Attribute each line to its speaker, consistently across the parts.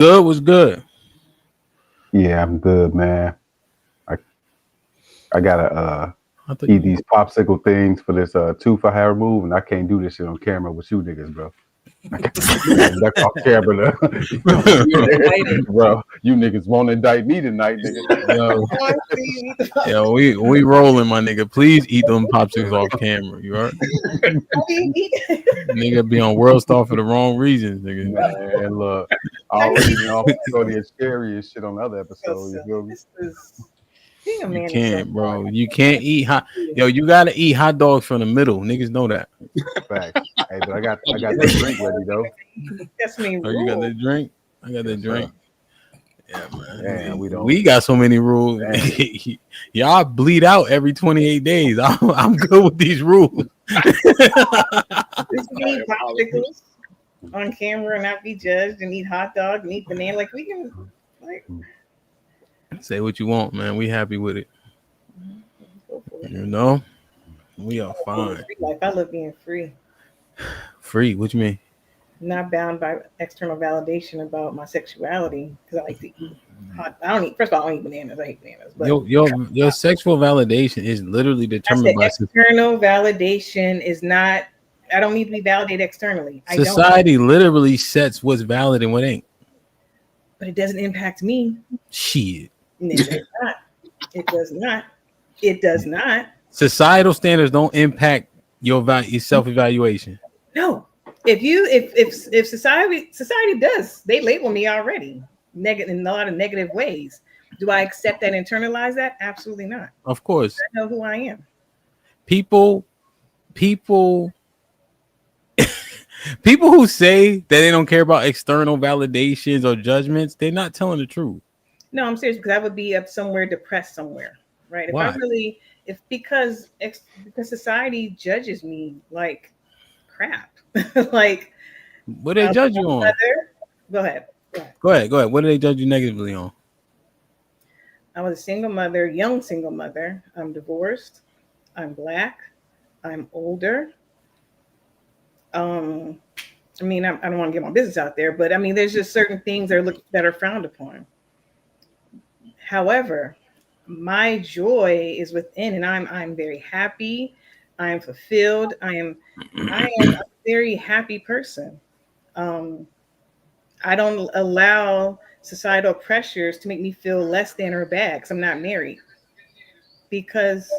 Speaker 1: Good was good.
Speaker 2: Yeah, I'm good, man. I I gotta
Speaker 1: I thought
Speaker 2: eat
Speaker 1: you.
Speaker 2: these popsicle things for this tooth I have removed, and I can't do this shit on camera with you niggas, bro. I gotta duck off camera, bro. You niggas won't indict me tonight, nigga.
Speaker 1: Yo,
Speaker 3: I see you eat the
Speaker 1: yo, we rolling, my nigga. Please eat them popsicles off camera. You heard?
Speaker 3: How do you eat?
Speaker 1: Nigga be on World Star for the wrong reasons, nigga.
Speaker 2: Man, look, I
Speaker 3: How do
Speaker 2: already
Speaker 3: you
Speaker 2: know I'm funny and scary and shit on the other
Speaker 3: so
Speaker 2: episode. You
Speaker 3: silly?
Speaker 2: feel me?
Speaker 3: This is being a
Speaker 1: You
Speaker 3: man is so
Speaker 1: can't,
Speaker 3: hard.
Speaker 1: bro. You can't eat hot. Yo, you gotta eat hot dogs from the middle. Niggas know that.
Speaker 2: Facts. Hey, but I got that drink ready though.
Speaker 3: That's me
Speaker 1: Oh, you got
Speaker 3: rule.
Speaker 1: the drink? I got the
Speaker 2: Yes, sir.
Speaker 1: drink. Yeah,
Speaker 2: Damn,
Speaker 1: man.
Speaker 2: we don't.
Speaker 1: We got so many rules.
Speaker 2: Damn.
Speaker 1: Y'all bleed out every 28 days. I'm good with these rules.
Speaker 3: This can eat popsicles on camera and not be judged, and eat hot dog and eat banana. Like we can, like,
Speaker 1: Say what you want, man. We happy with it.
Speaker 3: go for it.
Speaker 1: You know? We are
Speaker 3: Being
Speaker 1: fine.
Speaker 3: free life. I love being free,
Speaker 1: Free. What you mean?
Speaker 3: not bound by external validation about my sexuality. Because I like to eat hot. I don't eat. First of all, I don't eat bananas. I hate bananas. But
Speaker 1: Your sexual validation is literally
Speaker 3: I said
Speaker 1: determined by
Speaker 3: external validation is not. I don't need to be validated externally. I don't.
Speaker 1: society. Literally sets what's valid and what ain't.
Speaker 3: But it doesn't impact me.
Speaker 1: Shit.
Speaker 3: It does not. It does not. It does not.
Speaker 1: Societal standards don't impact your self-evaluation.
Speaker 3: No. If society does, they label me already negative in a lot of negative ways. Do I accept that, internalize that? Absolutely not.
Speaker 1: Of course.
Speaker 3: I know who I am.
Speaker 1: People people who say that they don't care about external validations or judgments, they're not telling the truth.
Speaker 3: No, I'm serious because I would be up somewhere depressed somewhere, right? If
Speaker 1: Why?
Speaker 3: I really, if because society judges me like crap, like
Speaker 1: What do they judge you on?
Speaker 3: mother. Go ahead.
Speaker 1: Go ahead. What do they judge you negatively on?
Speaker 3: I was a single mother, young single mother. I'm divorced. I'm Black. I'm older. I mean, I don't want to get my business out there, but I mean, there's just certain things that are frowned upon. However, my joy is within, and I'm very happy. I am fulfilled. I am a very happy person. I don't allow societal pressures to make me feel less than or bad because I'm not married. Because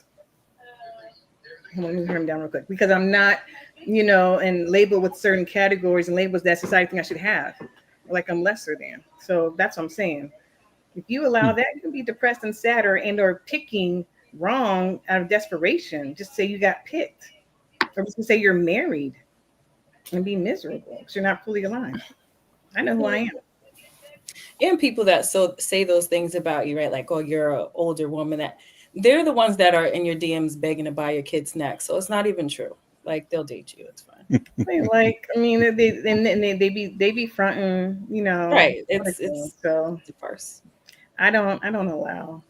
Speaker 3: let me turn him down real quick. Because I'm not, and labeled with certain categories and labels that society think I should have, like I'm lesser than. So that's what I'm saying. If you allow that, you can be depressed and sadder or picking wrong out of desperation. Just say you got picked, or just say you're married and be miserable because you're not fully aligned. I know who I am.
Speaker 4: And people that say those things about you, right? Like, oh, you're an older woman. That they're the ones that are in your DMs begging to buy your kids next. So it's not even true. Like, they'll date you. It's fine.
Speaker 3: They be fronting,
Speaker 4: Right. It's
Speaker 3: so
Speaker 4: a farce.
Speaker 3: I don't allow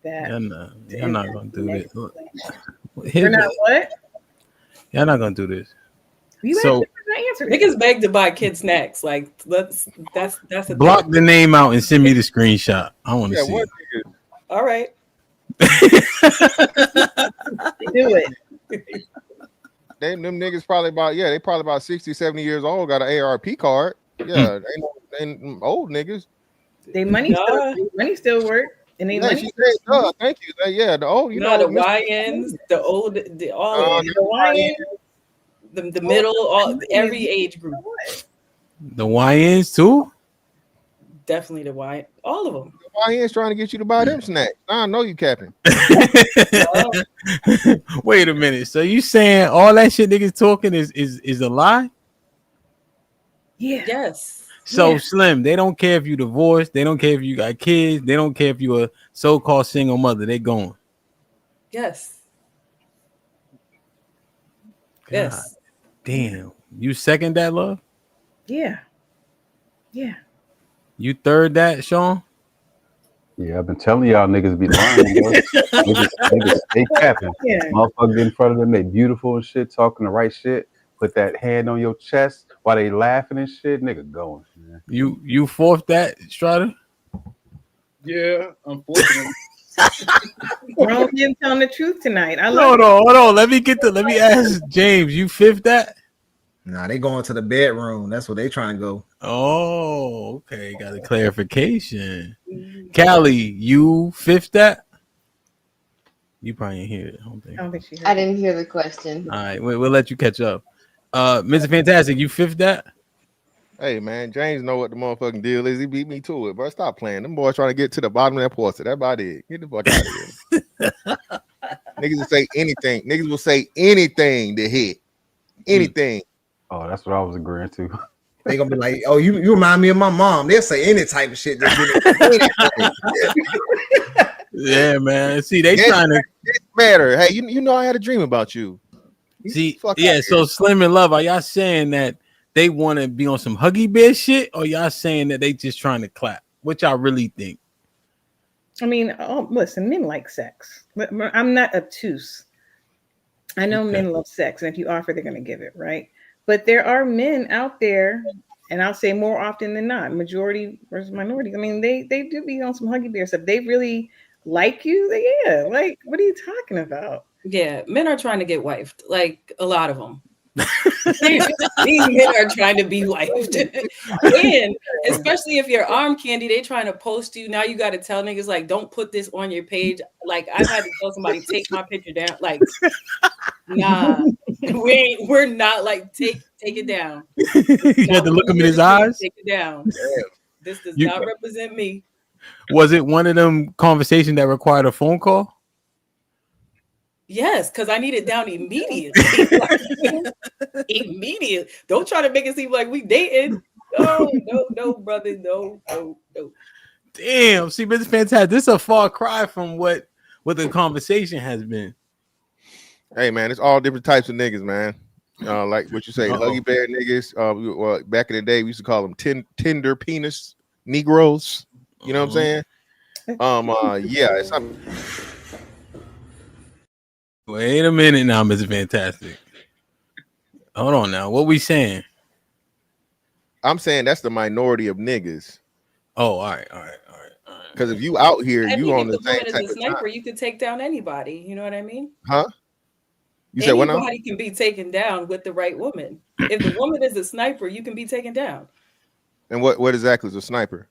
Speaker 3: that.
Speaker 1: You're not gonna do this.
Speaker 3: You're not what?
Speaker 1: You're not gonna do this.
Speaker 3: You
Speaker 1: So
Speaker 3: answer.
Speaker 4: Niggas beg to buy kids snacks. Like that's a
Speaker 1: block
Speaker 4: thing.
Speaker 1: the name out and send me the screenshot. I want to see.
Speaker 5: What
Speaker 1: It.
Speaker 4: All right.
Speaker 3: Do it.
Speaker 5: them niggas probably about 60, 70 years old, got an ARP card. Yeah, they ain't old niggas.
Speaker 3: They money still work. And they money
Speaker 5: She said, thank you. The old,
Speaker 4: the YNs, the old, all
Speaker 3: the YN,
Speaker 4: the middle, all every age group.
Speaker 1: The YNs too?
Speaker 4: Definitely the Y, all of them.
Speaker 5: YN's trying to get you to buy them snacks. I know you capping.
Speaker 1: Wait a minute. So you saying all that shit niggas talking is a lie?
Speaker 3: Yeah.
Speaker 4: Yes.
Speaker 1: So Slim, they don't care if you divorced, they don't care if you got kids, they don't care if you're a so-called single mother, they going.
Speaker 4: Yes.
Speaker 1: God
Speaker 4: Yes.
Speaker 1: damn. You second that, love?
Speaker 3: Yeah. Yeah.
Speaker 1: You third that, Sean?
Speaker 2: Yeah, I've been telling y'all niggas be lying, bro. niggas stay capping.
Speaker 3: Yeah.
Speaker 2: Motherfuckers in front of them, they beautiful and shit, talking the right shit. put that hand on your chest while they laughing and shit, nigga going. Man.
Speaker 1: You fourth that, Strider?
Speaker 6: Yeah, unfortunately.
Speaker 3: Grown men telling the truth tonight. I love
Speaker 1: Hold on. Let me ask James. You fifth that?
Speaker 7: Nah, they going to the bedroom. That's what they trying to go.
Speaker 1: Oh, okay. Got a clarification. Callie, you fifth that? You probably didn't hear it.
Speaker 3: I don't think she heard
Speaker 8: I
Speaker 3: it.
Speaker 8: didn't hear the question.
Speaker 1: All right, we'll let you catch up. Mr. Fantastic, you fifth that?
Speaker 5: Hey man, James know what the motherfucking deal is. He beat me to it, bro. Stop playing. Them boys trying to get to the bottom of that pussy. That's about it. Get the fuck out of here. Niggas will say anything. Niggas will say anything to hit. Anything.
Speaker 2: Oh, that's what I was agreeing to.
Speaker 7: They gonna be like, oh, you remind me of my mom. They'll say any type of shit. Just get it.
Speaker 1: Yeah, man. See, they
Speaker 5: Yes,
Speaker 1: trying to
Speaker 5: It matter. Hey, you know I had a dream about you.
Speaker 1: see.
Speaker 5: Fuck
Speaker 1: Yeah,
Speaker 5: outta
Speaker 1: so Slim and Love, are y'all saying that they want to be on some Huggy Bear shit, or y'all saying that they just trying to clap? What y'all really think?
Speaker 3: I mean, listen, men like sex. I'm not obtuse. I know men love sex, and if you offer, they're going to give it, right? But there are men out there, and I'll say more often than not, majority versus minority. I mean, they do be on some Huggy Bear stuff. They really like you. Yeah, like, what are you talking about?
Speaker 4: Yeah, men are trying to get wifed, like a lot of them. These men are trying to be wifed, and especially if you're arm candy, they trying to post you. Now you got to tell niggas like, don't put this on your page. Like I've had to tell somebody, take my picture down. Like, nah, we're not like take it down.
Speaker 1: You had to look him in his eyes.
Speaker 4: Take it down. This does
Speaker 1: You-
Speaker 4: not represent me.
Speaker 1: Was it one of them conversations that required a phone call?
Speaker 4: Yes, because I need it down immediately. Immediate. Don't try to make it seem like we dating. No, brother. No.
Speaker 1: Damn. See, Mr. Fantastic, this is a far cry from what the conversation has been.
Speaker 5: Hey man, it's all different types of niggas, man. Like what you say, Huggy Bear niggas. Well, back in the day, we used to call them tender penis Negroes. You know what I'm saying? Yeah, it's something.
Speaker 1: Wait a minute now, Mr. Fantastic. Hold on now. What we saying?
Speaker 5: I'm saying that's the minority of niggas.
Speaker 1: Oh, all right.
Speaker 5: Because if you out here,
Speaker 4: I
Speaker 5: you
Speaker 4: think
Speaker 5: on
Speaker 4: if
Speaker 5: the
Speaker 4: the
Speaker 5: same
Speaker 4: woman
Speaker 5: type
Speaker 4: is a
Speaker 5: of
Speaker 4: sniper,
Speaker 5: time.
Speaker 4: you could take down anybody. You know what I mean?
Speaker 5: Huh? You said what now?
Speaker 4: Anybody can be taken down with the right woman. If the woman is a sniper, you can be taken down.
Speaker 5: And what exactly is a sniper?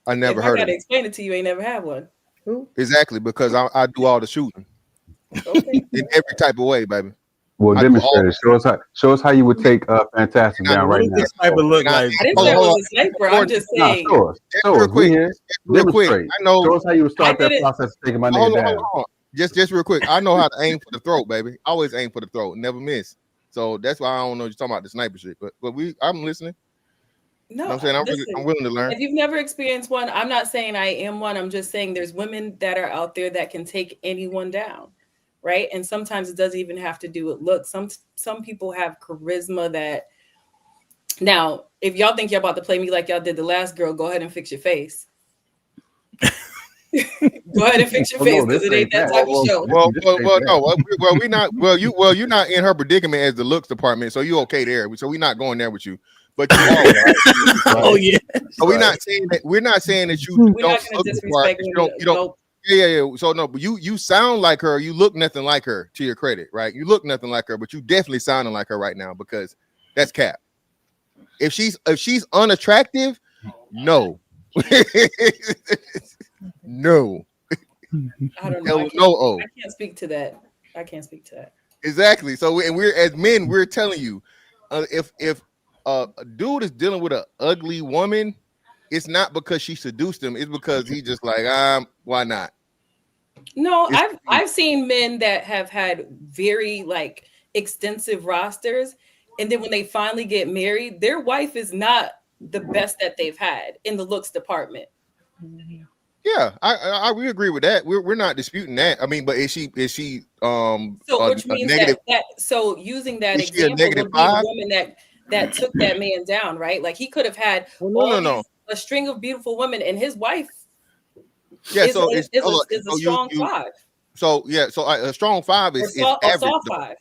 Speaker 5: I never
Speaker 4: If
Speaker 5: heard
Speaker 4: I
Speaker 5: of
Speaker 4: gotta
Speaker 5: it.
Speaker 4: explain it to you, ain't never had one.
Speaker 3: Who?
Speaker 5: Exactly, because I do all the shooting
Speaker 4: Okay.
Speaker 5: in every type of way, baby.
Speaker 2: Well,
Speaker 5: I do
Speaker 2: demonstrate it. Show us how you would take Fantastic down
Speaker 1: What
Speaker 2: right
Speaker 1: does
Speaker 2: now.
Speaker 1: this sniper look
Speaker 5: And I-
Speaker 1: like?
Speaker 4: I didn't
Speaker 5: Hold
Speaker 4: say I
Speaker 5: on,
Speaker 4: was a sniper. I'm just
Speaker 2: Nah,
Speaker 4: saying.
Speaker 2: show us.
Speaker 5: Just
Speaker 2: Show
Speaker 5: real
Speaker 2: us.
Speaker 5: quick.
Speaker 2: We here.
Speaker 5: Real quick.
Speaker 2: Demonstrate.
Speaker 5: I know.
Speaker 2: Show us how you would start
Speaker 4: I
Speaker 2: that
Speaker 4: did it.
Speaker 2: process of taking my
Speaker 5: Hold
Speaker 2: nigga
Speaker 5: on,
Speaker 2: down.
Speaker 5: hold on. Just real quick. I know how to aim for the throat, baby. I always aim for the throat, never miss. So that's why I don't know what you're talking about the sniper shit. But I'm listening.
Speaker 4: No,
Speaker 5: You know what I'm saying?
Speaker 4: listen,
Speaker 5: I'm willing to learn.
Speaker 4: if you've never experienced one, I'm not saying I am one. I'm just saying there's women that are out there that can take anyone down, right? And sometimes it doesn't even have to do with looks. Some people have charisma that. Now, if y'all think y'all about to play me like y'all did the last girl, go ahead and fix your face. Go ahead and fix your face because it ain't that type of show.
Speaker 5: Well, no. We're not. You're not in her predicament as the looks department, so you okay there. So we're not going there with you. But you are. Right?
Speaker 1: Oh yeah.
Speaker 5: So we're not saying that. We're not saying that you
Speaker 4: We're
Speaker 5: don't
Speaker 4: not going
Speaker 5: look
Speaker 4: to
Speaker 5: the part.
Speaker 4: disrespect
Speaker 5: You don't. Yeah. So no, but you sound like her. You look nothing like her. To your credit, right? You look nothing like her, but you definitely sounding like her right now because that's cap. If she's unattractive, no. No.
Speaker 4: I don't know. I can't speak to that.
Speaker 5: Exactly. So we're as men, we're telling you, if a dude is dealing with an ugly woman, it's not because she seduced him. It's because he just like, why not?
Speaker 4: No, I've seen men that have had very like extensive rosters, and then when they finally get married, their wife is not the best that they've had in the looks department.
Speaker 5: Yeah, we agree with that. We're not disputing that. I mean, but is she
Speaker 4: so which means
Speaker 5: negative,
Speaker 4: that so using that
Speaker 5: is she a
Speaker 4: example
Speaker 5: negative
Speaker 4: would be the
Speaker 5: 5?
Speaker 4: woman that took that man down, right? Like he could have had a string of beautiful women, and his wife is a strong 5.
Speaker 5: So yeah, so a strong 5 is
Speaker 4: a
Speaker 5: average.
Speaker 4: soft 5.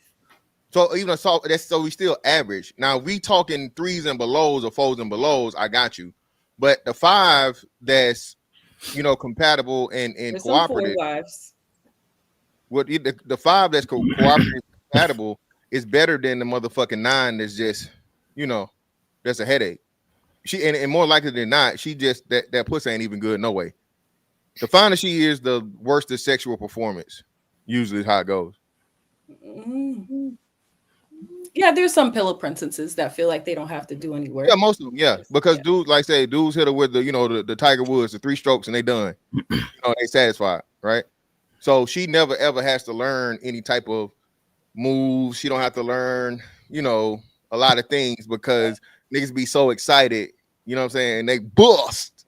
Speaker 5: So even so, we still average. Now we talking threes and belows or fours and belows. I got you, but the 5 that's compatible and
Speaker 4: There's some 4
Speaker 5: cooperative.
Speaker 4: wives.
Speaker 5: What the 5 that's cooperative compatible is better than the motherfucking 9 that's just that's a headache. She and more likely than not, she just that pussy ain't even good no way. The finer she is, the worse the sexual performance. Usually is how it goes.
Speaker 4: Yeah, there's some pillow princesses that feel like they don't have to do any work.
Speaker 5: Yeah, most of them, yeah. Because dudes hit her with the Tiger Woods, the 3 strokes, and they done. They satisfied, right? So she never ever has to learn any type of moves. She don't have to learn, a lot of things because niggas be so excited, you know what I'm saying? And they bust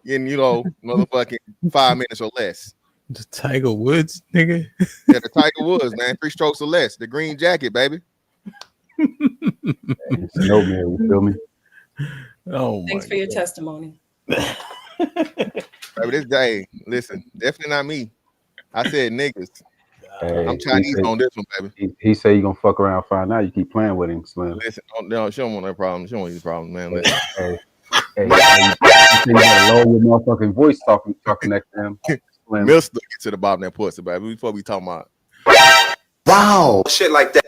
Speaker 5: in, motherfucking 5 minutes or less.
Speaker 1: The Tiger Woods, nigga.
Speaker 5: Yeah, the Tiger Woods, man. 3 strokes or less. The green jacket, baby.
Speaker 2: Snowman, you feel me?
Speaker 1: Oh,
Speaker 4: Thanks for your testimony.
Speaker 5: Baby, this day, listen, definitely not me. I said niggas.
Speaker 2: Hey,
Speaker 5: I'm Chinese on this one, baby.
Speaker 2: He say you gonna fuck around, find out. You keep playing with him, Slim.
Speaker 5: Listen, no, she don't want no problem. She don't want these problems, man. Listen.
Speaker 2: Hey, you gotta lower your motherfucking voice talking next to him. Slim.
Speaker 5: Mister, get to the bottom of that pussy, baby. Before we talking about.
Speaker 7: Wow. Shit like that.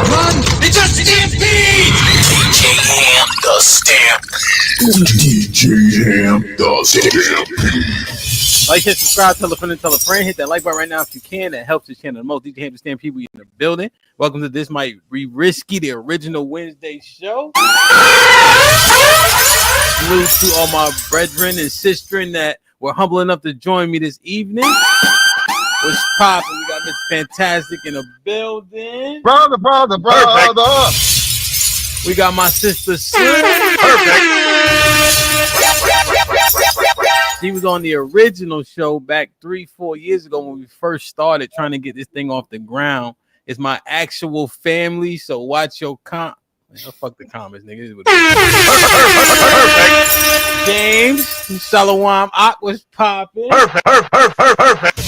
Speaker 8: Run! It's a stampede! DJ Ham the Stampede. DJ Ham the Stampede.
Speaker 1: Like, share, subscribe, tell a friend, hit that like button right now if you can. That helps the channel the most. DJ Ham the Stampede, we in the building. Welcome to This Might Be Risky, the original Wednesday show. Salute to all my brethren and sistren that were humble enough to join me this evening. What's poppin'? We got Miss Fantastic in the building.
Speaker 5: Brother.
Speaker 1: We got my sister Sue.
Speaker 5: Perfect.
Speaker 1: She was on the original show back 3-4 years ago when we first started trying to get this thing off the ground. It's my actual family, so watch your fuck the comments, nigga. Perfect. James, Shalom, was popping.
Speaker 5: Perfect.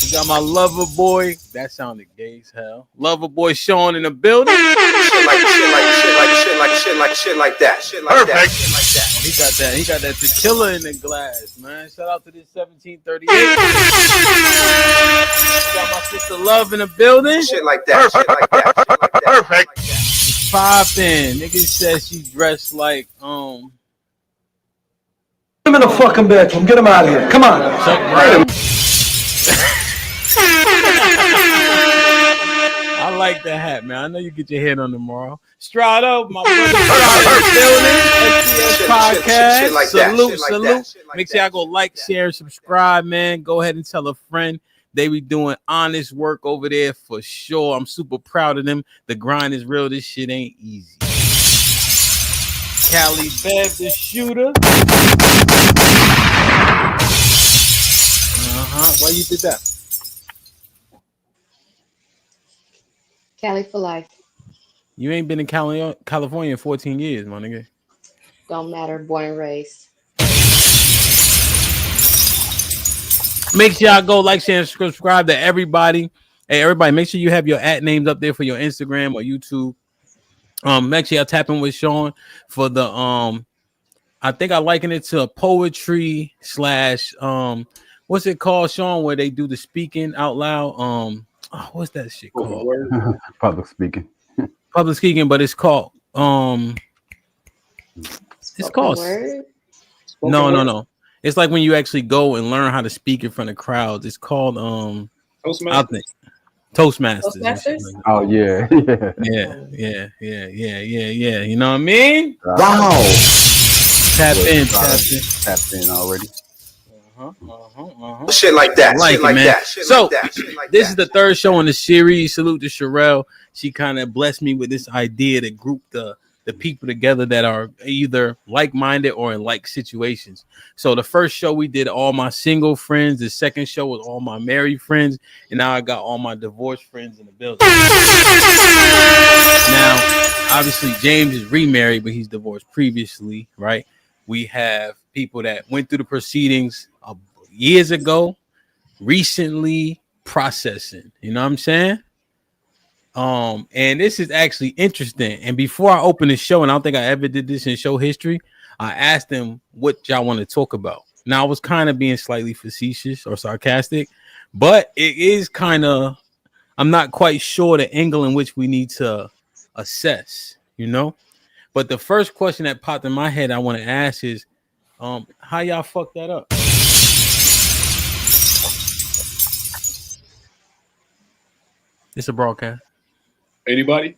Speaker 1: We got my lover boy. That sounded gay as hell. Lover boy Sean in the building.
Speaker 7: Shit like that.
Speaker 1: He got that tequila in the glass, man. Shout out to this 1738. Got my sister Love in the building.
Speaker 7: Shit like that.
Speaker 5: Perfect.
Speaker 1: Poppin'. Nigga said she dressed like
Speaker 9: Put him in the fucking bedroom. Get him out of here. Come on.
Speaker 1: Chuck Brown. I like the hat, man. I know you get your head on tomorrow. Strado, my brother, podcast. Salute. Make sure y'all go like, share, and subscribe, man. Go ahead and tell a friend. They be doing honest work over there for sure. I'm super proud of them. The grind is real. This shit ain't easy. Cali Bev, the shooter. Why you did that?
Speaker 10: Cali for life.
Speaker 1: You ain't been in California in 14 years, my nigga.
Speaker 10: Don't matter. Born and raised.
Speaker 1: Make sure y'all go like, share, and subscribe to everybody. Hey, everybody, make sure you have your @ names up there for your Instagram or YouTube. Make sure y'all tap in with Sean for the I think I liken it to a poetry / what's it called, Sean, where they do the speaking out loud? What's that shit called?
Speaker 2: Public speaking.
Speaker 1: Public speaking, but it's called
Speaker 10: Word?
Speaker 1: No. It's like when you actually go and learn how to speak in front of crowds. It's called Toastmasters.
Speaker 2: Oh yeah.
Speaker 1: Yeah. You know what I mean?
Speaker 7: Wow.
Speaker 1: Tap in
Speaker 2: already.
Speaker 7: Shit like that.
Speaker 1: Like
Speaker 7: shit like
Speaker 1: it, man.
Speaker 7: that.
Speaker 1: So this is the third show in the series. Salute to Sherelle. She kind of blessed me with this idea to group the people together that are either like-minded or in like situations. So the first show we did all my single friends. The second show was all my married friends. And now I got all my divorced friends in the building. Now, obviously, James is remarried, but he's divorced previously, right? We have people that went through the proceedings years ago, recently, processing. You know what I'm saying? And this is actually interesting. And before I open the show, and I don't think I ever did this in show history, I asked them what y'all want to talk about. Now I was kind of being slightly facetious or sarcastic, but it is kind of, I'm not quite sure the angle in which we need to assess, you know. But the first question that popped in my head I want to ask is, how y'all fuck that up? It's a broadcast.
Speaker 6: Anybody?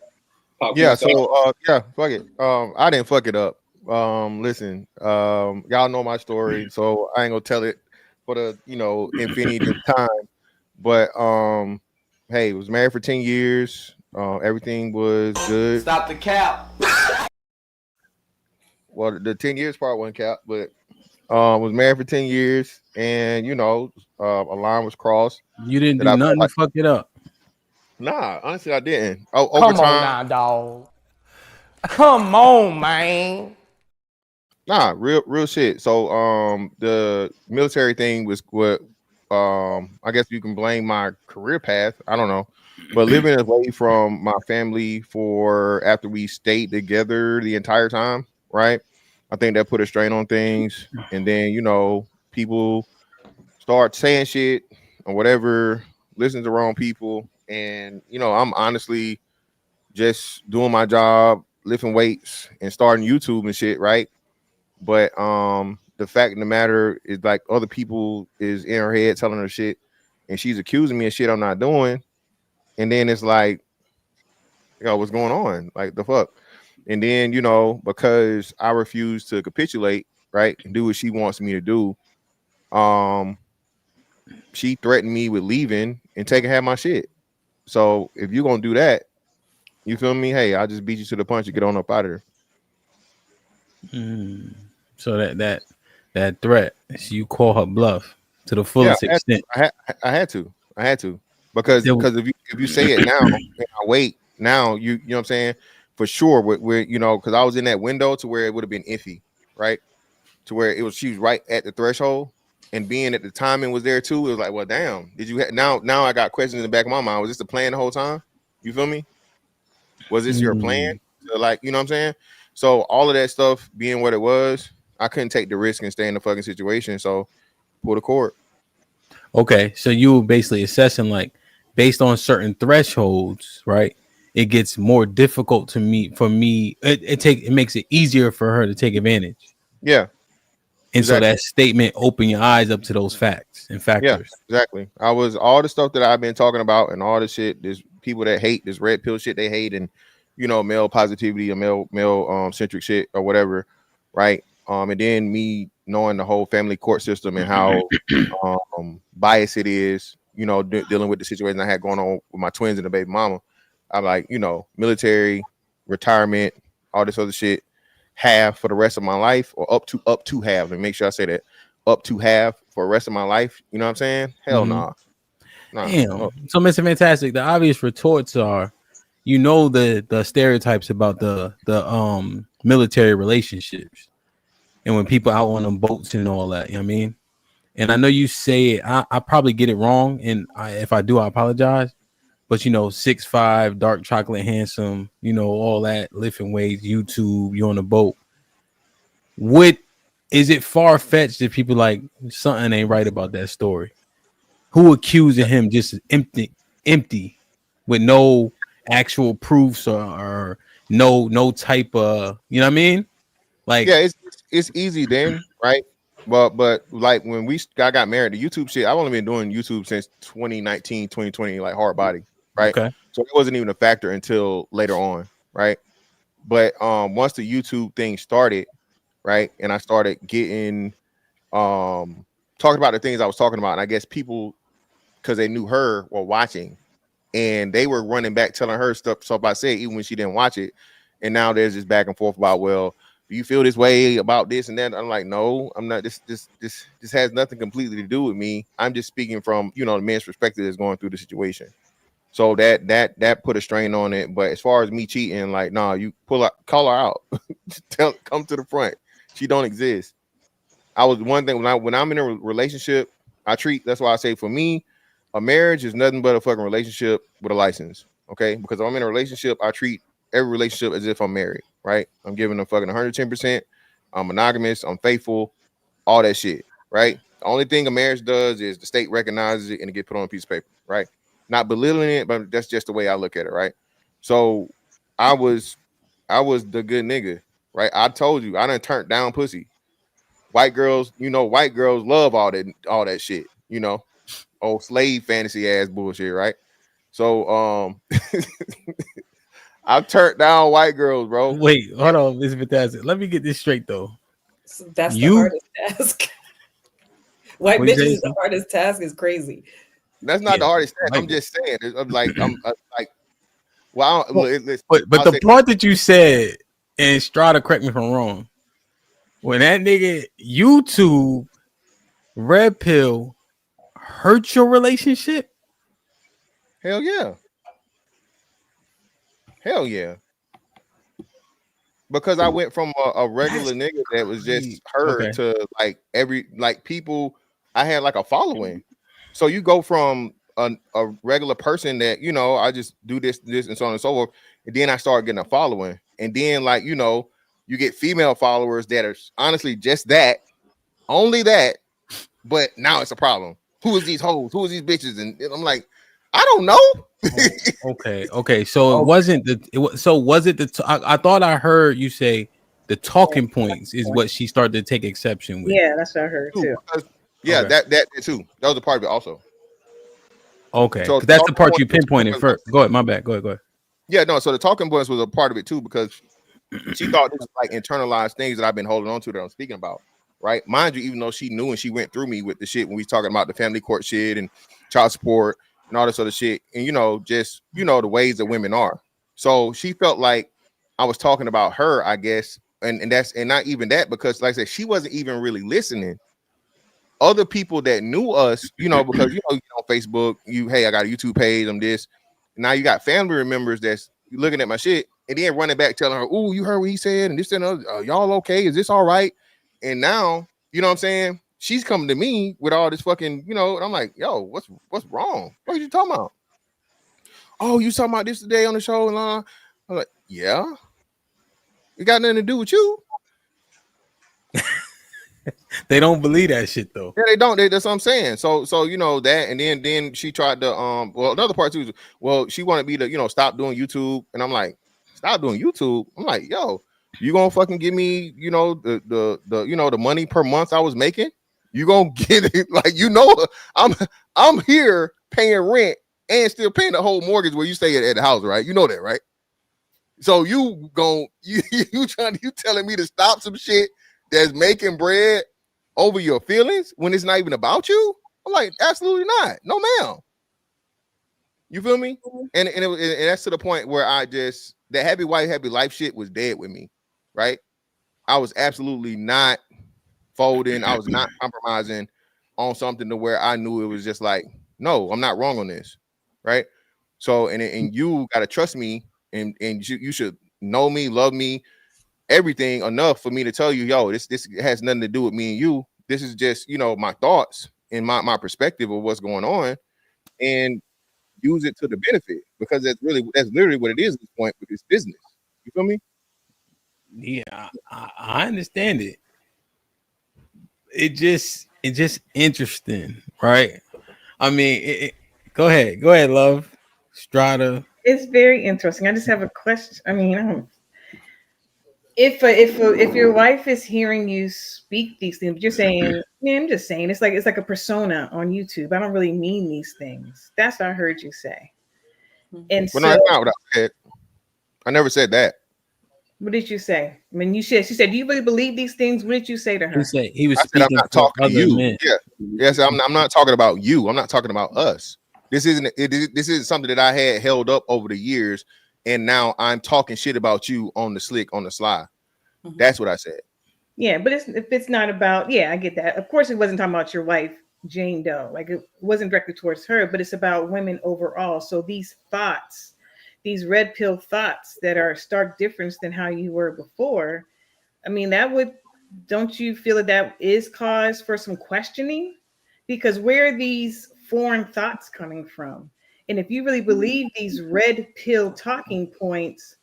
Speaker 5: Yeah, so yeah, fuck it. I didn't fuck it up. Listen, y'all know my story, so I ain't gonna tell it for the infinity of time. But hey, was married for 10 years. Everything was good.
Speaker 9: Stop the cap.
Speaker 5: Well, the 10 years part wasn't cap, but was married for 10 years, and a line was crossed.
Speaker 1: You didn't do nothing to fuck it up.
Speaker 5: Nah, honestly, I didn't. Over
Speaker 9: Come
Speaker 5: time,
Speaker 9: on now, dog. Come on, man.
Speaker 5: nah, real shit. So the military thing was what I guess you can blame my career path. I don't know. But living away from my family for after we stayed together the entire time, right? I think that put a strain on things. And then, people start saying shit or whatever, listen to wrong people. And, I'm honestly just doing my job, lifting weights and starting YouTube and shit, right? But the fact of the matter is, like, other people is in her head telling her shit, and she's accusing me of shit I'm not doing. And then it's like, what's going on? Like, the fuck? And then, because I refuse to capitulate, right, and do what she wants me to do, she threatened me with leaving and taking half my shit. So if you're gonna do that, you feel me? Hey, I'll just beat you to the punch and get on up out of there.
Speaker 1: So that threat, so you call her bluff to the fullest extent.
Speaker 5: I had to because if you say it now and I wait now, you know what I'm saying, for sure. We're because I was in that window to where it would have been iffy, right? To where she was right at the threshold, and being at the timing was there too. It was like, well, damn, did you now I got questions in the back of my mind. Was this the plan the whole time? You feel me? Was this your plan? Like, you know what I'm saying? So all of that stuff being what it was, I couldn't take the risk and stay in the fucking situation. So pull the cord.
Speaker 1: Okay, so you were basically assessing, like, based on certain thresholds, right? It gets more difficult to meet for me. It makes it easier for her to take advantage.
Speaker 5: Yeah.
Speaker 1: And so that statement open your eyes up to those facts and factors.
Speaker 5: Yeah, exactly. I was all the stuff that I've been talking about and all the shit. There's people that hate this red pill shit they hate, and male positivity or male centric shit or whatever, right? And then me knowing the whole family court system and how biased it is, dealing with the situation I had going on with my twins and the baby mama. I'm like, military, retirement, all this other shit, half for the rest of my life, or up to half. And make sure I say that, up to half for the rest of my life. You know what I'm saying? Hell nah.
Speaker 1: Damn.
Speaker 5: No.
Speaker 1: So, Mr. Fantastic, the obvious retorts are, the stereotypes about the military relationships, and when people out on them boats and all that. You know what I mean? And I know you say it, I probably get it wrong, and if I do, I apologize. But 6'5", dark chocolate, handsome, all that, lifting weights, YouTube, you on the boat. What is it far-fetched if people like something ain't right about that story? Who accusing him just empty with no actual proofs or no type of, you know what I mean? Like,
Speaker 5: yeah, it's easy then, right? But like when I got married, the YouTube shit, I've only been doing YouTube since 2019, 2020, like hard body, right?
Speaker 1: Okay.
Speaker 5: So it wasn't even a factor until later on, right? But once the YouTube thing started, right, and I started getting talking about the things I was talking about, and I guess people, because they knew her, were watching, and they were running back telling her stuff I said even when she didn't watch it. And now there's this back and forth about, well, do you feel this way about this and that? I'm like, no, I'm not. This has nothing completely to do with me. I'm just speaking from the man's perspective that's going through the situation. So that put a strain on it. But as far as me cheating, like, nah, you call her out, come to the front. She don't exist. I was one thing when I'm in a relationship, that's why I say, for me, A marriage is nothing but a fucking relationship with a license. Okay, because if I'm in a relationship, I treat every relationship as if I'm married. Right? I'm giving them fucking 110%. I'm monogamous. I'm faithful. All that shit. Right? The only thing a marriage does is the state recognizes it and it gets put on a piece of paper. Right? Not belittling it, but that's just the way I look at it. Right? So I was the good nigga. Right? I told you I done turned down pussy. White girls, white girls love all that shit. Old slave fantasy ass bullshit, right? So I've turned down white girls, bro.
Speaker 1: Wait, hold on, Miss Fantastic. Let me get this straight though.
Speaker 4: So that's the
Speaker 1: You
Speaker 4: hardest task. White
Speaker 1: what you
Speaker 4: bitches
Speaker 1: say?
Speaker 4: is the hardest task is crazy.
Speaker 5: That's not
Speaker 1: Yeah,
Speaker 5: the hardest thing.
Speaker 1: white
Speaker 5: I'm just saying. I'm like, well,
Speaker 1: but
Speaker 5: I'll
Speaker 1: the
Speaker 5: say
Speaker 1: part that you said, and Strata, correct me if I'm wrong, when that nigga YouTube red pill hurt your relationship,
Speaker 5: hell yeah, hell yeah. Because I went from a regular nigga that was just her
Speaker 1: okay.
Speaker 5: to like people. I had like a following. So you go from a regular person that I just do this and so on and so forth, and then I start getting a following, and then you get female followers that are honestly just that, only that, but now it's a problem. Who is these hoes? Who is these bitches? And I'm like, I don't know.
Speaker 1: Okay. So it wasn't so was it I thought I heard you say the talking points is what she started to take exception with.
Speaker 3: Yeah, that's what I heard too.
Speaker 5: Yeah,
Speaker 1: Okay.
Speaker 5: that too. That was a part of it also.
Speaker 1: Okay,
Speaker 5: So
Speaker 1: because that's the
Speaker 5: talking
Speaker 1: part
Speaker 5: points
Speaker 1: you pinpointed first. Go ahead, my bad. Go ahead.
Speaker 5: Yeah, no. So the talking points was a part of it too, because she thought this was like internalized things that I've been holding on to that I'm speaking about, right? Mind you, even though she knew and she went through me with the shit when we was talking about the family court shit and child support and all this other shit, and just the ways that women are. So she felt like I was talking about her, I guess, and that's and not even that, because like I said, she wasn't even really listening. Other people that knew us, because you get on Facebook, hey, I got a YouTube page, I'm this. Now you got family members that's looking at my shit and then running back telling her, "Oh, you heard what he said, and this and other. Y'all okay? Is this all right?" And now, you know what I'm saying? She's coming to me with all this fucking, and I'm like, "Yo, what's wrong? What are you talking about?" "Oh, you talking about this today on the show?" And I'm like, "Yeah, it got nothing to do with you."
Speaker 1: They don't believe that shit though.
Speaker 5: Yeah, they don't. That's what I'm saying. So that, and then she tried to well, another part too. Well, she wanted me to stop doing YouTube, and I'm like, stop doing YouTube. I'm like, yo, you gonna fucking give me the money per month I was making? You gonna get it? Like I'm here paying rent and still paying the whole mortgage where you stay at the house, right? You know that, right? So you telling me to stop some shit that's making bread over your feelings when it's not even about you? I'm like, absolutely not. No, ma'am. You feel me? And that's to the point where that happy wife, happy life shit was dead with me, right? I was absolutely not folding. I was not compromising on something to where I knew it was just like, no, I'm not wrong on this, right? So and you gotta trust me, and you should know me, love me, everything enough for me to tell you, yo, this has nothing to do with me and you. This is just my thoughts and my perspective of what's going on, and use it to the benefit, because that's literally what it is at this point with this business. You feel me?
Speaker 1: Yeah, I understand it. It just interesting, right? I mean, go ahead, love, Strata.
Speaker 3: It's very interesting. I just have a question. I mean, if your wife is hearing you speak these things, you're saying, yeah, I'm just saying, it's like a persona on YouTube. I don't really mean these things. That's what I heard you say. And
Speaker 5: Well, no,
Speaker 3: so,
Speaker 5: that's not what I said. I never said that.
Speaker 3: what did you say? When she said, "Do you really believe these things?" What did you say to
Speaker 1: He
Speaker 3: her?
Speaker 1: said he was
Speaker 5: I said I'm
Speaker 1: speaking
Speaker 5: not
Speaker 1: for
Speaker 5: talking to
Speaker 1: other
Speaker 5: you.
Speaker 1: men.
Speaker 5: Yeah. Yes, I'm not talking about you. I'm not talking about us. This isn't something that I had held up over the years, and now I'm talking shit about you on the sly. That's what I said.
Speaker 3: Yeah, but if it's not about, yeah, I get that. Of course, it wasn't talking about your wife, Jane Doe. Like, it wasn't directed towards her, but it's about women overall. So these thoughts, these red pill thoughts that are stark difference than how you were before. I mean, don't you feel that is cause for some questioning? Because where these foreign thoughts coming from? And if you really believe these red pill talking points,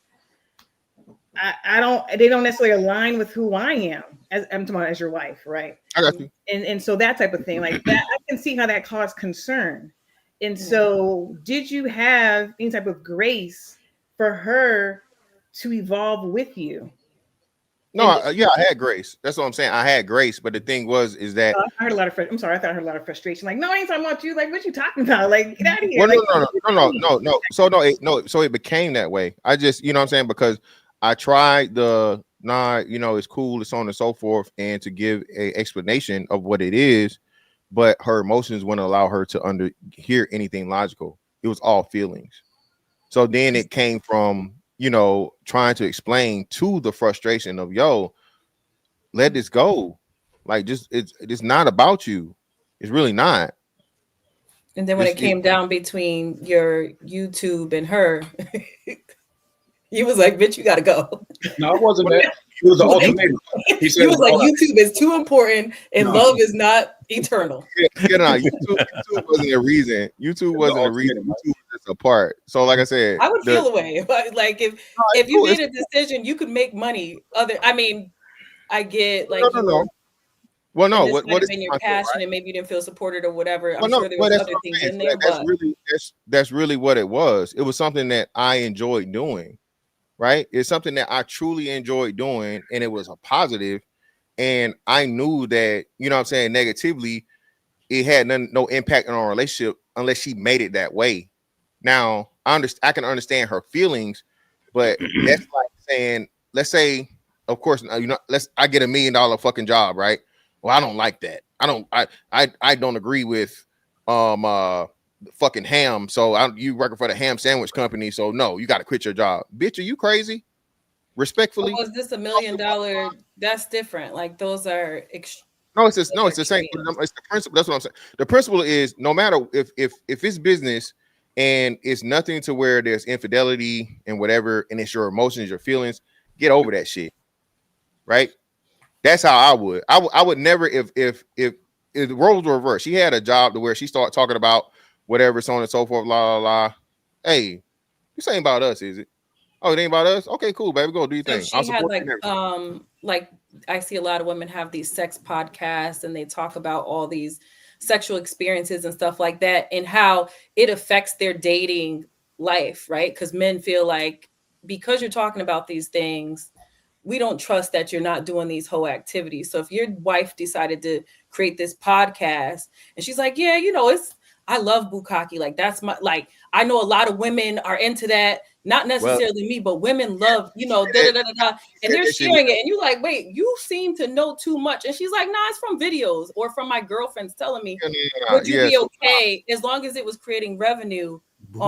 Speaker 3: they don't necessarily align with who I am as I'm talking about as your wife, right?
Speaker 5: I got you.
Speaker 3: And so that type of thing, like that, I can see how that caused concern. And so did you have any type of grace for her to evolve with you?
Speaker 5: No, I had grace. That's what I'm saying. I had grace, but the thing is that
Speaker 3: I heard a lot of I'm sorry, I thought I heard a lot of frustration. Like, no, I ain't talking about you. Like, what you talking about? Like, get out of here.
Speaker 5: Well, no. So it became that way. I just, you know what I'm saying, because I tried it's cool, it's on and so forth, and to give a explanation of what it is, but her emotions wouldn't allow her to hear anything logical. It was all feelings. So then it came from, trying to explain to the frustration of, let this go. Like, just it's not about you. It's really not.
Speaker 4: And then when it came down between your YouTube and her, he was like, bitch, you gotta go.
Speaker 6: No, it wasn't that. It was the ultimatum.
Speaker 4: He was like, YouTube is too important and love is not eternal.
Speaker 5: YouTube wasn't a reason. YouTube wasn't a reason. YouTube was just a part. So like I said,
Speaker 4: I would feel away. Like if you made a decision, you could make money. I get like
Speaker 5: no. Well, no,
Speaker 4: what is your passion, right? And maybe you didn't feel supported or whatever. I'm sure there was other things in there.
Speaker 5: That's really what it was. It was something that I enjoyed doing. Right? It's something that I truly enjoyed doing, and it was a positive. And I knew that, you know what I'm saying, negatively, it had no impact on our relationship unless she made it that way. Now, I can understand her feelings, but that's like saying, let's say, of course, I get $1 million fucking job, right? Well, I don't like that. I don't agree with fucking ham. So you working for the ham sandwich company. So no, you got to quit your job. Bitch, are you crazy? Respectfully.
Speaker 4: Was this $1 million? That's different. Like those are
Speaker 5: it's the same. It's the principle. That's what I'm saying. The principle is no matter if it's business and it's nothing to where there's infidelity and whatever, and it's your emotions, your feelings, get over that shit. Right? That's how I would. I would never if the roles were reversed. She had a job to where she started talking about whatever, so on and so forth, la la la. Hey, this ain't about us, is it? Oh, it ain't about us? Okay, cool, baby. Go do your thing.
Speaker 4: She had like I see a lot of women have these sex podcasts and they talk about all these sexual experiences and stuff like that and how it affects their dating life, right? Because men feel like because you're talking about these things, we don't trust that you're not doing these whole activities. So if your wife decided to create this podcast and she's like, yeah, I love bukkake. Like that's I know a lot of women are into that. Not necessarily me, but women love, and they're sharing it. And you're like, wait, you seem to know too much. And she's like, nah, it's from videos or from my girlfriends telling me, would you be okay as long as it was creating revenue?
Speaker 5: The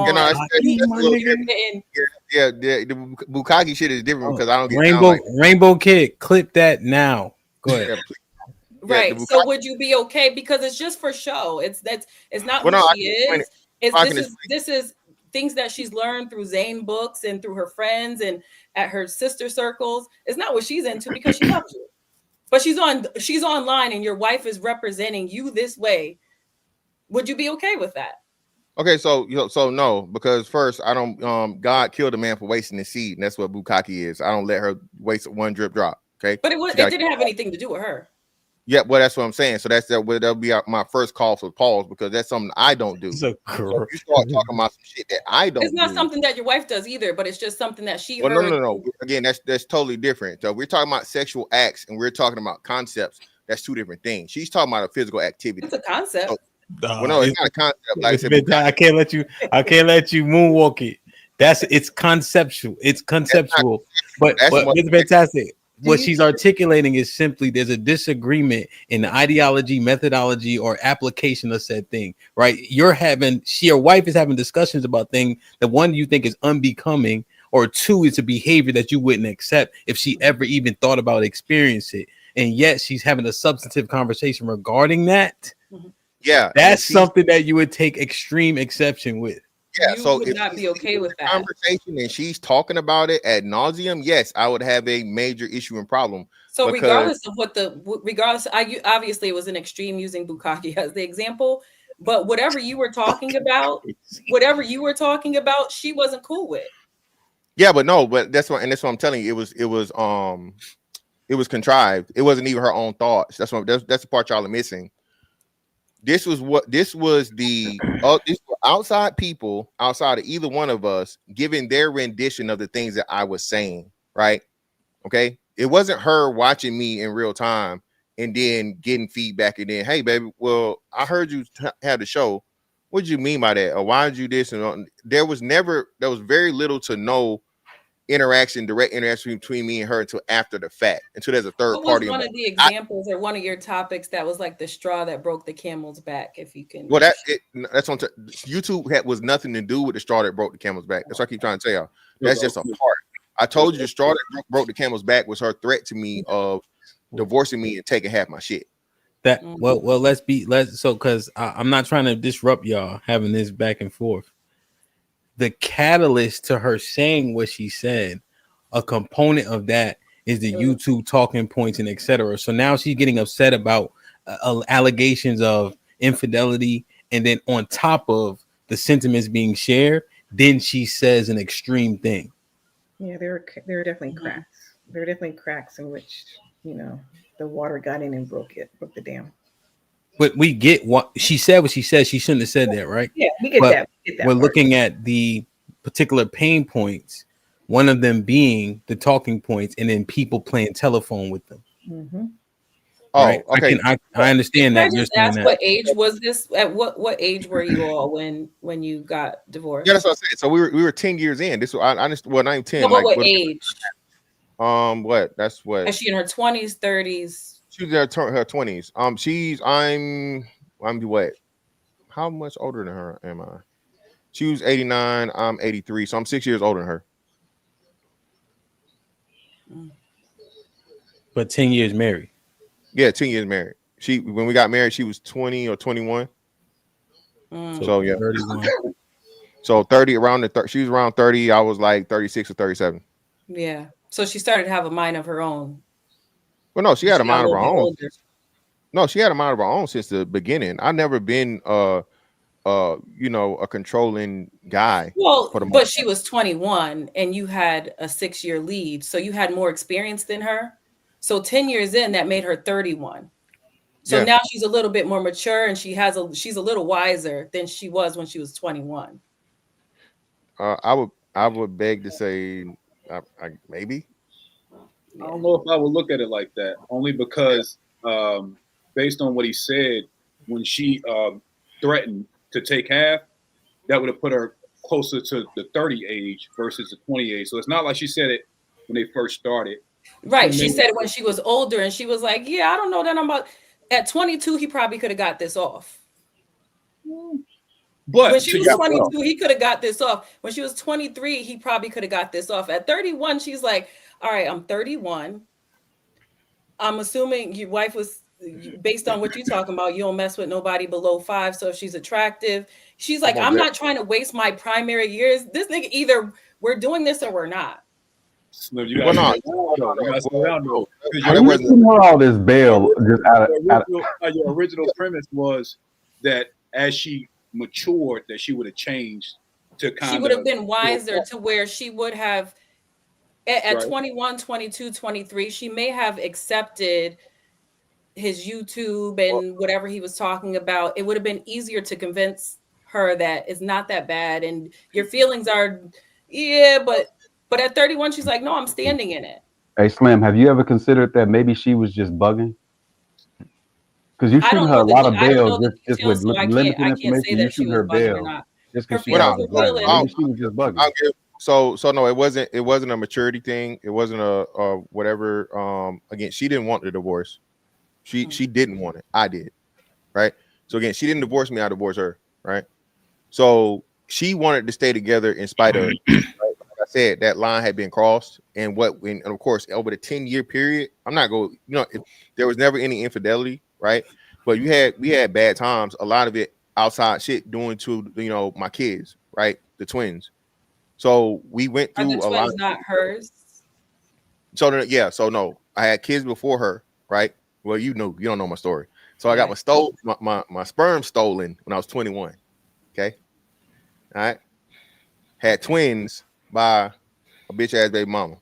Speaker 5: bukkake shit is different because I don't get
Speaker 1: Rainbow Kid. Clip that now. Go ahead.
Speaker 4: Right. So would you be okay? Because it's just for show. It's not who she is. This is things that she's learned through Zane books and through her friends and at her sister circles. It's not what she's into because she loves you. But she's online and your wife is representing you this way. Would you be okay with that?
Speaker 5: Okay, so no, because first I don't God killed a man for wasting his seed, and that's what bukkake is. I don't let her waste one drip drop. Okay.
Speaker 4: But it didn't have anything to do with her.
Speaker 5: Yeah, well, that's what I'm saying. So that'll be my first call for pause because that's something I don't do. So you start talking about some shit that I don't.
Speaker 4: It's not something that your wife does either, but it's just something that she
Speaker 5: heard.
Speaker 4: No.
Speaker 5: Again, that's totally different. So we're talking about sexual acts and we're talking about concepts. That's two different things. She's talking about a physical activity.
Speaker 4: It's a concept.
Speaker 5: No, it's not a concept. Like I said,
Speaker 1: I can't let you moonwalk it. It's conceptual. It's conceptual. But it's fantastic. What she's articulating is simply there's a disagreement in the ideology, methodology, or application of said thing, right? Your wife is having discussions about things that one you think is unbecoming, or two is a behavior that you wouldn't accept if she ever even thought about experiencing it. And yet she's having a substantive conversation regarding that.
Speaker 5: Yeah,
Speaker 1: that's something that you would take extreme exception with.
Speaker 5: Yeah,
Speaker 4: you
Speaker 5: so
Speaker 4: would not be okay with that
Speaker 5: conversation, and she's talking about it ad nauseum. Yes, I would have a major issue and problem.
Speaker 4: So regardless of obviously it was an extreme using bukkake as the example. But whatever you were talking about, she wasn't cool with.
Speaker 5: Yeah, but no, but that's what I'm telling you. It was contrived. It wasn't even her own thoughts. That's the part y'all are missing. This was the these were outside people, outside of either one of us, giving their rendition of the things that I was saying, right? Okay. It wasn't her watching me in real time and then getting feedback and then, hey, baby, well, I heard you have the show. What did you mean by that? Or why did you this? And there was very little to no direct interaction between me and her until after the fact, until there's a third
Speaker 4: What
Speaker 5: party.
Speaker 4: was one of the examples or one of your topics that was like the straw that broke the camel's back? If you can,
Speaker 5: well, that's on YouTube was nothing to do with the straw that broke the camel's back. That's what I keep trying to tell y'all. That's just a part. I told you the straw that broke the camel's back was her threat to me of divorcing me and taking half my shit.
Speaker 1: That well, because I'm not trying to disrupt y'all having this back and forth. The catalyst to her saying what she said, a component of that is the YouTube talking points and etc. So now she's getting upset about allegations of infidelity, and then on top of the sentiments being shared, then she says an extreme thing.
Speaker 3: Yeah, there are definitely cracks. There are definitely cracks in which, the water got in and broke the dam.
Speaker 1: But we get what she said. What she said, she shouldn't have said that, right?
Speaker 3: Yeah, we get that.
Speaker 1: We're looking at the particular pain points. One of them being the talking points, and then people playing telephone with them.
Speaker 3: Mm-hmm.
Speaker 5: Oh,
Speaker 1: right?
Speaker 5: okay.
Speaker 1: I understand that.
Speaker 4: Just ask what age was this? At what age were you all when you got divorced?
Speaker 5: Yeah, that's what I said. So we were 10 years in. This I just well, not 10.
Speaker 4: No, but what age?
Speaker 5: What? That's what.
Speaker 4: Is she in her 20s, 30s?
Speaker 5: She's in her 20s. I'm what? How much older than her am I? She was 89. I'm 83. So I'm 6 years older than her.
Speaker 1: But 10 years married.
Speaker 5: Yeah, 10 years married. When we got married, she was 20 or 21. So yeah,
Speaker 1: 31.
Speaker 5: So 30 around she was around 30. I was like 36 or 37.
Speaker 4: Yeah. So she started to have a mind of her own.
Speaker 5: Well, no, she had a mind of her own. No, she had a mind of her own since the beginning. I've never been a controlling guy.
Speaker 4: Well, but she was 21 and you had a 6-year lead, so you had more experience than her. So 10 years in, that made her 31. So now she's a little bit more mature and she's a little wiser than she was when she was 21.
Speaker 5: I would beg to say maybe.
Speaker 6: I don't know if I would look at it like that, only because based on what he said, when she threatened to take half, that would have put her closer to the 30 age versus the 20 age. So it's not like she said it when they first started.
Speaker 4: Right. She said it when she was older and she was like, yeah, I don't know that I'm about. At 22, he probably could have got this off. But when she was 22, he could have got this off. When she was 23, he probably could have got this off. At 31, she's like, all right, I'm 31. I'm assuming your wife was, based on what you're talking about, you don't mess with nobody below 5. So if she's attractive, she's like, I'm not trying to waste my primary years. This nigga, either we're doing this or we're not.
Speaker 6: No, you gotta slow down though.
Speaker 2: All this bail just
Speaker 6: your original premise was that as she matured, that she would have changed to kind of.
Speaker 4: She would have been wiser to where she would have at 21, 22, 23, she may have accepted his YouTube and whatever he was talking about. It would have been easier to convince her that it's not that bad and your feelings are, but at 31, she's like, no, I'm standing in it.
Speaker 2: Hey, Slim, have you ever considered that maybe she was just bugging? Because you shooting her a lot of bail just with limited information. You shooting her bail just because she was bugging. Maybe she was just bugging.
Speaker 5: So no, it wasn't a maturity thing. It wasn't a whatever. Again, she didn't want the divorce. She didn't want it. I did. Right. So again, she didn't divorce me. I divorced her. Right. So she wanted to stay together in spite of. I said that line had been crossed, and of course over the 10-year period, I'm not going. There was never any infidelity, right? But we had bad times. A lot of it outside shit doing to my kids, right? The twins. So we went through
Speaker 4: a lot. Not hers.
Speaker 5: So no, I had kids before her, right? Well, you don't know my story. So I got my sperm stolen when I was 21. Okay. All right. Had twins by a bitch ass baby mama.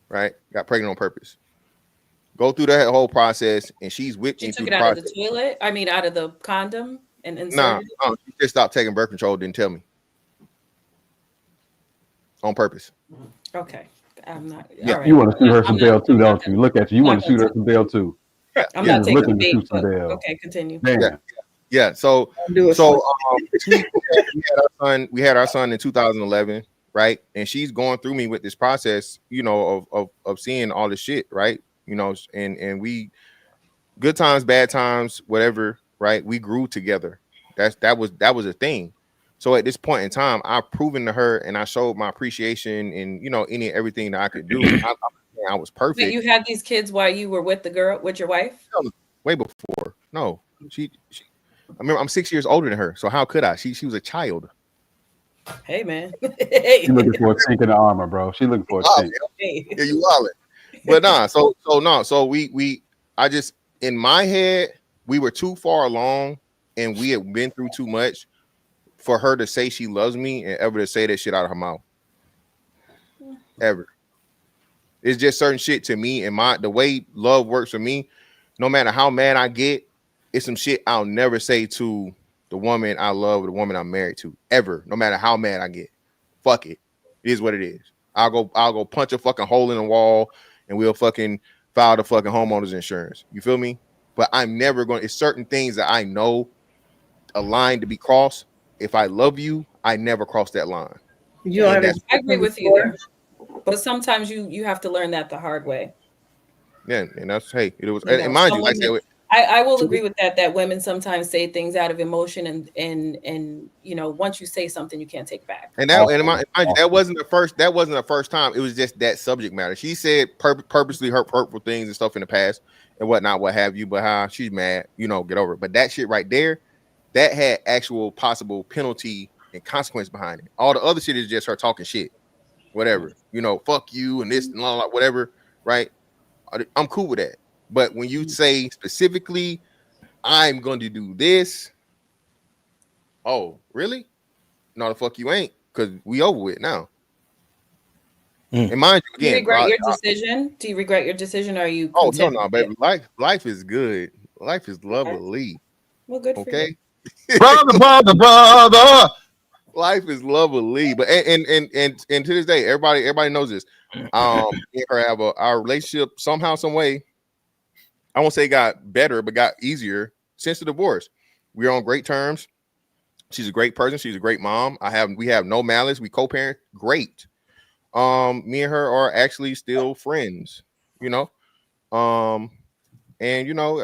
Speaker 5: Right. Got pregnant on purpose. Go through that whole process, and she's with me
Speaker 4: She
Speaker 5: through
Speaker 4: took
Speaker 5: the
Speaker 4: it out of
Speaker 5: process.
Speaker 4: the toilet. I mean, out of the condom and
Speaker 5: Nah,
Speaker 4: inserted
Speaker 5: no, she just stopped taking birth control. Didn't tell me on purpose.
Speaker 4: it. Okay. I'm not.
Speaker 5: Yeah.
Speaker 4: All right.
Speaker 2: You want to shoot her
Speaker 4: I'm
Speaker 2: some
Speaker 4: not-
Speaker 2: bail too,
Speaker 4: I'm not
Speaker 2: don't you? Look at you. You
Speaker 4: I'm
Speaker 2: want
Speaker 4: not
Speaker 2: to shoot her
Speaker 4: gonna
Speaker 2: some bail too.
Speaker 5: Yeah.
Speaker 4: I'm
Speaker 2: You're
Speaker 4: not
Speaker 2: just
Speaker 4: taking
Speaker 2: looking
Speaker 4: the
Speaker 2: to
Speaker 4: bait,
Speaker 2: shoot some
Speaker 4: but
Speaker 2: bail.
Speaker 4: okay, continue.
Speaker 2: Damn.
Speaker 5: Yeah. So
Speaker 3: Do it.
Speaker 5: we had our son in 2011, right? And she's going through me with this process, you know, of seeing all this shit, right? You know, and we good times, bad times, whatever, right? We grew together. That was a thing. So at this point in time, I've proven to her, and I showed my appreciation and everything that I could do. I was perfect.
Speaker 4: Wait, you had these kids while you were with your wife?
Speaker 5: Way before. No, she I remember I'm 6 years older than her, so how could I? She was a child.
Speaker 4: Hey man.
Speaker 2: She looking for a chink in the armor, bro. She looking for a chink.
Speaker 5: Yeah, you wallet. But nah, so I just in my head we were too far along, and we had been through too much for her to say she loves me and ever to say that shit out of her mouth. Ever. It's just certain shit to me, and the way love works for me. No matter how mad I get, it's some shit I'll never say to the woman I love or the woman I'm married to, ever. No matter how mad I get, fuck it. It is what it is. I'll go punch a fucking hole in the wall, and we'll fucking file the fucking homeowner's insurance. You feel me? But I'm never going. It's certain things that I know a line to be crossed. If I love you, I never cross that line.
Speaker 4: I agree with you there. But sometimes you have to learn that the hard way.
Speaker 5: Yeah, and that's it was. And mind you, like
Speaker 4: I will agree with that women sometimes say things out of emotion, and once you say something, you can't take back.
Speaker 5: And that wasn't the first time. It was just that subject matter. She said purposely hurtful things and stuff in the past and whatnot, what have you. But how she's mad, get over it. But that shit right there, that had actual possible penalty and consequence behind it. All the other shit is just her talking shit, whatever. Fuck you and this and all whatever. Right? I'm cool with that. But when you say specifically, I'm going to do this. Oh, really? No, the fuck you ain't, because we over with now. And mind you, again,
Speaker 4: do you regret your decision? Do you regret your decision? Or are you?
Speaker 5: Oh no, baby. Life is good. Life is lovely.
Speaker 4: Well, good for you.
Speaker 5: brother. Life is lovely, but and to this day, everybody knows this. Me and her have our relationship somehow, some way. I won't say it got better, but got easier since the divorce. We're on great terms. She's a great person. She's a great mom. We have no malice. We co-parent. Great. Me and her are actually still friends, and I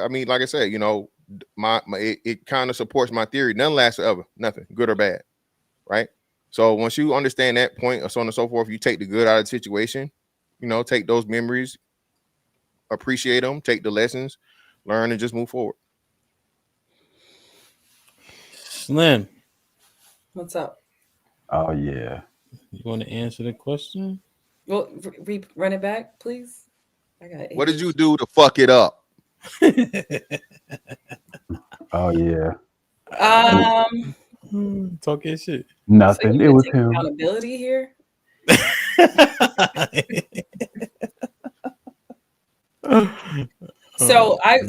Speaker 5: mean, like I said, it kind of supports my theory. None lasts forever. Nothing, good or bad. Right. So once you understand that point, or so on and so forth, you take the good out of the situation, take those memories, appreciate them, take the lessons, learn, and just move forward.
Speaker 1: Slim,
Speaker 4: what's up?
Speaker 2: Oh yeah.
Speaker 1: You want to answer the question?
Speaker 4: Well, run it back, please.
Speaker 5: What did you do to fuck it up?
Speaker 2: Oh yeah.
Speaker 1: Talking shit.
Speaker 2: Nothing.
Speaker 4: So
Speaker 2: it was
Speaker 4: take
Speaker 2: him.
Speaker 4: Accountability here. So I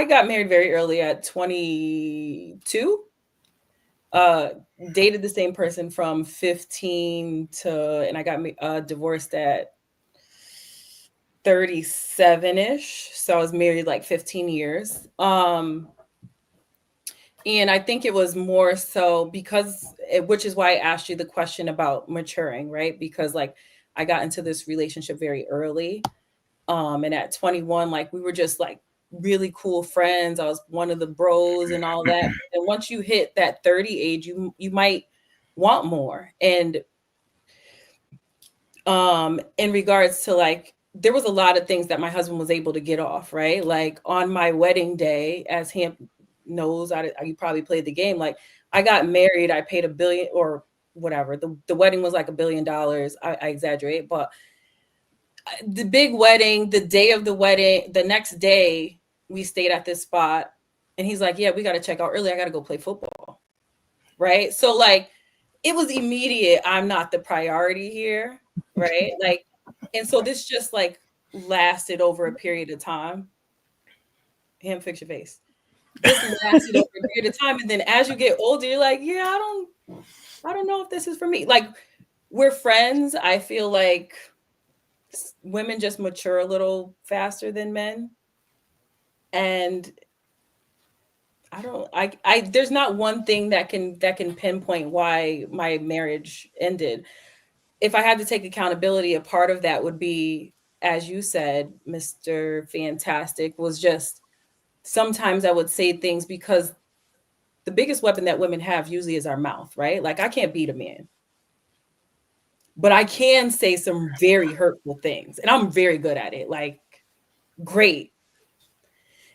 Speaker 4: got married very early at 22. Dated the same person from 15 to, and I got divorced at 37-ish. So I was married like 15 years. And I think it was more so which is why I asked you the question about maturing, right? Because like I got into this relationship very early. And at 21, like we were just like really cool friends. I was one of the bros and all that. And once you hit that 30 age, you might want more. And in regards to like, there was a lot of things that my husband was able to get off, right? Like on my wedding day, as HAMP knows, you probably played the game. Like I got married, I paid $1 billion or whatever. The wedding was like $1 billion. I exaggerate, but the big wedding, the day of the wedding, the next day we stayed at this spot And he's like, yeah, we got to check out early. I got to go play football. Right. So like, it was immediate. I'm not the priority here. Right. Like, and so this just like lasted over a period of time. Him, fix your face. This lasted over a period of time. And then as you get older, you're like, yeah, I don't know if this is for me. Like, we're friends. I feel like women just mature a little faster than men. And there's not one thing that can pinpoint why my marriage ended. If I had to take accountability, a part of that would be, as you said, Mr. Fantastic, was just sometimes I would say things because the biggest weapon that women have usually is our mouth, right? Like, I can't beat a man, but I can say some very hurtful things, and I'm very good at it. Like, great.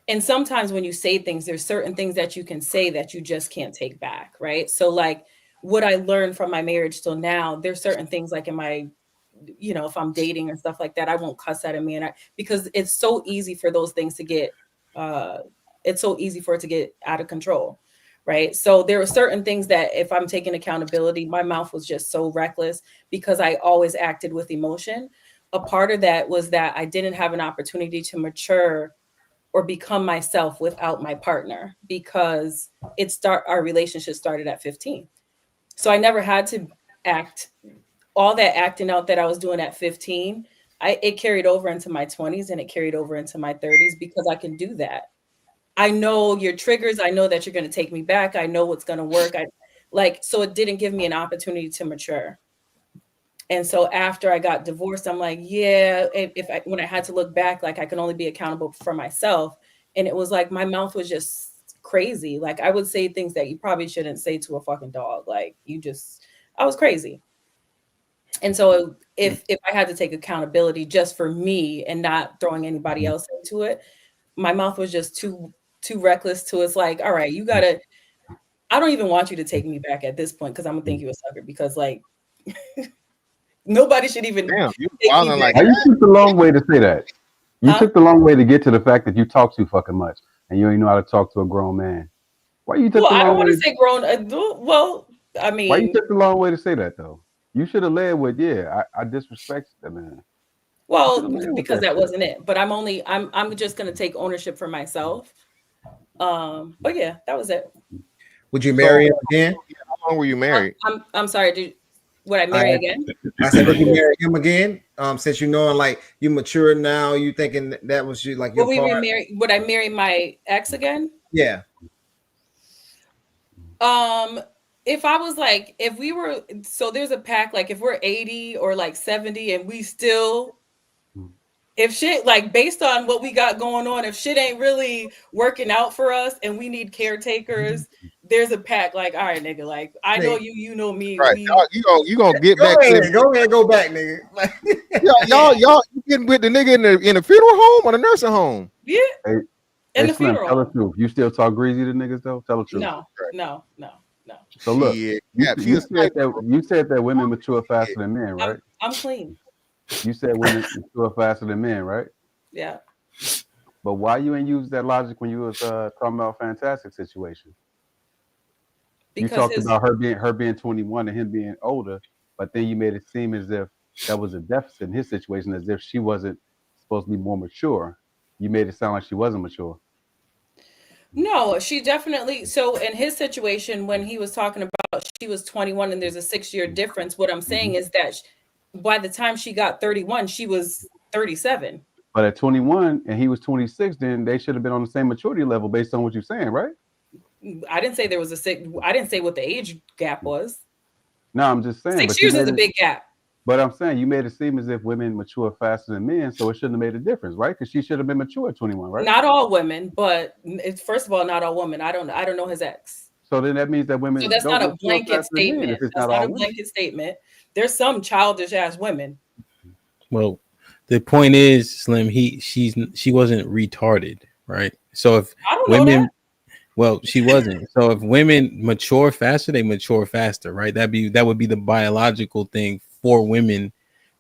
Speaker 4: And sometimes when you say things, there's certain things that you can say that you just can't take back, right? So like what I learned from my marriage till now, there's certain things like in my, if I'm dating and stuff like that, I won't cuss at a man because it's so easy for those things to get, it's so easy for it to get out of control, right? So there are certain things that if I'm taking accountability, my mouth was just so reckless because I always acted with emotion. A part of that was that I didn't have an opportunity to mature or become myself without my partner because our relationship started at 15. So I never had to act all that acting out that I was doing at 15. It carried over into my 20s and it carried over into my 30s because I can do that. I know your triggers. I know that you're going to take me back. I know what's going to work. So it didn't give me an opportunity to mature. And so after I got divorced, I'm like, yeah, when I had to look back, like I can only be accountable for myself. And it was like, my mouth was just crazy. Like I would say things that you probably shouldn't say to a fucking dog. Like I was crazy. And so if I had to take accountability just for me and not throwing anybody else into it, my mouth was just too reckless to, it's like, all right, I don't even want you to take me back at this point. Cause I'm gonna think you a sucker because like, nobody should even.
Speaker 5: Damn, you
Speaker 2: like you took the long way to say that. You took the long way to get to the fact that you talk too fucking much and you don't know how to talk to a grown man. Why you took the long way?
Speaker 4: I don't want to say grown. Well, I mean,
Speaker 2: why you took the long way to say that though? You should have led with, I disrespect that man.
Speaker 4: Well, because that wasn't it. But I'm just gonna take ownership for myself. But yeah, that was it.
Speaker 7: Would you marry him again?
Speaker 5: How long were you married?
Speaker 4: I'm sorry, would I marry again?
Speaker 7: I said, would you marry him again? Since you know, like you mature now, you thinking that was you like your part.
Speaker 4: Would I marry my ex again?
Speaker 7: Yeah.
Speaker 4: If I was like, if we were, so there's a pack, like if we're 80 or like 70 and we still, if shit, like based on what we got going on, if shit ain't really working out for us and we need caretakers, there's a pack like, all right, nigga, like I know you know me.
Speaker 5: Right. You gonna get
Speaker 7: go
Speaker 5: back
Speaker 7: ahead,
Speaker 5: to
Speaker 7: go back, nigga.
Speaker 5: y'all you getting with the nigga in the funeral home or the nursing home?
Speaker 4: Yeah.
Speaker 2: In the funeral. Tell the truth. You still talk greasy to niggas though? Tell the truth.
Speaker 4: No.
Speaker 2: So look, you said that women mature faster than men, right?
Speaker 4: I'm clean.
Speaker 2: You said women mature faster than men, right?
Speaker 4: Yeah.
Speaker 2: But why you ain't use that logic when you was talking about Fantastic situation? Because you talked about her being 21 and him being older, but then you made it seem as if that was a deficit in his situation, as if she wasn't supposed to be more mature. You made it sound like she wasn't mature.
Speaker 4: No, she definitely. So in his situation, when he was talking about she was 21 and there's a 6-year difference, what I'm saying is that by the time she got 31, she was 37.
Speaker 2: But at 21 and he was 26, then they should have been on the same maturity level based on what you're saying, right?
Speaker 4: I didn't say there was I didn't say what the age gap was.
Speaker 2: No, I'm just saying
Speaker 4: 6 years is a big gap.
Speaker 2: But I'm saying you made it seem as if women mature faster than men, so it shouldn't have made a difference, right? Because she should have been mature at 21, right?
Speaker 4: Not all women, but it's first of all not all women. I don't know his ex.
Speaker 2: So then that means that women.
Speaker 4: So that's not a blanket statement. That's not a blanket statement. There's some childish ass women.
Speaker 1: Well, the point is, Slim, she wasn't retarded, right? So if women, well, she wasn't. So if women mature faster, they mature faster, right? That would be the biological thing for women.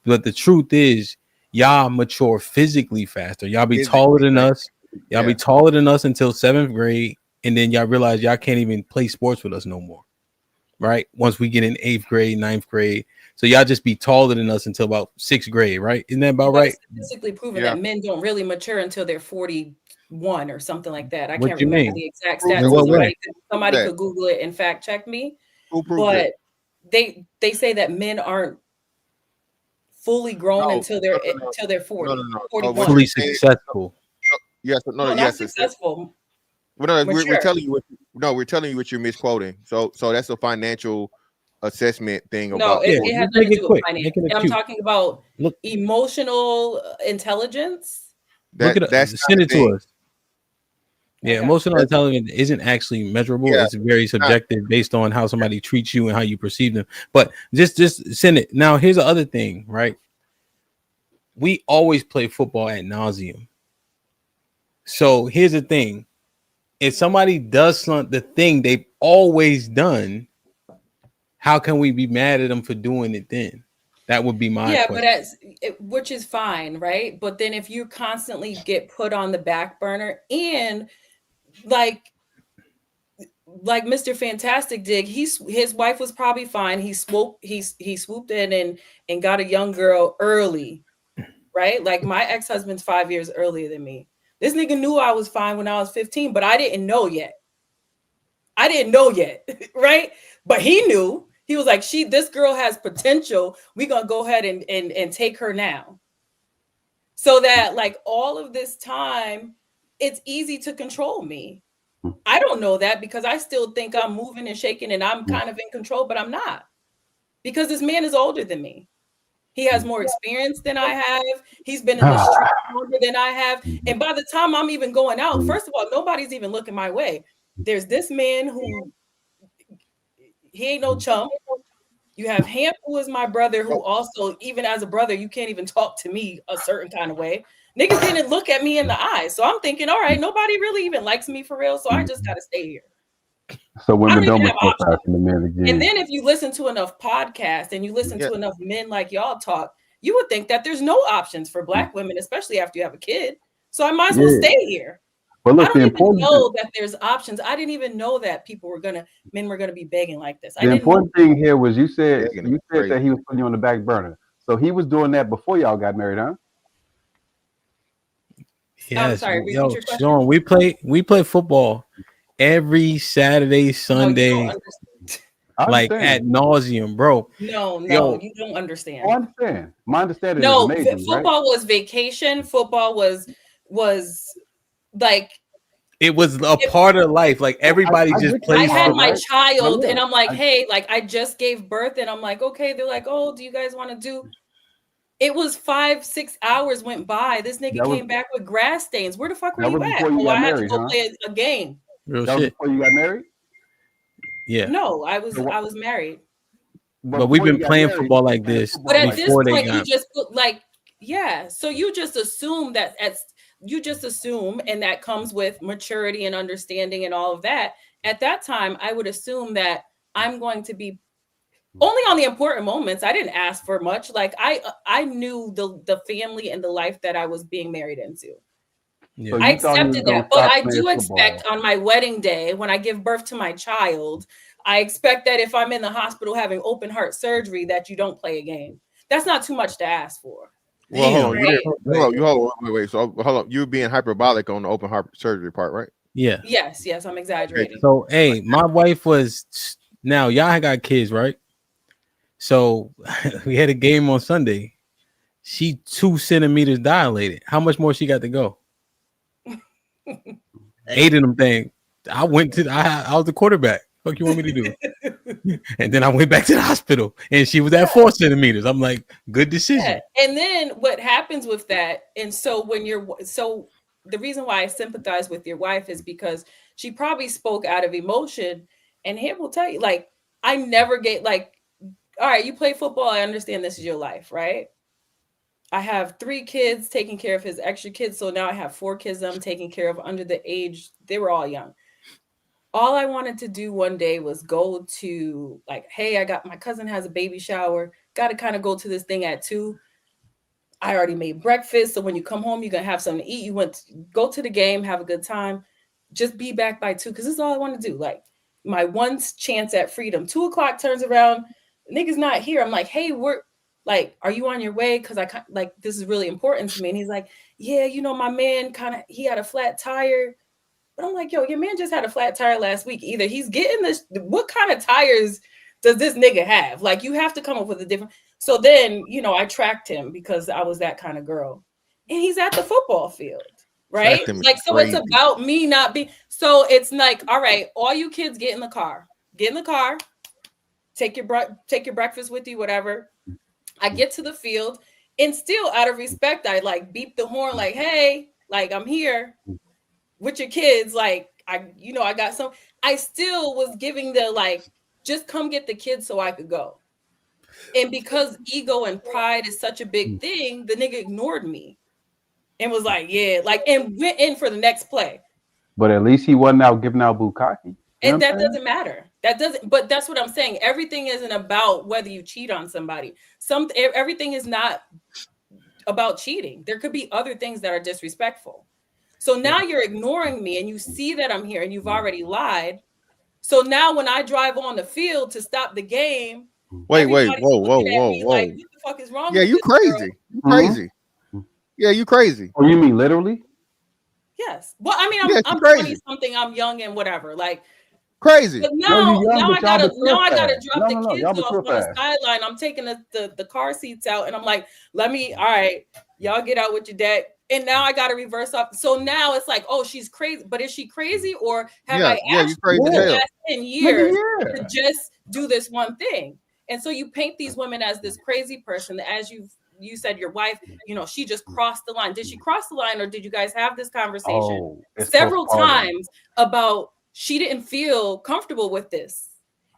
Speaker 1: But the truth is, y'all mature physically faster. Y'all be taller than us. Y'all be taller than us until 7th grade, and then y'all realize y'all can't even play sports with us no more, right? Once we get in 8th grade, 9th grade, so y'all just be taller than us until about 6th grade, right? Isn't that about right?
Speaker 4: It's statistically proven that men don't really mature until they're 41 or something like that. I
Speaker 1: What
Speaker 4: can't
Speaker 1: you
Speaker 4: remember
Speaker 1: mean?
Speaker 4: the exact
Speaker 1: In
Speaker 4: stats.
Speaker 1: what way?
Speaker 4: Somebody could Google it and fact check me.
Speaker 5: Who proved
Speaker 4: but
Speaker 5: it?
Speaker 4: they say that men aren't fully grown until they're 40.
Speaker 5: No.
Speaker 4: 41.
Speaker 1: Fully successful.
Speaker 5: Yes,
Speaker 4: not successful.
Speaker 5: Well, no, we're telling you. We're telling you what you're misquoting. So that's a financial assessment thing
Speaker 4: No,
Speaker 5: about.
Speaker 4: it has nothing to do with finance. I'm talking about emotional intelligence.
Speaker 1: Look at
Speaker 5: that's
Speaker 1: send it to us. Yeah,
Speaker 4: Okay.
Speaker 1: emotional intelligence isn't actually measurable.
Speaker 5: Yeah.
Speaker 1: It's very subjective based on how somebody treats you and how you perceive them. But just send it. Now, here's the other thing, right? We always play football ad nauseum. So here's the thing. If somebody does the thing they've always done, how can we be mad at them for doing it then? That would be my question.
Speaker 4: But which is fine, right? But then if you constantly get put on the back burner and like Mr. Fantastic did, his wife was probably fine. He swooped in and got a young girl early, right? Like my ex-husband's 5 years earlier than me. This nigga knew I was fine when I was 15, but I didn't know yet. Right? But he knew. He was like, this girl has potential. We're gonna go ahead and take her now. So that like all of this time, it's easy to control me. I don't know that because I still think I'm moving and shaking and I'm kind of in control, but I'm not. Because this man is older than me. He has more experience than I have. He's been in the street longer than I have. And by the time I'm even going out, first of all, nobody's even looking my way. There's this man who he ain't no chump. You have HAMP, who is my brother, who also, even as a brother, you can't even talk to me a certain kind of way. Niggas didn't look at me in the eye. So I'm thinking, all right, nobody really even likes me for real. So I just got to stay here.
Speaker 2: So women don't mature fast in the men again.
Speaker 4: And then if you listen to enough podcasts and you listen to enough men like y'all talk, you would think that there's no options for Black women, especially after you have a kid. So I might as well stay here.
Speaker 2: But look,
Speaker 4: I don't even know that there's options. I didn't even know that men were gonna be begging like this.
Speaker 2: The important thing here was you said that he was putting you on the back burner. So he was doing that before y'all got married, huh?
Speaker 1: Yes.
Speaker 4: I'm sorry, repeat
Speaker 1: Yo,
Speaker 4: your question.
Speaker 1: Sean, we play football every Saturday, Sunday, like ad nauseum, bro.
Speaker 4: No, you don't understand.
Speaker 2: I understand. My understanding
Speaker 4: is
Speaker 2: amazing.
Speaker 4: Football was vacation. Football was like
Speaker 1: it was a part of life. Like everybody just plays.
Speaker 4: I had my child, and I'm like, hey, like I just gave birth, and I'm like, okay. They're like, oh, do you guys want to do? It was 5-6 hours went by. This nigga came back with grass stains. Where the fuck were you at? Oh, I had to go play a game.
Speaker 1: Real
Speaker 2: that
Speaker 1: shit.
Speaker 2: Was before you got married?
Speaker 1: Yeah.
Speaker 4: No, I was married.
Speaker 1: But we've been playing football like this.
Speaker 4: But at this point, you just put like, yeah. So you just assume that and that comes with maturity and understanding and all of that. At that time, I would assume that I'm going to be only on the important moments. I didn't ask for much. Like I knew the family and the life that I was being married into. Yeah. So I accepted that, but I do expect on my wedding day, when I give birth to my child, I expect that if I'm in the hospital having open heart surgery, that you don't play a game. That's not too much to ask for.
Speaker 5: Well, hold on. Wait. So hold on. You're being hyperbolic on the open heart surgery part, right?
Speaker 1: Yeah.
Speaker 4: Yes, I'm exaggerating.
Speaker 1: So, hey, my wife was now y'all got kids, right? So we had a game on Sunday. She 2 centimeters dilated. How much more she got to go? 8 of them things. I was the quarterback. What you want me to do? And then I went back to the hospital and she was at 4 centimeters. I'm like, good decision.
Speaker 4: Yeah. And then what happens with that? And so the reason why I sympathize with your wife is because she probably spoke out of emotion. And he will tell you, like, I never get like, all right, you play football. I understand this is your life, right? I have 3 kids taking care of his extra kids. So now I have 4 kids that I'm taking care of under the age. They were all young. All I wanted to do one day was go to like, hey, my cousin has a baby shower. Got to kind of go to this thing at 2. I already made breakfast. So when you come home, you're going to have something to eat. Go to the game, have a good time. just be back by 2 because this is all I want to do. Like my one chance at freedom. 2 o'clock turns around, nigga's not here. I'm like, hey, we're like, are you on your way? Because I like this is really important to me. And he's like, yeah, you know, my man he had a flat tire. But I'm like, yo, your man just had a flat tire last week. Either he's getting this, what kind of tires does this nigga have? Like, you have to come up with a different. So then, you know, I tracked him because I was that kind of girl. And he's at the football field, right? Like, so it's about me not being. So it's like, all right, all you kids get in the car. Get in the car. Take your breakfast with you, whatever. I get to the field. And still, out of respect, I like beep the horn like, hey, like, I'm here with your kids, like I got some. I still was giving the like, just come get the kids so I could go. And because ego and pride is such a big thing, the nigga ignored me and was like, yeah, like, and went in for the next play.
Speaker 2: But at least he wasn't out giving out bukkake.
Speaker 4: And that doesn't matter. But that's what I'm saying. Everything isn't about whether you cheat on somebody. Everything is not about cheating. There could be other things that are disrespectful. So now you're ignoring me and you see that I'm here and you've already lied. So now when I drive on the field to stop the game,
Speaker 5: whoa.
Speaker 4: like, what the fuck is wrong with
Speaker 5: you crazy. You crazy. Yeah, you crazy.
Speaker 2: Oh, you mean literally?
Speaker 4: Yes. Well, I mean, I'm 20 something, I'm young and whatever. Like
Speaker 5: crazy.
Speaker 4: But now I gotta drop the kids off on the sideline. I'm taking the car seats out and I'm like, all right, y'all get out with your dad. And now I got to reverse up. So now it's like, oh, she's crazy. But is she crazy or have I asked her for the last 10 years to just do this one thing? And so you paint these women as this crazy person. As you said, your wife, you know, she just crossed the line. Did she cross the line or did you guys have this conversation several times about she didn't feel comfortable with this?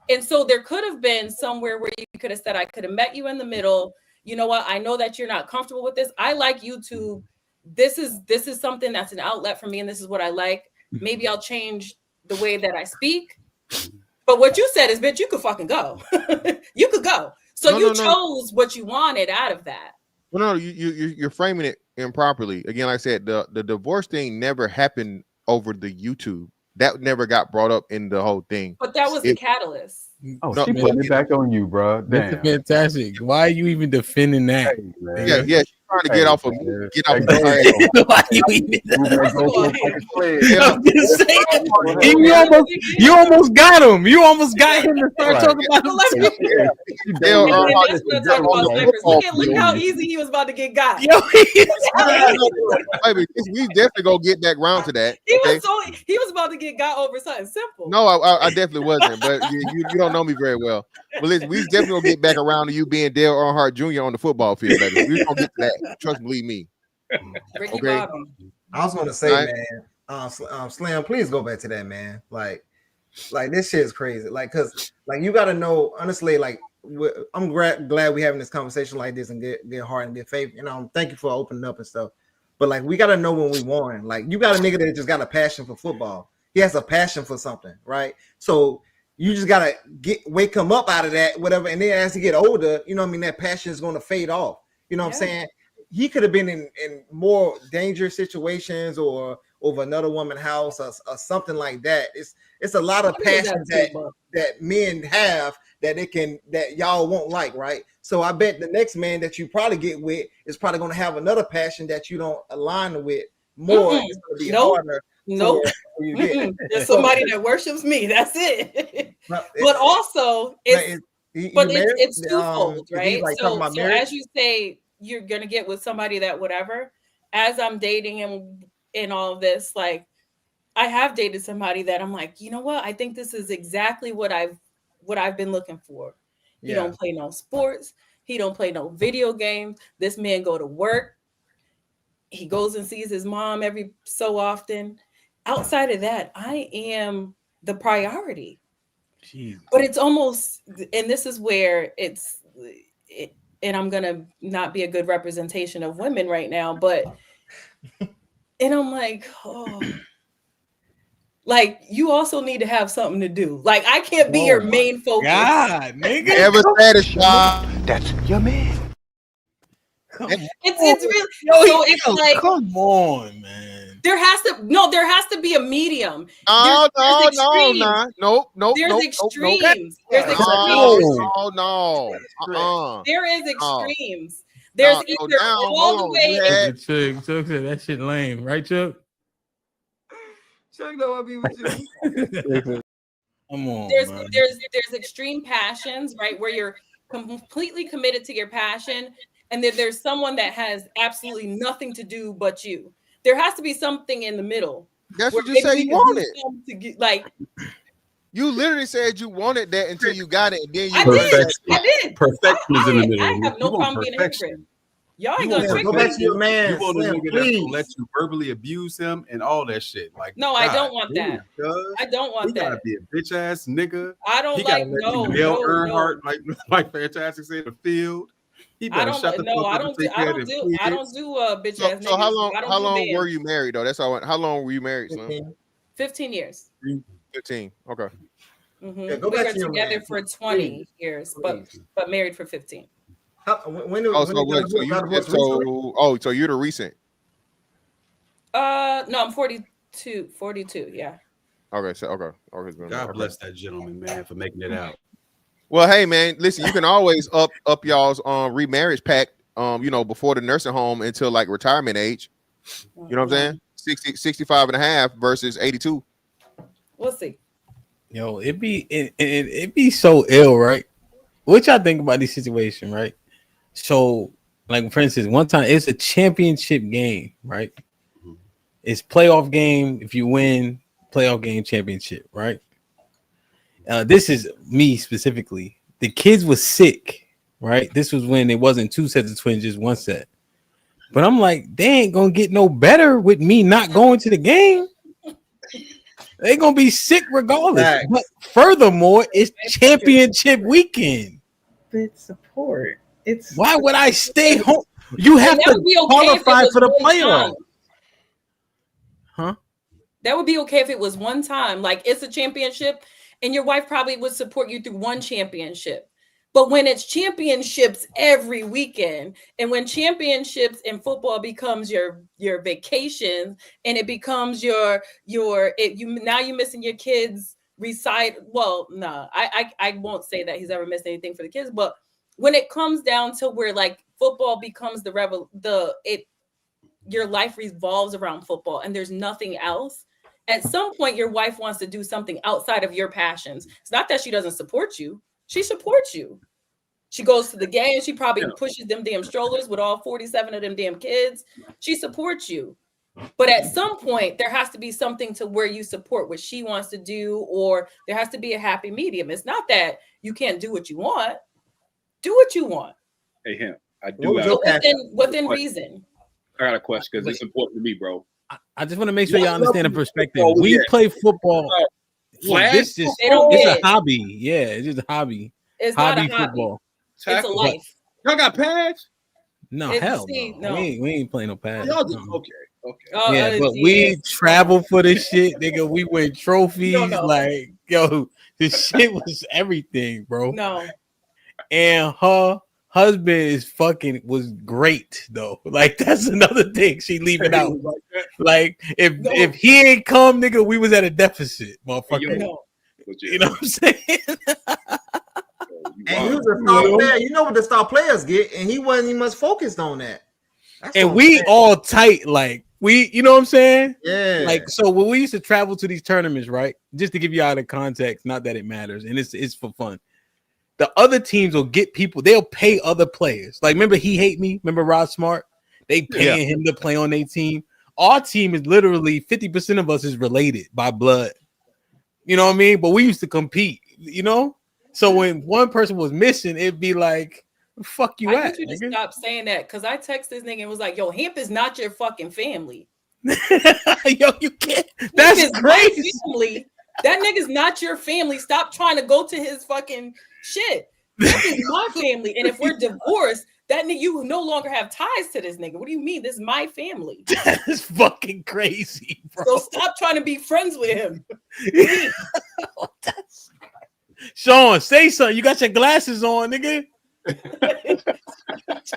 Speaker 4: And so there could have been somewhere where you could have said, I could have met you in the middle. You know what? I know that you're not comfortable with this. I like YouTube. This is something that's an outlet for me, and this is what I like. Maybe I'll change the way that I speak. But what you said is, bitch, you could fucking go. You could go. So you chose what you wanted out of that.
Speaker 5: Well, no, you're framing it improperly. Again, like I said, the divorce thing never happened over the YouTube. That never got brought up in the whole thing.
Speaker 4: But that was the catalyst.
Speaker 2: Oh, she putting it back on you, bro. Damn.
Speaker 1: That's fantastic. Why are you even defending that?
Speaker 5: Hey, yeah. She's trying to get off of
Speaker 1: You almost got him. You almost got him to start talking about
Speaker 4: Look how easy he was about to get got.
Speaker 5: We definitely gonna get back round to that.
Speaker 4: He was about to get got over something simple.
Speaker 5: No, I definitely wasn't. But you don't know me very well. But listen, we definitely gonna get back around to you being Dale Earnhardt Jr. on the football field, baby. We're gonna get to that. Trust, believe me.
Speaker 7: Okay. I was gonna say, man, Slim, please go back to that, man. Like this shit is crazy. Like, cause like you gotta know, honestly, like I'm glad we're having this conversation like this and get hard and get faith. You know, thank you for opening up and stuff. But like we gotta know when we won. Like you got a nigga that just got a passion for football. He has a passion for something, right? So you just gotta wake him up out of that, whatever. And then as he get older, you know what I mean, that passion is gonna fade off. You know what I'm saying? He could have been in more dangerous situations or over another woman's house or something like that. It's a lot of passion that men have that y'all won't like, right? So I bet the next man that you probably get with is probably going to have another passion that you don't align with more. It's going to be harder.
Speaker 4: Nope. There's somebody that worships me. That's it. But also, it's twofold, right? So as you say, you're gonna get with somebody that whatever. As I'm dating and all of this, like I have dated somebody that I'm like, you know what? I think this is exactly what I've been looking for. He don't play no sports. He don't play no video games. This man go to work. He goes and sees his mom every so often. Outside of that, I am the priority. Jeez. But it's almost, and this is where and I'm gonna not be a good representation of women right now, but and I'm like, oh, like you also need to have something to do. Like I can't be your main focus.
Speaker 1: God, nigga.
Speaker 5: Ever satisfied?
Speaker 2: That's your man.
Speaker 4: It's really so it's like
Speaker 1: come on, man.
Speaker 4: There has to be a medium.
Speaker 5: No, nope.
Speaker 4: There's extremes.
Speaker 5: There
Speaker 4: is extremes. There's either all the way.
Speaker 1: Chuck said that shit lame, right, Chuck?
Speaker 7: Chuck, know I'll be with you.
Speaker 1: Come on.
Speaker 4: There's extreme passions, right, where you're completely committed to your passion, and then there's someone that has absolutely nothing to do but you. There has to be something in the middle.
Speaker 5: That's what you say you wanted. You literally said you wanted that until you got it, and then you
Speaker 4: I did.
Speaker 2: Perfection is in the middle.
Speaker 4: I have no problem being a hypocrite. Y'all ain't gonna
Speaker 7: go back to your man.
Speaker 2: You want a nigga that will let you verbally abuse him and all that shit. Like,
Speaker 4: no, I don't want that. I don't want that.
Speaker 2: He gotta be a bitch ass nigga.
Speaker 4: I don't like no.
Speaker 2: Earnhardt, like Fantastic said, the field. He better shut the fuck up and take care of his kids.
Speaker 4: I don't do bitch ass niggas.
Speaker 5: So how long were you married though? That's all. How long were you married, Slim?
Speaker 4: 15 years.
Speaker 5: 15. Okay.
Speaker 4: Mm-hmm. Yeah, we were together for 20 years, but married for 15.
Speaker 5: So you're the recent.
Speaker 4: No, I'm 42. Yeah.
Speaker 5: Okay.
Speaker 2: God bless that gentleman, man, for making it out.
Speaker 5: Well, hey, man, listen, you can always up y'all's remarriage pact, before the nursing home until like retirement age. You know what I'm saying? 65 and a half versus 82.
Speaker 4: We'll see.
Speaker 1: Yo, it be so ill, right? What y'all think about this situation, right? So, like for instance, one time it's a championship game, right? Mm-hmm. It's playoff game. If you win, playoff game, championship, right? This is me specifically. The kids were sick, right? This was when it wasn't 2 sets of twins, just 1 set. But I'm like, they ain't gonna get no better with me not going to the game. They're gonna be sick regardless. Right. But furthermore, it's championship weekend.
Speaker 3: It's support.
Speaker 1: Why would I stay home? You have to qualify for the playoff. Huh?
Speaker 4: That would be okay if it was one time. Like it's a championship, and your wife probably would support you through one championship. But when it's championships every weekend, and when championships in football becomes your vacation, and it becomes you're missing your kids recite. Well, no, I won't say that he's ever missed anything for the kids, but when it comes down to where like football becomes your life revolves around football and there's nothing else. At some point, your wife wants to do something outside of your passions. It's not that she doesn't support you. She supports you. She goes to the game. She probably pushes them damn strollers with all 47 of them damn kids. She supports you. But at some point, there has to be something to where you support what she wants to do, or there has to be a happy medium. It's not that you can't do what you want. Do what you want.
Speaker 6: Hey, him. I do
Speaker 4: within reason.
Speaker 6: I got a question because it's important to me, bro.
Speaker 1: I just want to make sure y'all understand the perspective. We play football. This is a hobby. Yeah, it's just a hobby.
Speaker 4: It's
Speaker 1: hobby
Speaker 4: not a
Speaker 1: football.
Speaker 4: Hobby. It's a life.
Speaker 6: Y'all got pads?
Speaker 1: No, hell no. We ain't playing no pads.
Speaker 6: Y'all just, okay.
Speaker 1: Oh, yeah, but we travel for this shit, nigga. We win trophies. Like, yo, this shit was everything, bro.
Speaker 4: No.
Speaker 1: And her husband was great though. Like that's another thing she leaving out. Like if he ain't come, nigga, we was at a deficit, motherfucker. You know what I'm saying?
Speaker 7: And he was a star player. You know what the star players get, and he wasn't even much focused on that.
Speaker 1: And we all tight, like you know what I'm saying?
Speaker 7: Yeah.
Speaker 1: Like so when we used to travel to these tournaments, right? Just to give you all the context, not that it matters, and it's for fun. The other teams will get people, they'll pay other players. Like, remember He Hate Me? Remember Rod Smart? They paying him to play on their team. Our team is literally 50% of us is related by blood. You know what I mean? But we used to compete, you know? So when one person was missing, it'd be like, fuck you
Speaker 4: I need you to stop saying that because I text this nigga and was like, yo, HAMP is not your fucking family.
Speaker 1: Yo, you can't. That's crazy.
Speaker 4: Family. That nigga's not your family. Stop trying to go to his fucking shit. That is my family. And if we're divorced, that nigga, you no longer have ties to this nigga. What do you mean? This is my family.
Speaker 1: That is fucking crazy, bro.
Speaker 4: So stop trying to be friends with him.
Speaker 1: Sean, say something. You got your glasses on, nigga.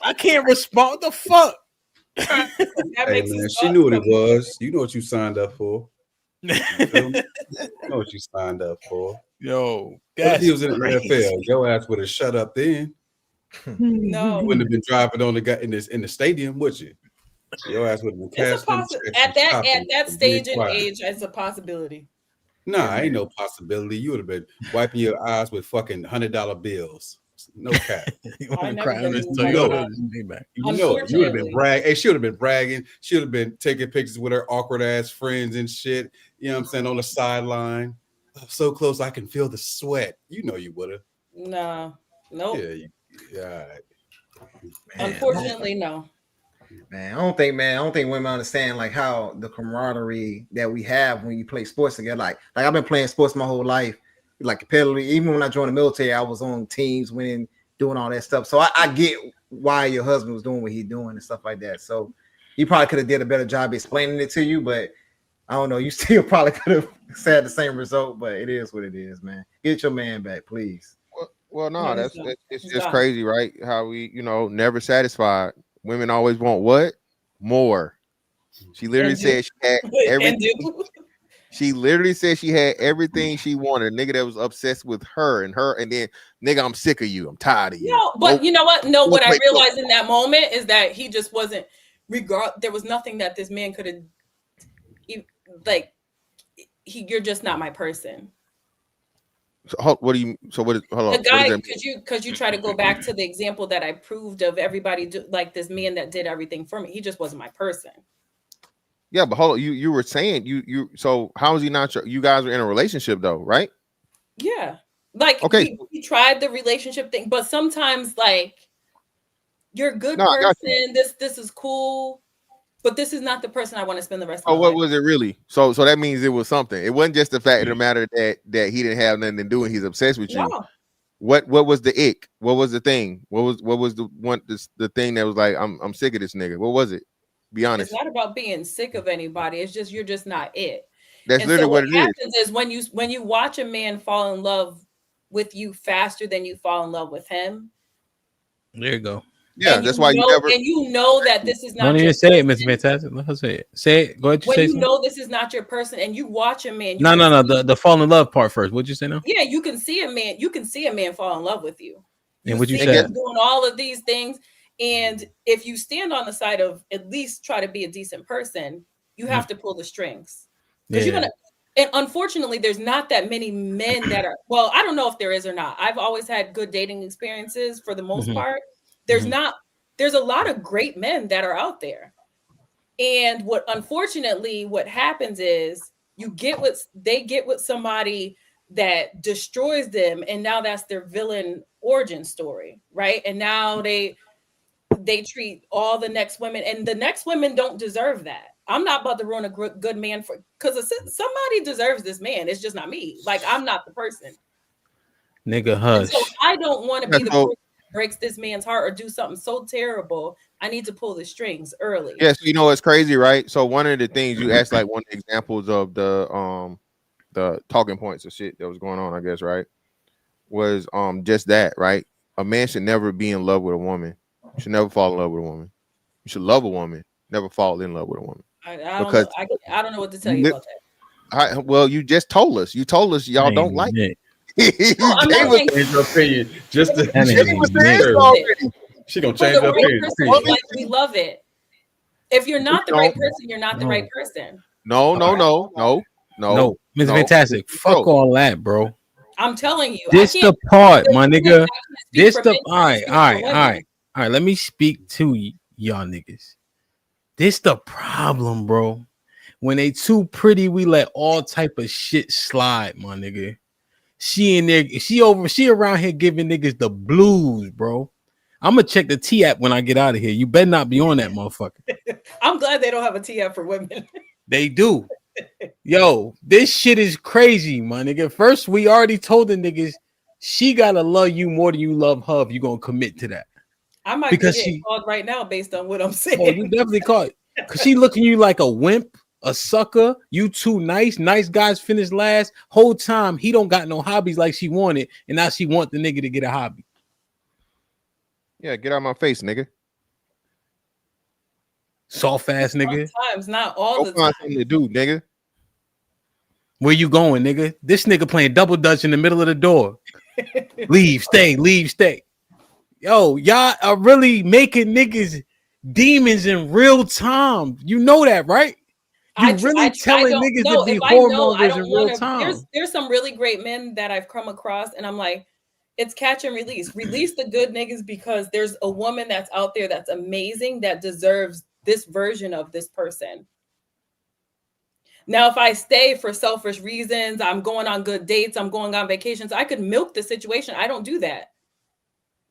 Speaker 1: I can't respond. What the fuck?
Speaker 11: Hey man, she knew what it was. You know what you signed up for. You know what you signed up for.
Speaker 1: Yo,
Speaker 11: what if
Speaker 1: that's
Speaker 11: he was in the
Speaker 1: crazy.
Speaker 11: NFL? Your ass would have shut up then.
Speaker 4: No,
Speaker 11: You wouldn't have been driving on the guy in the stadium, would you? Your ass would have been
Speaker 4: it's a
Speaker 11: cashing them checks and shopping
Speaker 4: at that
Speaker 11: and being
Speaker 4: stage and
Speaker 11: quiet.
Speaker 4: age, it's a possibility.
Speaker 11: Nah, ain't no possibility. You would have been wiping your eyes with fucking $100 bills. No cap.
Speaker 4: I never been
Speaker 11: You
Speaker 4: moved
Speaker 11: know
Speaker 4: like
Speaker 11: it.
Speaker 4: that.
Speaker 11: You know it. You would have been
Speaker 4: Unfortunately.
Speaker 11: bragging. Hey, she would have been bragging. She would have been taking pictures with her awkward ass friends and shit. You know what I'm saying? On the sideline. Oh, so close I can feel the sweat. You know you would have.
Speaker 4: No. Nope.
Speaker 11: Yeah.
Speaker 4: Unfortunately, no.
Speaker 7: Man, I don't think women understand like how the camaraderie that we have when you play sports together. Like I've been playing sports my whole life, like competitively. Even when I joined the military, I was on teams, winning, doing all that stuff. So I get why your husband was doing what he's doing and stuff like that. So he probably could have did a better job explaining it to you, but I don't know. You still probably could have said the same result, but it is what it is, man. Get your man back, please.
Speaker 5: Well, no, it's just crazy, right? How we, never satisfied. Women always want what? More. She literally said she had everything. She literally said she had everything she wanted. A nigga that was obsessed with her, and then nigga, I'm sick of you. I'm tired of you.
Speaker 4: No, but you know what? No, what I realized in that moment is that he just wasn't there was nothing that this man could have you're just not my person.
Speaker 5: So what do you? So what? Hold on.
Speaker 4: The guy, because you try to go back to the example that I proved of everybody like this man that did everything for me. He just wasn't my person.
Speaker 5: Yeah, but hold on. You were saying you. So how is he not? You guys are in a relationship though, right?
Speaker 4: Yeah, like
Speaker 5: okay.
Speaker 4: We tried the relationship thing, but sometimes like you're a good
Speaker 5: person.
Speaker 4: This is cool. But this is not the person I want to spend the rest of my
Speaker 5: life. Oh, what
Speaker 4: was
Speaker 5: it really? So that means it was something. It wasn't just the fact of the matter that he didn't have nothing to do and he's obsessed with you.
Speaker 4: No.
Speaker 5: What was the ick? What was the thing? What was the one the thing that was like, I'm sick of this nigga? What was it? Be honest.
Speaker 4: It's not about being sick of anybody. It's just you're just not it.
Speaker 5: That's literally what it
Speaker 4: happens is when you watch a man fall in love with you faster than you fall in love with him.
Speaker 1: There you go.
Speaker 5: Yeah, that's why you never.
Speaker 4: And you know that this is not.
Speaker 1: Don't even say it, Mr. Fantastic. Let her say it. Say it. Go ahead.
Speaker 4: When you know this is not your person, and you watch a man.
Speaker 1: No. The fall in love part first. What'd you say now?
Speaker 4: Yeah, you can see a man. You can see a man fall in love with you.
Speaker 1: And what you
Speaker 4: say?
Speaker 1: said?
Speaker 4: Doing all of these things, and if you stand on the side of at least try to be a decent person, you have to pull the strings because you're gonna. And unfortunately, there's not that many men that are. Well, I don't know if there is or not. I've always had good dating experiences for the most part. There's a lot of great men that are out there. And what happens is they get with somebody that destroys them. And now that's their villain origin story. Right. And now they treat all the next women, and the next women don't deserve that. I'm not about to ruin a good man because somebody deserves this man. It's just not me. Like, I'm not the person.
Speaker 1: Nigga, hush.
Speaker 4: So I don't want to be the person that breaks this man's heart or do something so terrible. I need to pull the strings early.
Speaker 5: Yes, it's crazy, right? So one of the things you asked, like one of the examples of the talking points of shit that was going on, I guess, right, was just that, right? A man should never be in love with a woman. You should never fall in love with a woman. You should love a woman, never fall in love with a woman.
Speaker 4: I don't know what to tell you about that.
Speaker 5: Well, you just told us. You told us y'all don't like it.
Speaker 11: I'm not saying your opinion. Just to she gonna change her opinion.
Speaker 4: Like, we love it. If you're not the right person, you're not the right person.
Speaker 5: No.
Speaker 1: Mr. Fantastic. Fuck all that, bro.
Speaker 4: I'm telling you.
Speaker 1: This the part, my nigga. This the all right. Let me speak to y'all niggas. This the problem, bro. When they too pretty, we let all type of shit slide, my nigga. She around here giving niggas the blues, bro. I'm gonna check the T app when I get out of here. You better not be on that motherfucker.
Speaker 4: I'm glad they don't have a T app for women.
Speaker 1: They do. Yo, this shit is crazy, my nigga. First, we already told the niggas she gotta love you more than you love her if you gonna commit to that.
Speaker 4: I might be getting called right now based on what I'm saying.
Speaker 1: Oh, you definitely caught because she looking at you like a wimp, a sucker. You too nice guys finish last. Whole time he don't got no hobbies like she wanted, and now she want the nigga to get a hobby.
Speaker 5: Yeah, get out of my face, nigga.
Speaker 1: Soft ass nigga.
Speaker 4: Sometimes, not all the
Speaker 5: Go find
Speaker 4: time.
Speaker 5: something to do, nigga.
Speaker 1: Where you going, nigga? This nigga playing double dutch in the middle of the door. Leave, stay, leave, stay. Yo, y'all are really making niggas demons in real time. You know that, right? You really telling niggas to be whoremongers in real time.
Speaker 4: There's some really great men that I've come across, and I'm like, it's catch and release. Release the good niggas, because there's a woman that's out there that's amazing that deserves this version of this person. Now, if I stay for selfish reasons, I'm going on good dates, I'm going on vacations, I could milk the situation. I don't do that.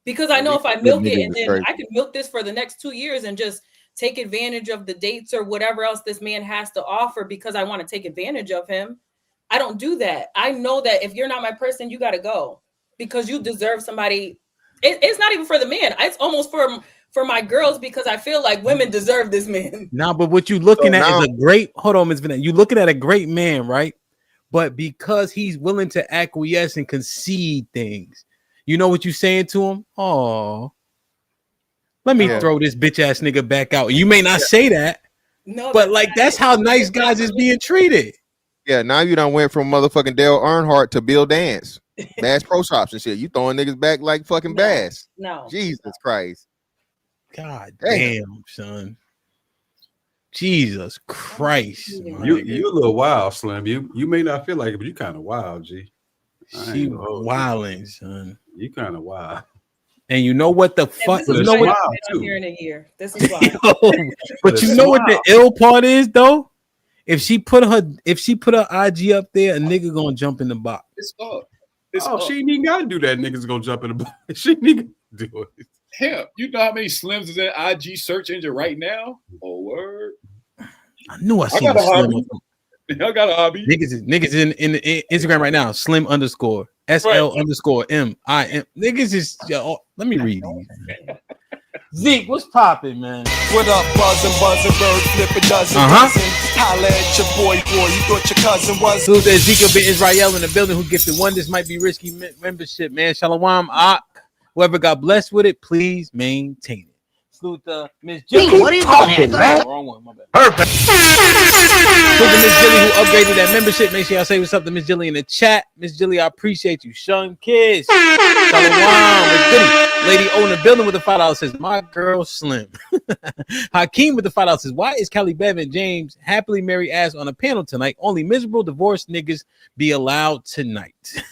Speaker 4: Because I know if I milk it, and then I could milk this for the next 2 years and just take advantage of the dates or whatever else this man has to offer because I want to take advantage of him. I don't do that. I know that if you're not my person, you got to go, because you deserve somebody. It's not even for the man. It's almost for my girls, because I feel like women deserve this man.
Speaker 1: Nah, but what you looking at is a great, hold on, Ms. Vanessa. You looking at a great man, right? But because he's willing to acquiesce and concede things, you know what you saying to him? Oh, let me throw this bitch ass nigga back out. You may not say that, but like that's how nice guys is being treated.
Speaker 5: Yeah, now you done went from motherfucking Dale Earnhardt to Bill Dance, Bass Pro Shops and shit. You throwing niggas back like fucking Bass.
Speaker 4: No,
Speaker 5: Jesus Christ.
Speaker 1: God damn, son. Jesus Christ.
Speaker 11: You a little wild, Slim. You may not feel like it, but you kind of wild, G.
Speaker 1: She wilding, son.
Speaker 11: You kind of wild.
Speaker 1: And you know what the fuck? You know what?
Speaker 4: I'm here in a year. This is why.
Speaker 1: But you know what the ill part is, though? If she put her IG up there, a nigga gonna jump in the box.
Speaker 6: It's up.
Speaker 11: She ain't even gotta do that. Niggas gonna jump in the box. She ain't even do it.
Speaker 6: Hell, you know how many Slims is in IG search engine right now? Oh, word.
Speaker 1: I knew I seen the Slim.
Speaker 6: I got a hobby.
Speaker 1: Niggas in Instagram right now. Slim _ SL _ MIM. Niggas is let me read these. Zeke, what's popping, man?
Speaker 8: What up, buzzing, bird flipping dozen. Holla at your boy, you thought your cousin was.
Speaker 1: Salute to Ezekiel Ben Israel in the building who gifted one. This might be risky membership, man. Shalom, whoever got blessed with it, please maintain it. Salute to Miss Jilly.
Speaker 8: What are you talking, man?
Speaker 1: Wrong one, my bad.
Speaker 8: Perfect.
Speaker 1: Salute to Miss Jilly who upgraded that membership. Make sure y'all say what's up to Miss Jilly in the chat. Miss Jilly, I appreciate you. Shun Kiss. Shalom, Miss Jilly. Lady O in the building with the $5 says, my girl Slim. Hakeem with the $5 says, why is Callie Bev and James happily married ass on a panel tonight? Only miserable divorced niggas be allowed tonight.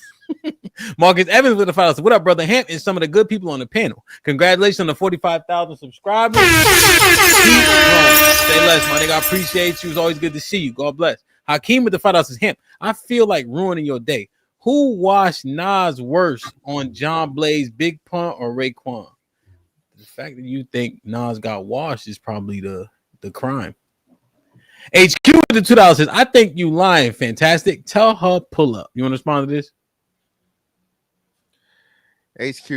Speaker 1: Marcus Evans with the $5 says, what up, brother Hamp and some of the good people on the panel. Congratulations on the 45,000 subscribers. Stay less, my nigga. I appreciate you. It's always good to see you. God bless. Hakeem with the $5 says, Hamp, I feel like ruining your day. Who washed Nas worse on John Blaze, Big Pun, or Raekwon? The fact that you think Nas got washed is probably the crime. HQ with the $2 says, I think you lying. Fantastic. Tell her pull up. You want to respond to this?
Speaker 5: HQ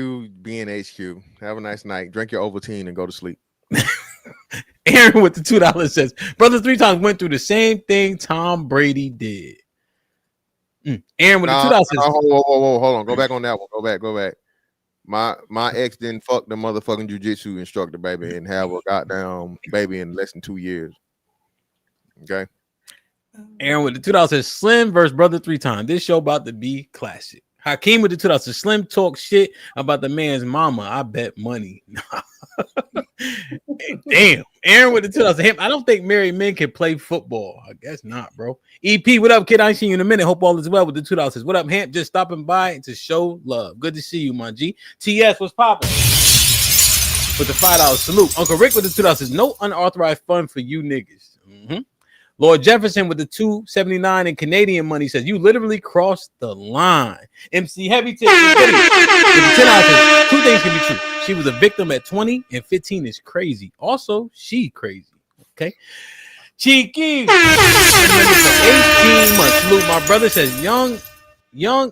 Speaker 5: being HQ. Have a nice night. Drink your Ovaltine and go to sleep.
Speaker 1: Aaron with the $2 says, brother 3 times went through the same thing Tom Brady did. Aaron with the $2 says,
Speaker 5: hold on. Go back on that one. Go back. My ex didn't fuck the motherfucking jiu-jitsu instructor, baby, and have a goddamn baby in less than 2 years. Okay.
Speaker 1: Aaron with the $2 says, Slim versus brother 3 times. This show about to be classic. Hakeem with the $2 says, Slim talk shit about the man's mama. I bet money. Damn. Aaron with the $2 says, I don't think married men can play football. I guess not, bro. EP, what up, kid? I ain't seen you in a minute. Hope all is well with the $2 says, what up, Hamp? Just stopping by to show love. Good to see you, my G. TS, what's popping? With the $5 salute. Uncle Rick with the $2 says, no unauthorized fun for you niggas. Lord Jefferson with the $2.79 in Canadian money says, you literally crossed the line. MC Heavy Tip with the $10 says, 2 things can be true. She was a victim at 20 and 15 is crazy. Also, she crazy. Okay. Cheeky. 18 months. Salute. My brother says, young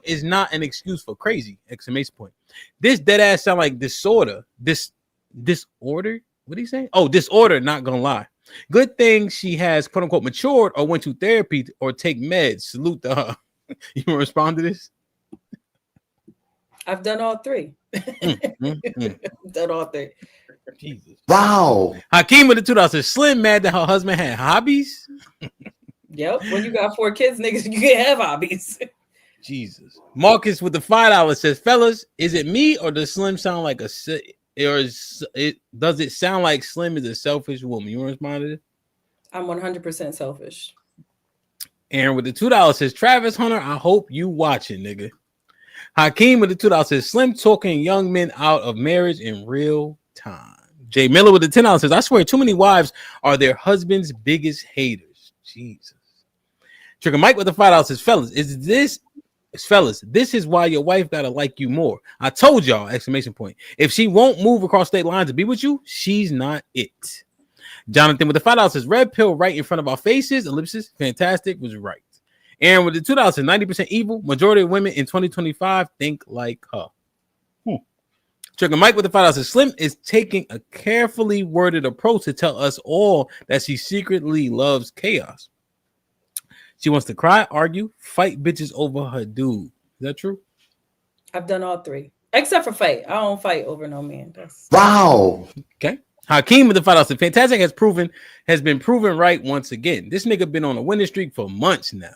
Speaker 1: is not an excuse for crazy. Exclamation point. This dead ass sound like disorder. Disorder? What did he say? Oh, disorder, not gonna lie. Good thing she has quote unquote matured or went to therapy or take meds. Salute to her. You want to respond to this?
Speaker 4: I've done all three. Done all three.
Speaker 1: Jesus.
Speaker 12: Wow.
Speaker 1: Hakeem with the $2 says Slim mad that her husband had hobbies.
Speaker 4: Yep. When you got 4 kids, niggas, you can have hobbies.
Speaker 1: Jesus. Marcus with the $5 says, fellas, is it me or does Slim sound like a does it sound like Slim is a selfish woman? You want to respond to this?
Speaker 4: I'm 100% selfish.
Speaker 1: Aaron with the $2 says, Travis Hunter, I hope you watching, nigga. Hakeem with the $2 says, Slim talking young men out of marriage in real time. Jay Miller with the $10 says, I swear too many wives are their husband's biggest haters. Jesus. Trigger Mike with the $5 says, fellas, this is why your wife gotta like you more. I told y'all, exclamation point. If she won't move across state lines to be with you, she's not it. Jonathan with the $5 says, red pill right in front of our faces, ellipsis, fantastic, was right. Aaron with the $2 says, 90% evil. Majority of women in 2025 think like her. Trigger Mike with the $5 says, Slim is taking a carefully worded approach to tell us all that she secretly loves chaos. She wants to cry, argue, fight bitches over her dude. Is that true?
Speaker 4: I've done all 3. Except for fight. I don't fight over no man.
Speaker 12: Wow.
Speaker 1: Okay. Hakeem with the $5 says, fantastic has been proven right once again. This nigga been on a winning streak for months now.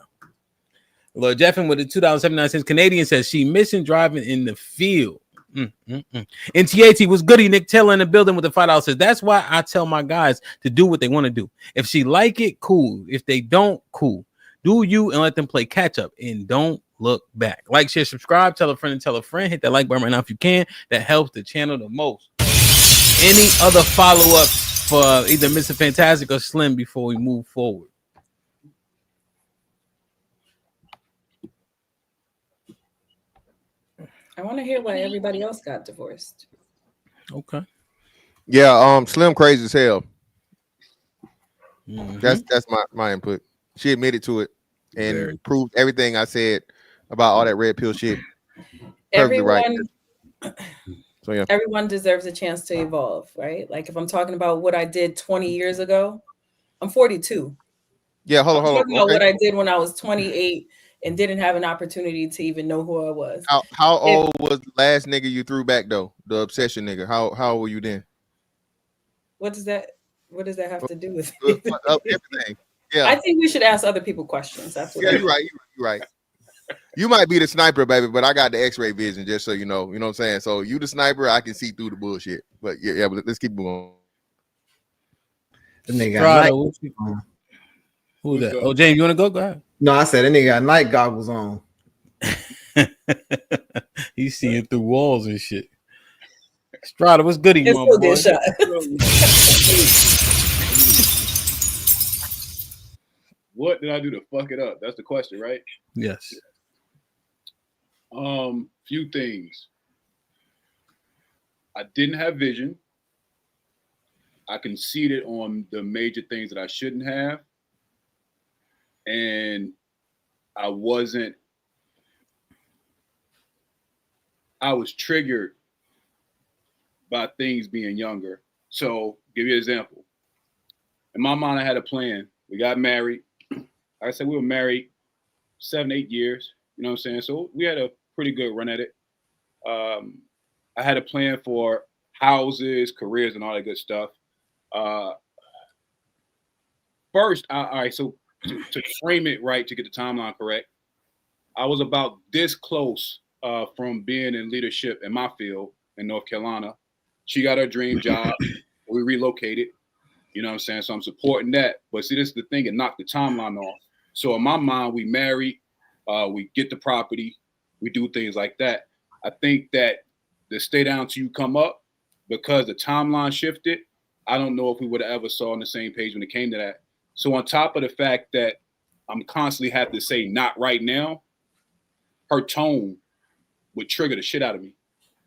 Speaker 1: Lord Jeffin with the $2.79 Canadian says, she missing driving in the field. NTAT was goody. Nick Taylor in the building with the $5 says, that's why I tell my guys to do what they want to do. If she like it, cool. If they don't, cool. Do you and let them play catch up and don't look back. Like, share, subscribe, tell a friend and tell a friend. Hit that like button right now if you can. That helps the channel the most. Any other follow-ups for either Mr. Fantastic or Slim before we move forward?
Speaker 4: I want to hear why everybody else got divorced.
Speaker 1: Okay.
Speaker 5: Yeah, Slim crazy as hell. That's my input. She admitted to it and proved everything I said about all that red pill shit.
Speaker 4: Everyone,
Speaker 5: right. So yeah,
Speaker 4: everyone deserves a chance to evolve, right? Like if I'm talking about what I did 20 years ago, I'm 42.
Speaker 5: Yeah, hold on.
Speaker 4: Talking about what I did when I was 28 and didn't have an opportunity to even know who I was.
Speaker 5: How old was the last nigga you threw back though? The obsession nigga. How old were you then?
Speaker 4: What does that have to do with
Speaker 5: everything? Yeah,
Speaker 4: I think we should ask other people questions. That's what
Speaker 5: you're right. You're right. You might be the sniper, baby, but I got the X-ray vision, just so you know. You know what I'm saying? So you the sniper, I can see through the bullshit. But yeah, but let's keep moving.
Speaker 7: The nigga got night.
Speaker 1: Who that? Oh, James, you want to go? Go ahead.
Speaker 7: No, I said that nigga got night goggles on.
Speaker 1: He's seeing through walls and shit. Strada, what's good, you my boy?
Speaker 6: What did I do to fuck it up? That's the question, right?
Speaker 1: Yes.
Speaker 6: Few things. I didn't have vision. I conceded on the major things that I shouldn't have. And I was triggered by things being younger. So give you an example. In my mind, I had a plan. We got married. Like I said, we were married 7-8 years. You know what I'm saying? So we had a pretty good run at it. I had a plan for houses, careers, and all that good stuff. First, all right, so to frame it right, to get the timeline correct, I was about this close from being in leadership in my field in North Carolina. She got her dream job. We relocated. You know what I'm saying? So I'm supporting that. But see, this is the thing. It knocked the timeline off. So in my mind, we married. We get the property. We do things like that. I think that the stay down till you come up, because the timeline shifted, I don't know if we would have ever saw on the same page when it came to that. So on top of the fact that I'm constantly have to say not right now, her tone would trigger the shit out of me.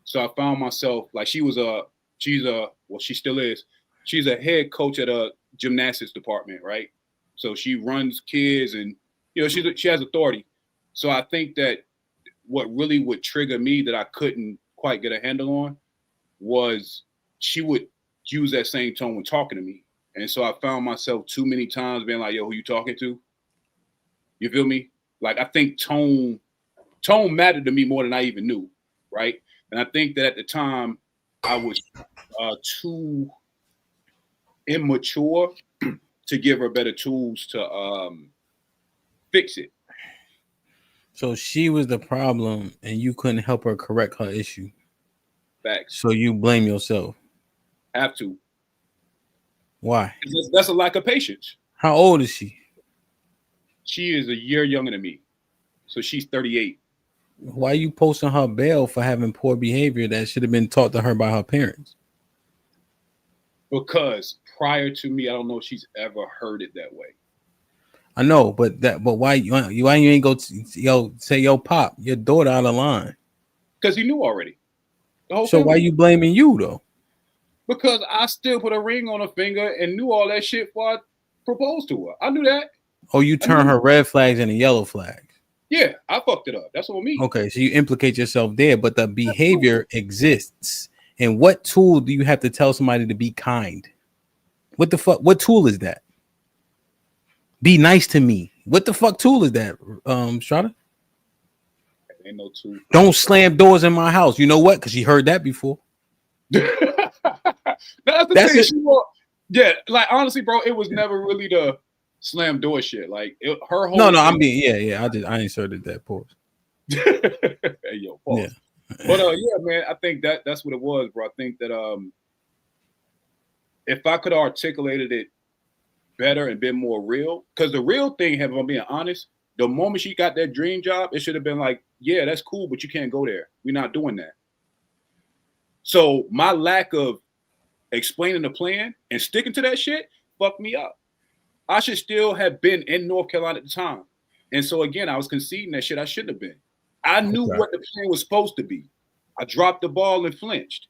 Speaker 6: So I found myself like she still is. She's a head coach at a gymnastics department, right? So she runs kids and, you know, she has authority. So I think that what really would trigger me that I couldn't quite get a handle on was she would use that same tone when talking to me. And so I found myself too many times being like, yo, who you talking to? You feel me? Like, I think tone mattered to me more than I even knew, right? And I think that at the time, I was too immature to give her better tools to fix it.
Speaker 1: So she was the problem, and you couldn't help her correct her issue.
Speaker 6: Facts.
Speaker 1: So you blame yourself.
Speaker 6: Have to.
Speaker 1: Why?
Speaker 6: That's a lack of patience.
Speaker 1: How old is she?
Speaker 6: She is a year younger than me, so she's 38.
Speaker 1: Why are you posting her bail for having poor behavior that should have been taught to her by her parents?
Speaker 6: Because prior to me, I don't know if she's ever heard it that way.
Speaker 1: I know, but why you ain't go say yo pop your daughter out of line?
Speaker 6: Because he knew already.
Speaker 1: So why you blaming you though?
Speaker 6: Because I still put a ring on her finger and knew all that shit before I proposed to her. I knew that.
Speaker 1: Oh, you turn her red flags into yellow flags.
Speaker 6: Yeah, I fucked it up. That's what I mean.
Speaker 1: Okay, so you implicate yourself there, but the behavior exists. And what tool do you have to tell somebody to be kind? What the fuck? What tool is that? Be nice to me. What the fuck tool is that, Strada?
Speaker 6: Ain't no tool.
Speaker 1: Don't slam doors in my house. You know what? Because she heard that before.
Speaker 6: That's thing. Yeah, like honestly, bro, it was never really the slam door shit. Like her whole.
Speaker 1: No, I'm being I inserted that pause.
Speaker 6: Hey yo, pause.
Speaker 1: Yeah.
Speaker 6: But yeah, man, I think that's what it was, bro. I think that if I could have articulated it better and been more real, because the real thing, if I'm being honest, the moment she got that dream job, it should have been like, yeah, that's cool, but you can't go there. We're not doing that. So my lack of explaining the plan and sticking to that shit fucked me up. I should still have been in North Carolina at the time. And so again, I was conceding that shit I shouldn't have been. I knew what the plan was supposed to be. I dropped the ball and flinched.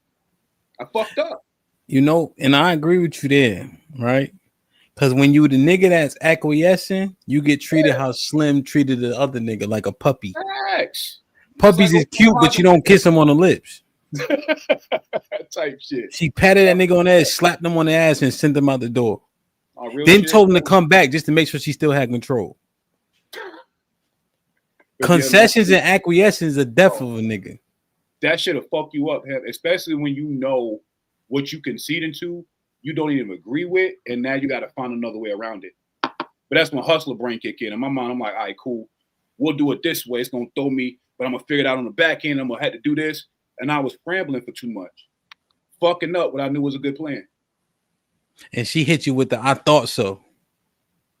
Speaker 6: I fucked up.
Speaker 1: You know, and I agree with you there, right? Because when you the nigga that's acquiescing, you get treated how Slim treated the other nigga, like a puppy.
Speaker 6: Facts.
Speaker 1: Puppies is cute, but you don't kiss him on the lips.
Speaker 6: Type shit.
Speaker 1: She patted that nigga on the ass, slapped him on the ass, and sent him out the door. Then
Speaker 6: shit?
Speaker 1: told him to come back just to make sure she still had control. Concessions and acquiescence are death of a nigga.
Speaker 6: That should have fucked you up, especially when you know what you concede into, you don't even agree with, and now you got to find another way around it. But that's when hustler brain kick in. In my mind, I'm like, all right, cool. We'll do it this way. It's going to throw me, but I'm going to figure it out on the back end. I'm going to have to do this. And I was scrambling for too much. Fucking up what I knew was a good plan.
Speaker 1: And she hit you with the I thought so.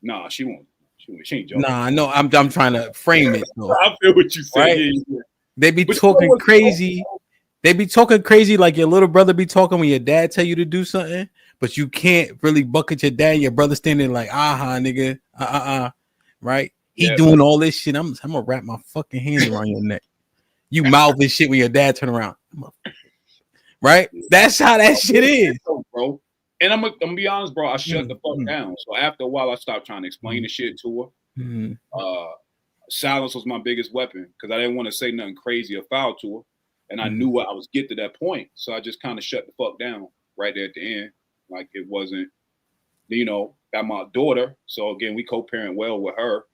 Speaker 6: Nah, she won't. She ain't joking.
Speaker 1: Nah, I know. I'm trying to frame it. Though.
Speaker 6: I feel what you said. Right? Yeah.
Speaker 1: They be talking crazy. They be talking crazy like your little brother be talking when your dad tell you to do something, but you can't really bucket your dad. Your brother standing like, nigga, right? He doing all this shit. I'm gonna wrap my fucking hands around your neck. You mouthing shit when your dad turn around, right? That's how that shit is,
Speaker 6: bro. And I'm gonna be honest, bro. I shut the fuck down. So after a while, I stopped trying to explain the shit to her. Silence was my biggest weapon because I didn't want to say nothing crazy or foul to her. And I knew what I was get to that point. So I just kind of shut the fuck down right there at the end. Like it wasn't, got my daughter. So again, we co-parent well with her.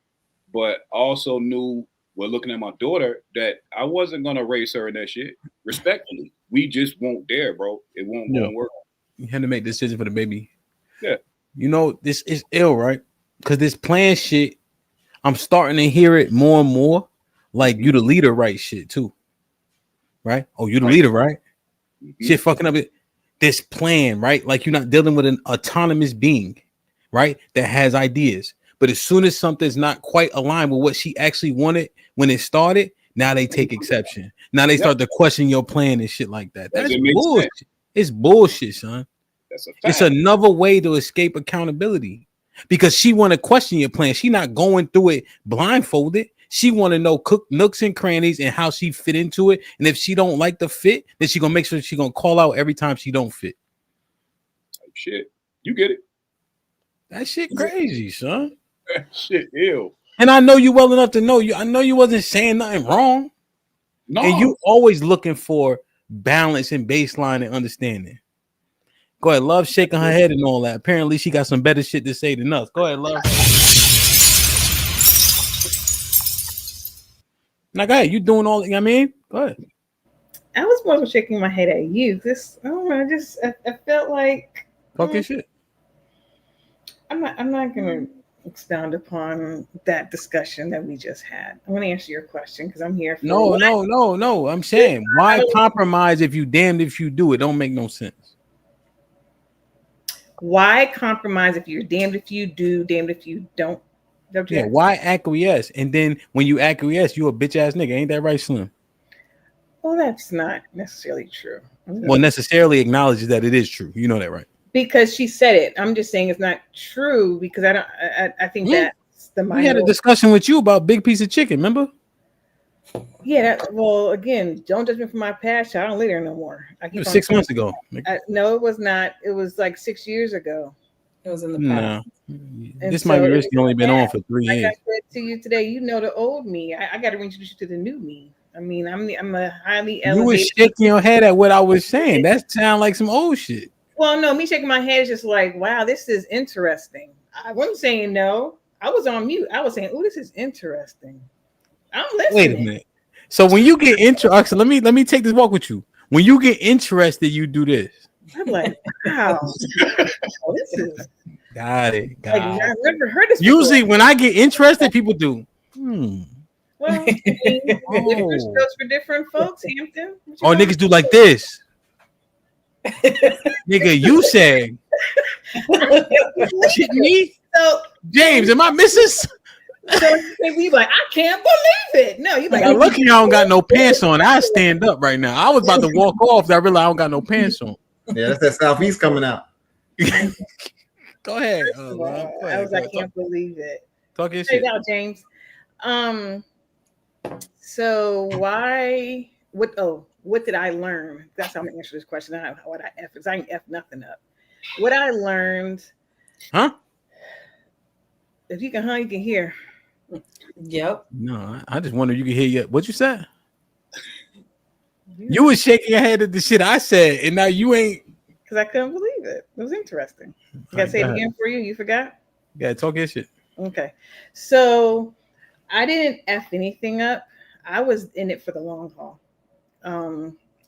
Speaker 6: But also knew, looking at my daughter, that I wasn't going to raise her in that shit. Respectfully. We just won't dare, bro. It won't work.
Speaker 1: You had to make a decision for the baby.
Speaker 6: Yeah.
Speaker 1: This is ill, right? Because this plan shit, I'm starting to hear it more and more. Like you the leader, right? Shit too. Right? Oh, you the leader, right? Shit fucking up this plan, right? Like you're not dealing with an autonomous being, right? That has ideas. But as soon as something's not quite aligned with what she actually wanted when it started, now they take exception. Now they start to question your plan and shit like that. That's bullshit. It's bullshit, son. It's another way to escape accountability because she want to question your plan. She not going through it blindfolded. She want to know cook nooks and crannies and how she fit into it. And if she don't like the fit, then she gonna make sure she gonna call out every time she don't fit.
Speaker 6: Shit, you get it.
Speaker 1: That shit crazy, son.
Speaker 6: That shit ill.
Speaker 1: And I know you well enough to know you. I know you wasn't saying nothing wrong. No. And you always looking for balance and baseline and understanding. Go ahead, Love shaking her head and all that. Apparently, she got some better shit to say than us. Go ahead, Love. Now, go ahead. You doing all? You know what I mean? Go ahead.
Speaker 3: I was more shaking my head at you. I felt like
Speaker 1: talking shit.
Speaker 3: I'm not gonna expound upon that discussion that we just had. I'm gonna answer your question because I'm here for
Speaker 1: No. I'm saying, why compromise if you damned if you do? It don't make no sense.
Speaker 3: Why compromise if you're damned if you do, damned if you don't?
Speaker 1: Yeah, why acquiesce? And then when you acquiesce, you a bitch ass nigga. Ain't that right, Slim?
Speaker 3: Well, that's not necessarily true.
Speaker 1: Well, necessarily acknowledges that it is true. You know that, right?
Speaker 3: Because she said it. I'm just saying it's not true because I think that's the
Speaker 1: We had a discussion with you about big piece of chicken, remember?
Speaker 3: Yeah, well, again, don't judge me for my past. I don't live there no more.
Speaker 1: It was 6 months ago.
Speaker 3: No, it was not. It was like 6 years ago.
Speaker 4: It was in the past.
Speaker 1: No. This might be risky. Only been on for 3 years.
Speaker 3: Like I said to you today, you know the old me. I got to introduce you to the new me. I mean, I'm a highly elevated.
Speaker 1: You were shaking your head at what I was saying. That sounds like some old shit.
Speaker 3: Well, no, me shaking my head is just like, wow, this is interesting. I wasn't saying no. I was on mute. I was saying, oh, this is interesting. I'm listening.
Speaker 1: Wait a minute. So when you get interested, let me take this walk with you. When you get interested, you do this.
Speaker 3: I'm like, wow, this is
Speaker 1: got it.
Speaker 3: I've never heard this.
Speaker 1: Usually,
Speaker 3: before.
Speaker 1: when I get interested, people do.
Speaker 3: Well, different strokes for different folks, Hampton.
Speaker 1: Oh, niggas do like this. Nigga, you said. Shit, me?
Speaker 3: So,
Speaker 1: James, am I missing?
Speaker 3: So we like, I can't believe it. No, you like,
Speaker 1: I'm lucky I don't got no pants on. I stand up right now. I was about to walk off. I realized I don't got no pants on.
Speaker 7: Yeah, that's that Southeast coming out.
Speaker 1: Go ahead.
Speaker 3: I can't believe it.
Speaker 1: Talk your shit
Speaker 3: out, James. So what did I learn? That's how I'm gonna answer this question. What I F is I ain't F nothing up. What I learned, if you can hear.
Speaker 4: Yep.
Speaker 1: No, I just wonder you can hear yet. What you said? You was shaking your head at the shit I said, and now you ain't.
Speaker 3: Because I couldn't believe it. It was interesting. I gotta say it again for you. You forgot?
Speaker 1: Yeah, talk your shit.
Speaker 3: Okay. So I didn't F anything up. I was in it for the long haul.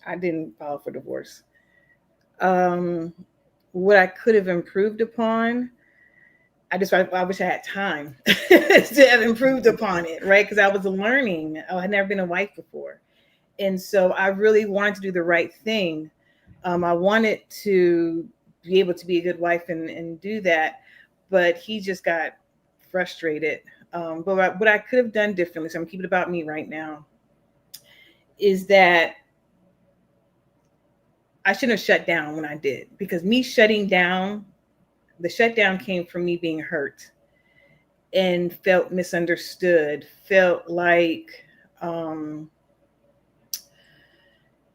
Speaker 3: I didn't file for divorce. What I could have improved upon, I wish I had time to have improved upon it, right? Because I was learning. I had never been a wife before. And so I really wanted to do the right thing. I wanted to be able to be a good wife and do that. But he just got frustrated. But what I could have done differently, so I'm keeping it about me right now, is that I shouldn't have shut down when I did. Because me shutting down, the shutdown came from me being hurt and felt misunderstood, felt like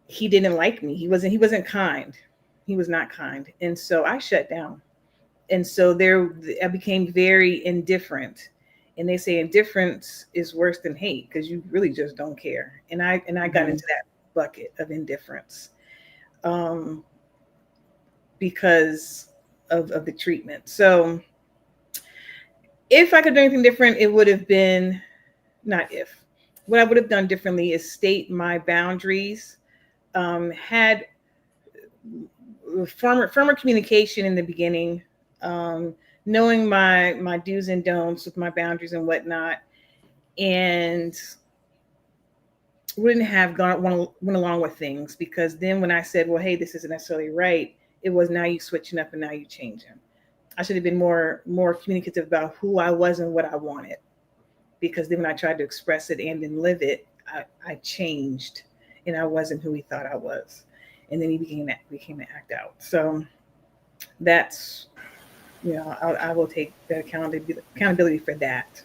Speaker 3: he didn't like me. He wasn't kind. He was not kind. And so I shut down. And so I became very indifferent. And they say indifference is worse than hate because you really just don't care. And I got into that bucket of indifference because of the treatment. So if I could do anything different, it would have been what I would have done differently is state my boundaries, had firmer communication in the beginning, knowing my do's and don'ts with my boundaries and whatnot, and wouldn't have went along with things, because then when I said, well, hey, this isn't necessarily right, it was now you switching up and now you changing. I should have been more communicative about who I was and what I wanted, because then when I tried to express it and then live it, I changed and I wasn't who he thought I was. And then he became an act out. So that's, I will take the accountability for that.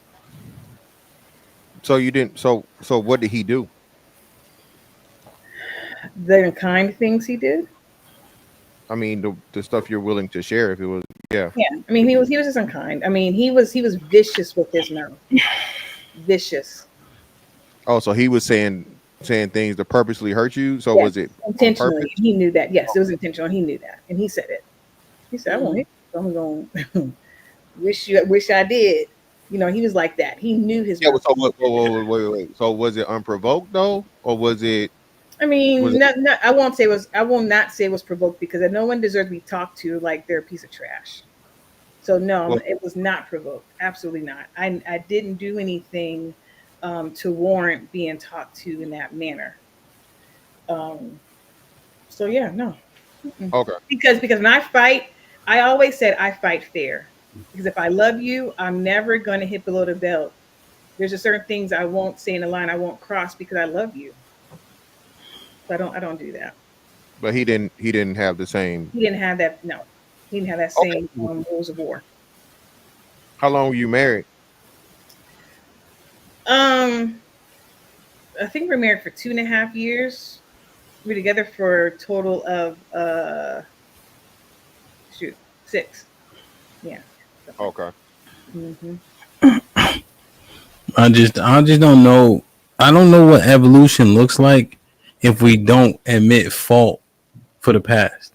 Speaker 5: So you didn't. So what did he do?
Speaker 3: The kind things he did.
Speaker 5: I mean, the stuff you're willing to share. If it was, yeah.
Speaker 3: I mean, he was just unkind. I mean, he was vicious with his mouth. Vicious.
Speaker 5: Oh, so he was saying things to purposely hurt you. So was it
Speaker 3: intentionally? He knew that. Yes, it was intentional. He knew that, and he said it. He said, "I won't hit you. I'm going. Wish I did." He was like that. He knew his.
Speaker 5: Yeah. So wait. So was it unprovoked though, or was it?
Speaker 3: I mean, I won't say it was. I will not say it was provoked because no one deserves to be talked to like they're a piece of trash. So no, it was not provoked. Absolutely not. I didn't do anything to warrant being talked to in that manner. So yeah, no.
Speaker 5: Okay.
Speaker 3: Because when I fight, I always said I fight fair. Because if I love you, I'm never going to hit below the belt. There's a certain things I won't say in the line I won't cross because I love you. So I don't do that.
Speaker 5: But he didn't have the same.
Speaker 3: He didn't have that. No, he didn't have that same rules of war.
Speaker 5: How long were you married?
Speaker 3: I think we're married for 2.5 years. We're together for a total of 6. Yeah.
Speaker 5: Okay.
Speaker 3: Mm-hmm.
Speaker 1: I just don't know. I don't know what evolution looks like if we don't admit fault for the past.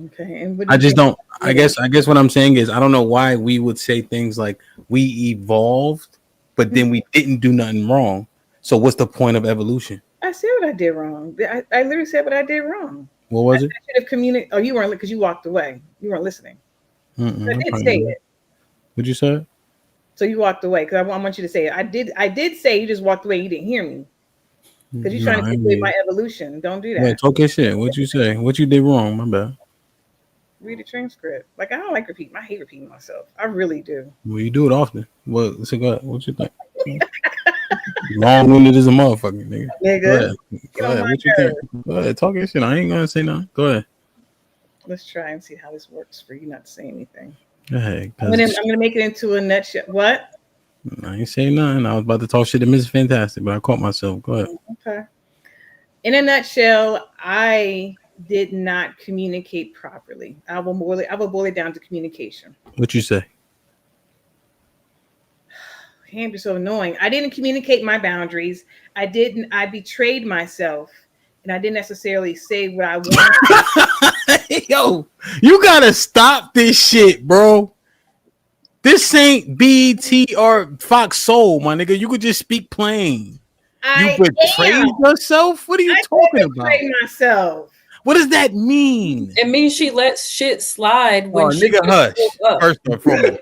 Speaker 3: Okay. And
Speaker 1: I just don't. I guess what I'm saying is I don't know why we would say things like we evolved, but then we didn't do nothing wrong. So what's the point of evolution?
Speaker 3: I said what I did wrong. I literally said what I did wrong.
Speaker 1: What was it?
Speaker 3: I should have communicated. Oh, you weren't, because you walked away. You weren't listening. I did say it.
Speaker 1: What'd you say?
Speaker 3: So you walked away because I want you to say it. I did say you just walked away. You didn't hear me because you're trying to take away my evolution. Don't do that.
Speaker 1: Wait, talk your shit. What'd you say? What you did wrong? My bad.
Speaker 3: Read the transcript. Like, I don't like repeating. I hate repeating myself. I really do.
Speaker 1: Well, you do it often. Well, so go ahead. What you think? Long-winded as a motherfucker, nigga.
Speaker 3: Nigga.
Speaker 1: Go ahead. What you think? Go ahead. Talk your shit. I ain't gonna say nothing. Go ahead.
Speaker 3: Let's try and see how this works for you not to say anything.
Speaker 1: Go ahead.
Speaker 3: I'm gonna make it into a nutshell. What?
Speaker 1: I ain't saying nothing. I was about to talk shit to Miss Fantastic, but I caught myself. Go ahead.
Speaker 3: Okay. In a nutshell, I did not communicate properly. I will boil it down to communication.
Speaker 1: What you say?
Speaker 3: Hamp, you're so annoying. I didn't communicate my boundaries. I betrayed myself, and I didn't necessarily say what I wanted.
Speaker 1: Yo, you gotta stop this shit, bro. This ain't BET or Fox Soul, my nigga. You could just speak plain. You betrayed yourself? What are you talking about?
Speaker 3: I betrayed myself.
Speaker 1: What does that mean?
Speaker 4: It means she lets shit slide when
Speaker 1: nigga, hush. First and foremost,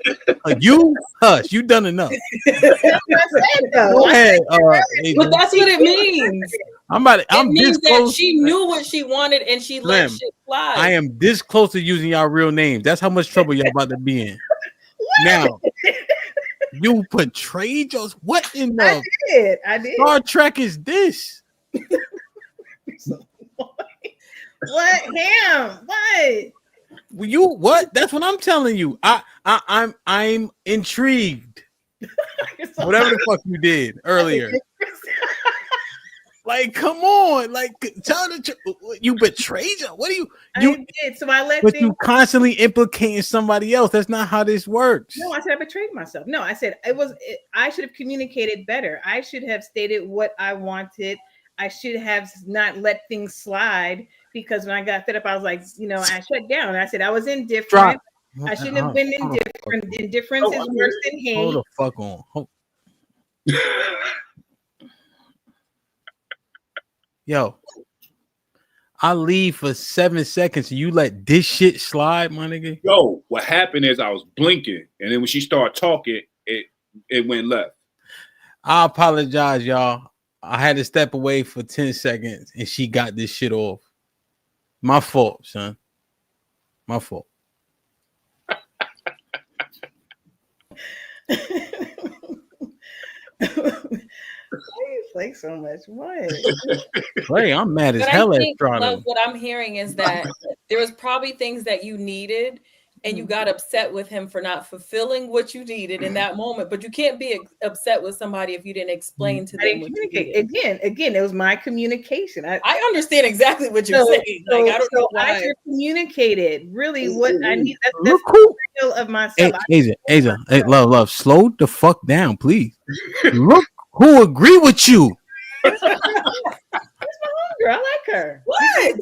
Speaker 1: you hush. You done enough. Go ahead.
Speaker 4: But that's what it means.
Speaker 1: It
Speaker 4: means that she knew what she wanted and she let shit slide.
Speaker 1: I am this close to using y'all real names. That's how much trouble y'all about to be in. Now, you betrayed yours. What in the
Speaker 3: I did.
Speaker 1: Star Trek is this?
Speaker 3: What? Him? What?
Speaker 1: You what? That's what I'm telling you. I'm intrigued. Whatever the fuck you did earlier. Like, come on, like, tell the truth. You betrayed her. What do you?
Speaker 3: I did. So I let.
Speaker 1: But you constantly implicating somebody else. That's not how this works.
Speaker 3: No, I said I betrayed myself. No, I said I should have communicated better. I should have stated what I wanted. I should have not let things slide, because when I got fed up, I was like, I shut down. I said I was indifferent. I shouldn't have been indifferent. Indifference is worse than hate.
Speaker 1: Hold the fuck on. Yo, I leave for 7 seconds and you let this shit slide, my nigga.
Speaker 6: Yo, what happened is I was blinking, and then when she started talking, it went left.
Speaker 1: I apologize, y'all. I had to step away for 10 seconds and she got this shit off. My fault, son. My fault.
Speaker 3: Why you play so much? What?
Speaker 1: Hey, I'm mad as hell at Toronto.
Speaker 4: What I'm hearing is that there was probably things that you needed, and you got upset with him for not fulfilling what you needed in that moment. But you can't be upset with somebody if you didn't explain to them.
Speaker 3: I didn't communicate. Again, it was my communication. I
Speaker 4: understand exactly what you're saying. Like, I don't know why.
Speaker 3: I should have communicated really what I need. That's real of myself.
Speaker 1: Asia, hey, love, slow the fuck down, please. Look who agree with you.
Speaker 3: That's my homegirl. I like her.
Speaker 4: What?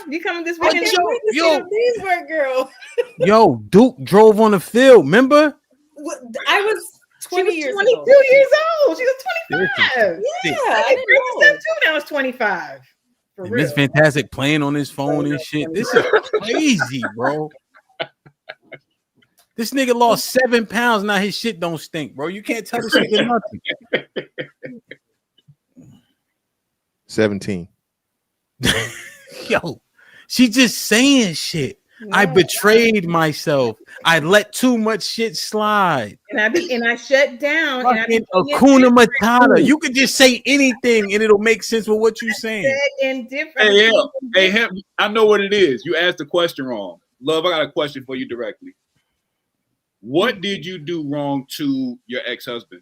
Speaker 3: You coming this weekend?
Speaker 4: Leesburg girl.
Speaker 1: Yo, Duke drove on the field. Remember?
Speaker 4: I was 20 years
Speaker 3: 22
Speaker 4: old.
Speaker 3: years old. She was 25.
Speaker 4: Yeah,
Speaker 3: I didn't know. Too. Now it's 25.
Speaker 1: Miss Fantastic playing on his phone and shit. This is crazy, bro. This nigga lost 7 pounds. Now his shit don't stink, bro. You can't tell this nigga nothing.
Speaker 5: 17.
Speaker 1: Yo, she just saying shit. No, I betrayed myself. I let too much shit slide.
Speaker 3: And I shut down.
Speaker 1: Fucking Hakuna Matata. You could just say anything and it'll make sense with what you're saying.
Speaker 6: Hey, Hemp, I know what it is. You asked the question wrong. Love, I got a question for you directly. What did you do wrong to your ex-husband?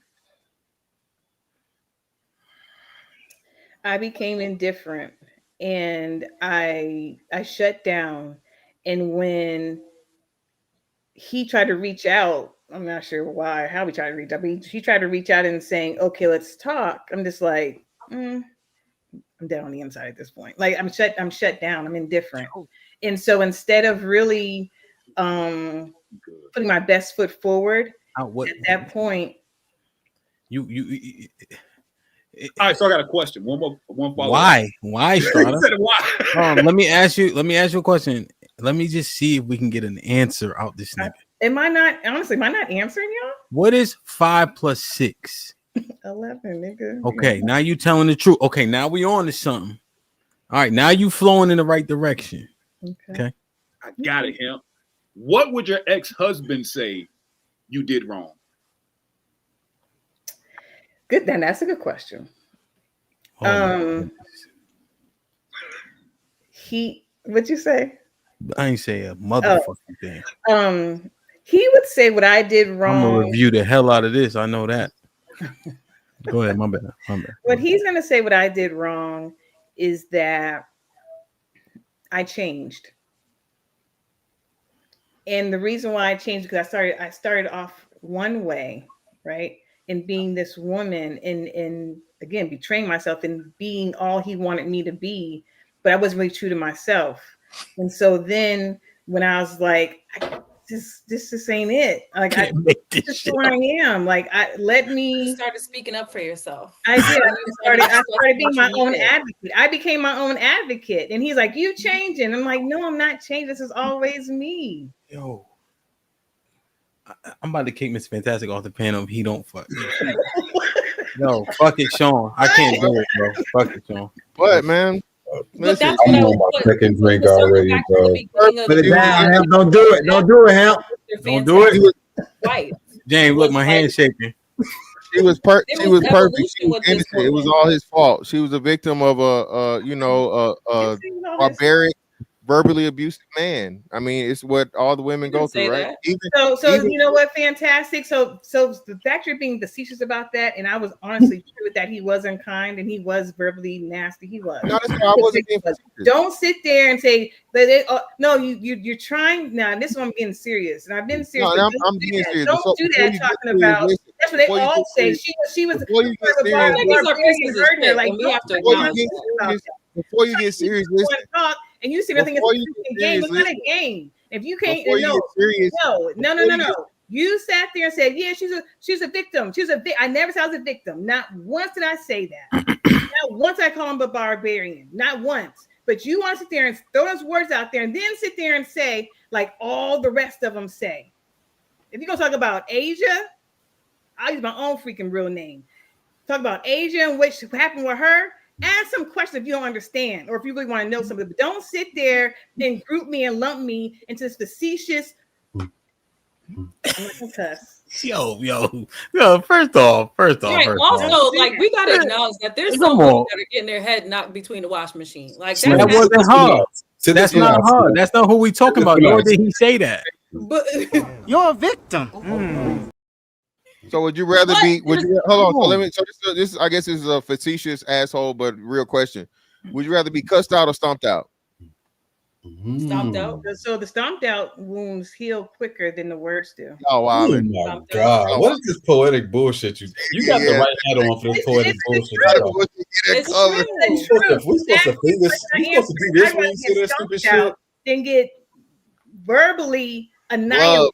Speaker 3: I became indifferent and I shut down. And when he tried to reach out, I'm not sure how he tried to reach out, but he tried to reach out and saying, okay, let's talk. I'm just like, I'm dead on the inside at this point. Like I'm shut down. I'm indifferent. And so instead of really putting my best foot forward at that point.
Speaker 6: All right, so I got a question. One follow-up.
Speaker 1: Why, Strata? Let me ask you a question. Let me just see if we can get an answer out this nigga.
Speaker 3: Am I not answering y'all?
Speaker 1: What is 5 plus 6?
Speaker 3: 11, nigga.
Speaker 1: Okay, now you telling the truth. Okay, now we on to something. All right, now you flowing in the right direction. Okay.
Speaker 6: I got it, Hemp. What would your ex-husband say you did wrong?
Speaker 3: Good, then that's a good question. What'd you say?
Speaker 1: I ain't say a motherfucking thing.
Speaker 3: He would say what I did wrong.
Speaker 1: I'm gonna review the hell out of this. I know that. Go ahead, my bad.
Speaker 3: What he's gonna say what I did wrong is that I changed. And the reason why I changed because I started off one way, right? In being this woman and again betraying myself and being all he wanted me to be, but I wasn't really true to myself. And so then when I was like, this ain't it. Like this is who I am. Like you
Speaker 4: started speaking up for yourself.
Speaker 3: I did. I started being my own advocate. I became my own advocate. And he's like, you changing. I'm like, no, I'm not changing. This is always me.
Speaker 1: Yo. I'm about to kick Miss Fantastic off the panel if he don't fuck. No, fuck it, Sean. I can't do it, bro. Fuck it, Sean.
Speaker 5: What, man?
Speaker 7: Listen, I'm on my second drink already, bro. Put it down, Hemp. Don't do it. Don't do it, Hemp.
Speaker 1: Don't do it. Right. James, look, my hand's shaking.
Speaker 5: She was perfect. She was innocent. It was all his fault. She was a victim of a barbaric, verbally abusive man. I mean, it's what all the women go through, right?
Speaker 3: So you know what? Fantastic. So the fact you're being facetious about that, and I was honestly true with that. He was unkind and he was verbally nasty. He was.
Speaker 5: No, I wasn't being facetious.
Speaker 3: Don't sit there and say that. No, you're trying. Now this one I'm getting serious, and I've been serious.
Speaker 5: No, I'm being serious.
Speaker 3: Don't do that. Talking about that's what they all say. She was.
Speaker 5: Before you get serious, listen.
Speaker 3: And you see nothing is a game. It's not a game. If you can't, no. You sat there and said, "Yeah, she's a victim. I never said I was a victim. Not once did I say that. Not once I call him a barbarian. Not once. But you want to sit there and throw those words out there and then sit there and say, like all the rest of them say. If you're gonna talk about Asia, I'll use my own freaking real name. Talk about Asia and what happened with her. Ask some questions if you don't understand or if you really want to know something. But don't sit there and group me and lump me into this facetious.
Speaker 1: Yo. First off.
Speaker 4: Right. Also, like we gotta acknowledge that there's some women that are getting their head knocked between the wash machine. Like
Speaker 1: that wasn't hard. That's not hard. That's not who we talking about. Nor did he say that.
Speaker 4: But
Speaker 9: you're a victim.
Speaker 5: So would you rather be? Hold on. So let me. So this I guess is a facetious asshole, but real question. Would you rather be cussed out or stomped out?
Speaker 4: Stomped out.
Speaker 3: So the stomped out wounds heal quicker than the words do.
Speaker 5: Oh wow!
Speaker 11: Oh my God! What is this poetic bullshit? You got the right hat on for this poetic bullshit.
Speaker 3: It's true.
Speaker 11: We supposed to do this. We supposed to do this when you say that stupid shit.
Speaker 3: Then get verbally annihilated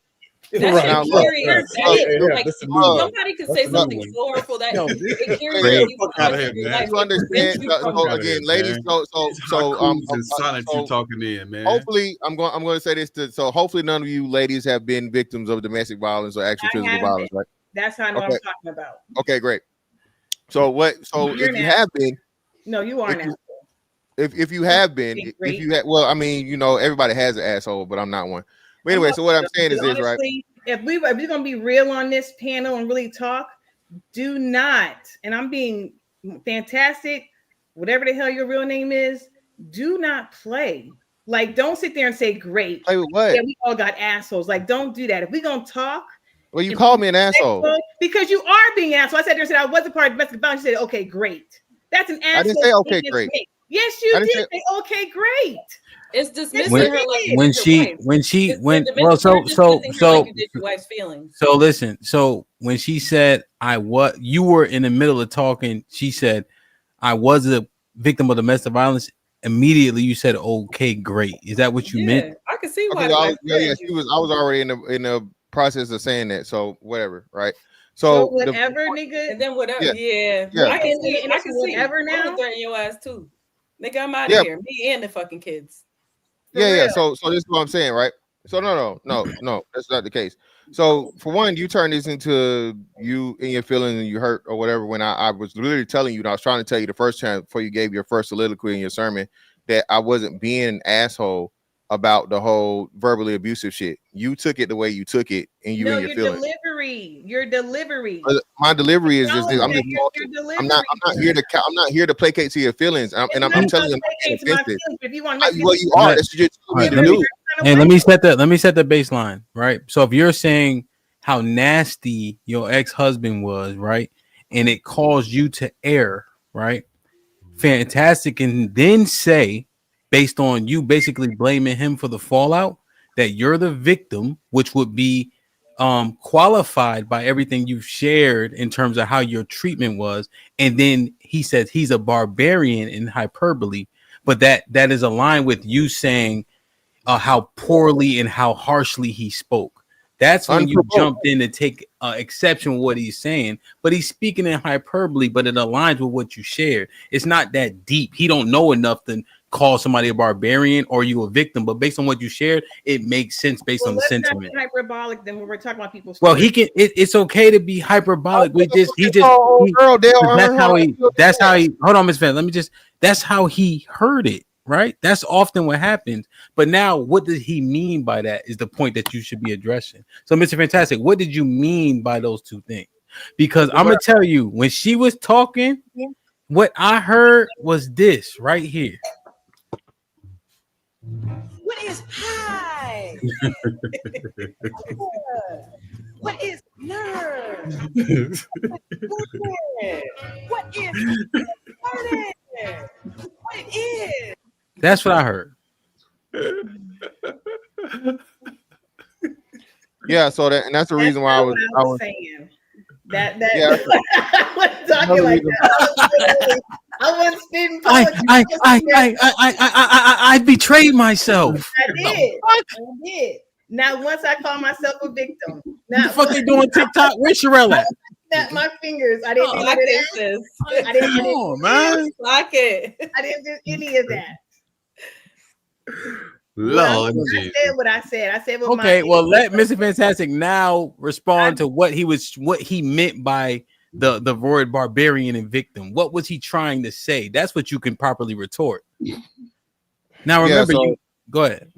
Speaker 4: That
Speaker 5: Now,
Speaker 4: should carry us. Like
Speaker 11: That's a new one.
Speaker 4: somebody could say
Speaker 11: That's a new
Speaker 4: something
Speaker 11: one.
Speaker 4: sorrowful that
Speaker 11: Yo,
Speaker 4: it carries
Speaker 5: Great.
Speaker 4: you
Speaker 11: fuck
Speaker 4: for
Speaker 11: out
Speaker 4: the
Speaker 11: of
Speaker 4: rest
Speaker 11: here,
Speaker 4: of your
Speaker 11: man.
Speaker 4: life.
Speaker 5: you
Speaker 4: It
Speaker 5: understand?
Speaker 4: prevents you from.
Speaker 5: So again, ladies,
Speaker 11: Silence you talking in, man.
Speaker 5: hopefully, I'm going to say this so hopefully none of you ladies have been victims of domestic violence or actual physical violence, right?
Speaker 3: That's how I know what I'm talking about.
Speaker 5: Okay, great. So if you have been,
Speaker 3: no, you aren't.
Speaker 5: If you have been, if you had, well, I mean, everybody has an asshole, but I'm not one. But anyway, so what I'm saying is this, right?
Speaker 3: If we're gonna be real on this panel and really talk, do not, and I'm being fantastic, whatever the hell your real name is, do not play. Like, don't sit there and say great.
Speaker 5: Play with what?
Speaker 3: Yeah, we all got assholes. Like, don't do that. If we're gonna talk,
Speaker 5: well, you called me an asshole
Speaker 3: because you are being an asshole. I sat there and said I wasn't part of domestic violence. You said, okay, great. That's an asshole.
Speaker 5: I didn't say okay, great.
Speaker 3: Yes, you did say okay, great.
Speaker 4: It's dismissing her like you did your wife's feelings.
Speaker 1: So listen, so when she said you were in the middle of talking, she said I was a victim of domestic violence. Immediately you said okay, great. Is that what you meant?
Speaker 4: I can see why.
Speaker 5: I was already in the process of saying that. So whatever, right? So
Speaker 3: whatever, nigga,
Speaker 4: and then whatever.
Speaker 5: Yeah.
Speaker 4: I can see
Speaker 3: whatever now.
Speaker 4: I'm threaten your ass too, nigga. I'm out of here. Me and the fucking kids.
Speaker 5: Yeah. So this is what I'm saying, right? So no, that's not the case. So for one, you turn this into you and your feelings and you hurt or whatever. When I was literally telling you, and I was trying to tell you the first time before you gave your first soliloquy in your sermon that I wasn't being an asshole about the whole verbally abusive shit. You took it the way you took it, and you in your feelings.
Speaker 3: Your delivery.
Speaker 5: My delivery is just this. I'm not here to placate to your feelings. I'm telling you,
Speaker 3: if you want
Speaker 5: well, you are. That's what you're telling me to do.
Speaker 1: Hey, let me set the baseline, right? So if you're saying how nasty your ex-husband was, right, and it caused you to err, right? Fantastic, and then say, based on you basically blaming him for the fallout, that you're the victim, which would be qualified by everything you've shared in terms of how your treatment was, and then he says he's a barbarian in hyperbole, but that is aligned with you saying how poorly and how harshly he spoke. That's when you jumped in to take exception with what he's saying, but he's speaking in hyperbole, but it aligns with what you shared. It's not that deep. He don't know enough to call somebody a barbarian or you a victim, but based on what you shared, it makes sense based on the sentiment.
Speaker 3: Not be hyperbolic then when we're talking about people's
Speaker 1: well, he can. It's okay to be hyperbolic. That's how he. Hold on, Miss Van. That's how he heard it. Right? That's often what happens. But now, what does he mean by that is the point that you should be addressing. So, Mr. Fantastic, what did you mean by those two things? Because I'm going to tell you, when she was talking, what I heard was this right here.
Speaker 4: What is high? What is nerd? What is what is?
Speaker 1: That's what I heard.
Speaker 5: Yeah, so that's the reason why I was
Speaker 3: saying that. Yeah. I wasn't talking like that. I wasn't spitting poetry.
Speaker 1: I betrayed myself.
Speaker 3: I did. Now, once I call myself a victim.
Speaker 1: Now, what the fuck they doing TikTok? Where's Sherelle at?
Speaker 3: Snap my fingers. I didn't do this. I didn't
Speaker 4: man. Like it.
Speaker 3: I didn't do any of that.
Speaker 1: Lord,
Speaker 3: I said what I said. I said what
Speaker 1: okay, well, let Mr. Fantastic now respond to what he meant by the word barbarian and victim. What was he trying to say? That's what you can properly retort. Now remember, go ahead.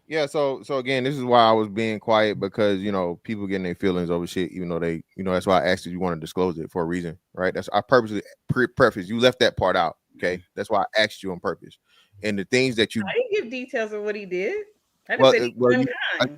Speaker 5: Yeah, so again, this is why I was being quiet, because people getting their feelings over shit, even though they, that's why I asked if you want to disclose it for a reason, right? That's I purposely preface. You left that part out, okay? That's why I asked you on purpose. And the things that
Speaker 3: I didn't give details of what he did. I didn't say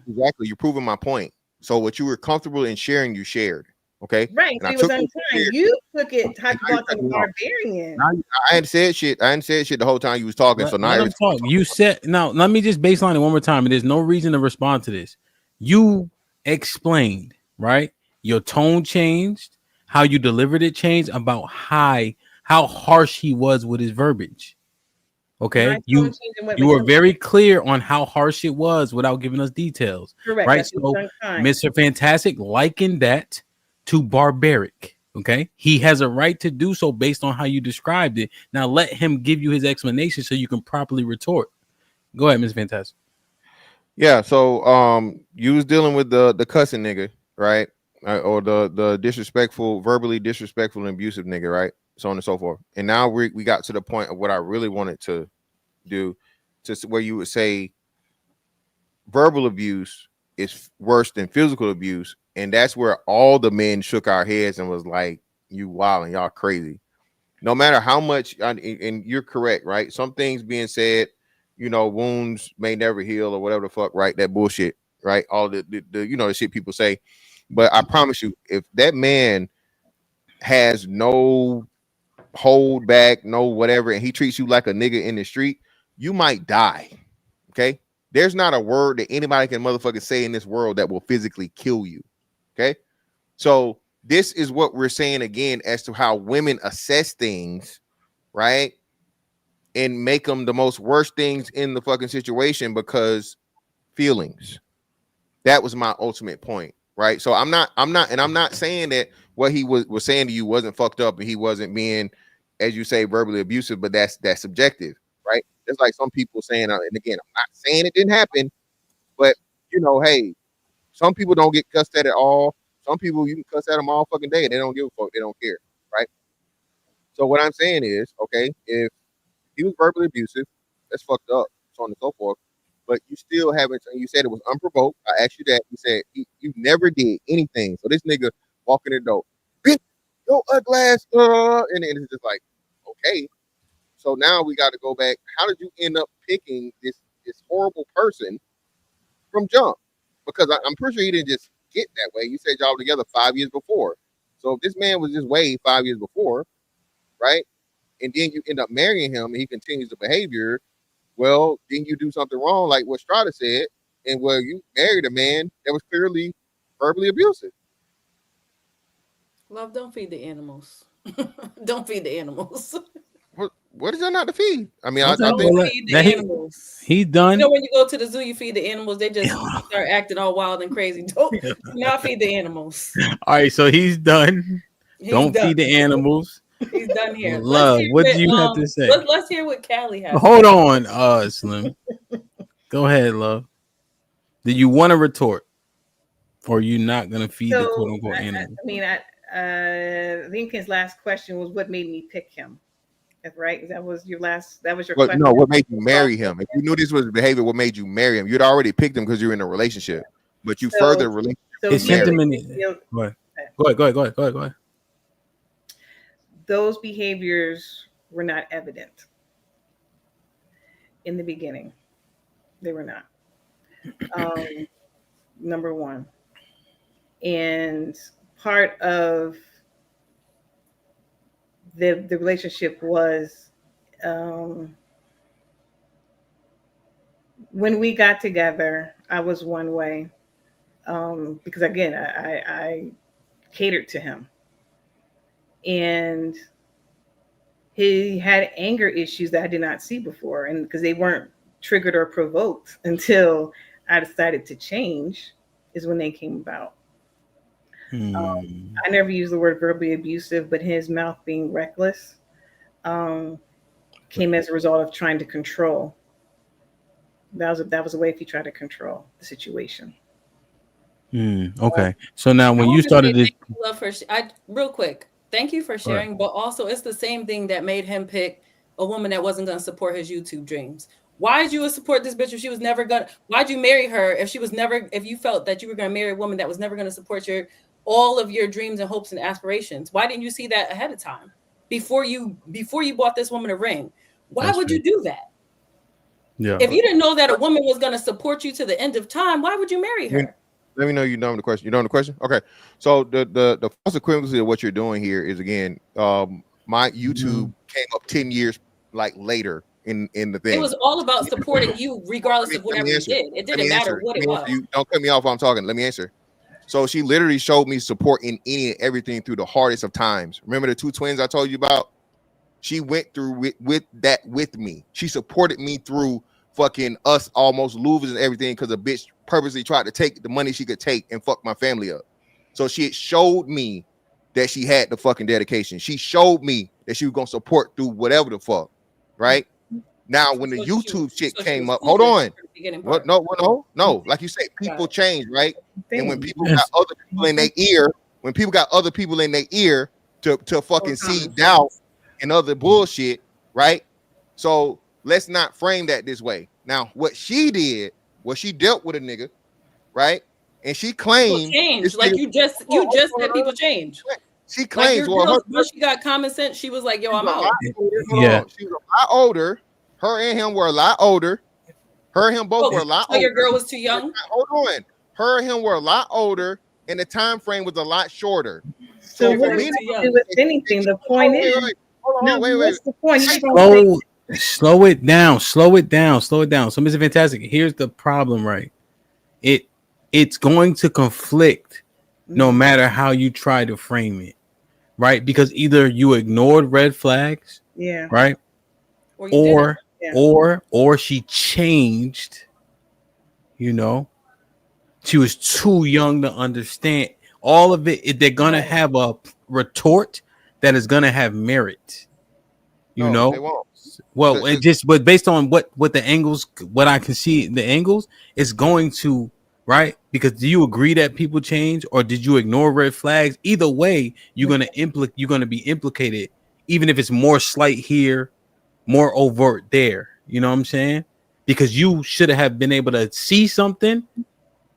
Speaker 5: exactly. You're proving my point. So what you were comfortable in sharing, you shared. Okay.
Speaker 3: Right. So it was unkind. You took it talking about the barbarian.
Speaker 5: I hadn't said shit. The whole time you was talking. So now
Speaker 1: you said now. Let me just baseline it one more time. And there's no reason to respond to this. You explained, right? Your tone changed, how you delivered it changed, about how harsh he was with his verbiage. Okay, you were very clear on how harsh it was without giving us details.
Speaker 3: Correct.
Speaker 1: Right. So Mr. Fantastic likened that to barbaric. Okay, he has a right to do so based on how you described it. Now let him give you his explanation so you can properly retort. Go ahead, Mr. Fantastic.
Speaker 5: Yeah, so you was dealing with the cussing nigga, right? Or the disrespectful, verbally disrespectful and abusive nigga, right? So on and so forth. And now we got to the point of what I really wanted to do, just where you would say verbal abuse is worse than physical abuse, and that's where all the men shook our heads and was like, "You wild and y'all crazy." No matter how much, and you're correct, right? Some things being said, wounds may never heal or whatever the fuck, right? That bullshit, right? All the the shit people say. But I promise you, if that man has no hold back, no whatever, and he treats you like a nigga in the street, you might die. Okay. There's not a word that anybody can motherfucking say in this world that will physically kill you. Okay. So this is what we're saying again as to how women assess things, right? And make them the most worst things in the fucking situation because feelings. That was my ultimate point, right? So I'm not saying that what he was saying to you wasn't fucked up and he wasn't being, as you say, verbally abusive, but that's subjective, right? It's like some people saying, and again, I'm not saying it didn't happen, but hey, some people don't get cussed at all. Some people you can cuss at them all fucking day and they don't give a fuck, they don't care, right? So what I'm saying is, okay, if he was verbally abusive, that's fucked up, so on and so forth. But you still haven't. You said it was unprovoked. I asked you that. You said you never did anything. So this nigga walking the door, bitch, yo ugly ass, and then it's just like, okay. So now we got to go back. How did you end up picking this horrible person from jump? Because I'm pretty sure he didn't just get that way. You said y'all were together 5 years before. So if this man was just way 5 years before, right? And then you end up marrying him and he continues the behavior, well, then you do something wrong, like what Strada said, and you married a man that was clearly verbally abusive.
Speaker 4: Love, don't feed the animals. Don't feed the animals.
Speaker 5: What is that not to feed? I mean,
Speaker 4: okay,
Speaker 5: I think
Speaker 4: feed the animals.
Speaker 1: He's done.
Speaker 4: When you go to the zoo, you feed the animals. They just start acting all wild and crazy. Don't not feed the animals.
Speaker 1: All right, so he's done. Don't feed the animals.
Speaker 4: He's done here.
Speaker 1: Love, what do you have to say?
Speaker 4: Let's hear what Callie has.
Speaker 1: Hold on, Slim. Go ahead, love. Do you want to retort, or are you not going to feed the quote unquote animal?
Speaker 3: Lincoln's last question was what made me pick him. Right? That was your question.
Speaker 5: No, what made you marry him? If you knew this was behavior, what made you marry him? You'd already picked him because you're in a relationship, but you further relationship.
Speaker 1: It's sentiment. Go ahead.
Speaker 3: Those behaviors were not evident in the beginning. They were not. Number one. And part of the relationship was when we got together, I was one way because again, I catered to him. And he had anger issues that I did not see before. And because they weren't triggered or provoked until I decided to change is when they came about. I never used the word verbally abusive, but his mouth being reckless came as a result of trying to control. That was a way if he tried to control the situation.
Speaker 1: Okay. So now when you started this,
Speaker 4: real quick, thank you for sharing, but also it's the same thing that made him pick a woman that wasn't going to support his YouTube dreams. Why'd you support this bitch if she was never gonna? Why'd you marry her if she was never? If you felt that you were going to marry a woman that was never going to support all of your dreams and hopes and aspirations? Why didn't you see that ahead of time before you bought this woman a ring? Why would you do that?
Speaker 1: Yeah.
Speaker 4: If you didn't know that a woman was going to support you to the end of time, why would you marry her?
Speaker 5: Let me know you know the question. You know the question? Okay. So the false equivalency of what you're doing here is again, my YouTube came up 10 years later in the thing.
Speaker 4: It was all about supporting you regardless of whatever you did. It didn't matter what it was.
Speaker 5: You don't cut me off while I'm talking. Let me answer. So she literally showed me support in any and everything through the hardest of times. Remember the two twins I told you about? She went through with that with me. She supported me through fucking us almost losing everything because a bitch purposely tried to take the money she could take and fuck my family up. So she showed me that she had the fucking dedication. She showed me that she was gonna support through whatever the fuck, right? Now, when the YouTube shit came up, hold on. What? No. Like you said, people change, right? And when people got other people in their ear, to fucking see doubt and other bullshit, right? So let's not frame that this way. Now, what she did was she dealt with a nigga, right? And she claimed
Speaker 4: change. Like you just said, people change.
Speaker 5: She claims
Speaker 4: like once she got common sense, she was like, "Yo, I'm out."
Speaker 5: She was a lot older. Her and him were a lot older. Her and him both were a lot older.
Speaker 4: Your girl was too young.
Speaker 5: Hold on. Her and him were a lot older, and the time frame was a lot shorter.
Speaker 3: So what does that do with anything? The point is, what's the point?
Speaker 1: Slow it down. So, Mr. Fantastic, here's the problem, right? It's going to conflict no matter how you try to frame it, right? Because either you ignored red flags, right, or she changed. You know, she was too young to understand all of it. They're gonna have a retort that is gonna have merit. You know,
Speaker 5: they won't.
Speaker 1: Well, but based on what the angles, what I can see, the angles, it's going to, right? Because do you agree that people change, or did you ignore red flags? Either way, you're gonna be implicated, even if it's more slight here, more overt there. You know what I'm saying? Because you should have been able to see something,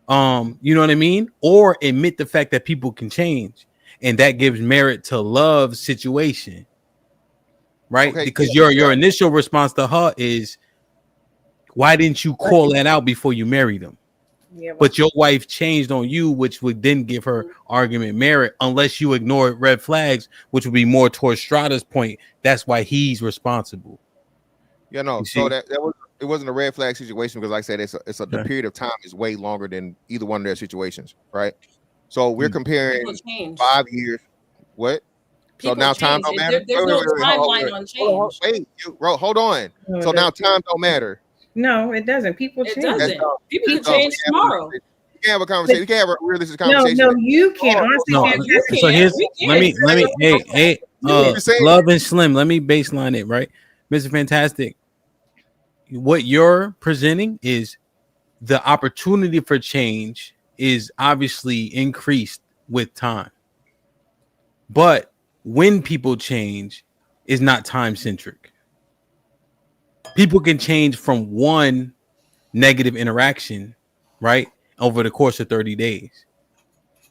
Speaker 1: you know what I mean, or admit the fact that people can change, and that gives merit to Love's situation, right? Okay, because your initial response to her is, why didn't you call that out before you married him? Yeah, but your wife changed on you, which would then give her argument merit, unless you ignore red flags, which would be more towards Strada's point. That's why he's responsible.
Speaker 5: Yeah, no. So it wasn't a red flag situation because, like I said, the period of time is way longer than either one of their situations, right? So we're comparing 5 years. What? People so now time don't matter.
Speaker 4: There's no timeline on change.
Speaker 5: Hold on. So now time don't matter.
Speaker 3: No, it doesn't. People change.
Speaker 4: People can change tomorrow.
Speaker 5: You can't have a conversation. You can't have a realistic conversation.
Speaker 3: No, you can't. Honestly,
Speaker 1: so here's let me. Hey, Love and Slim. Let me baseline it, right, Mr. Fantastic. What you're presenting is the opportunity for change is obviously increased with time, but when people change is not time centric. People can change from one negative interaction, right, over the course of 30 days.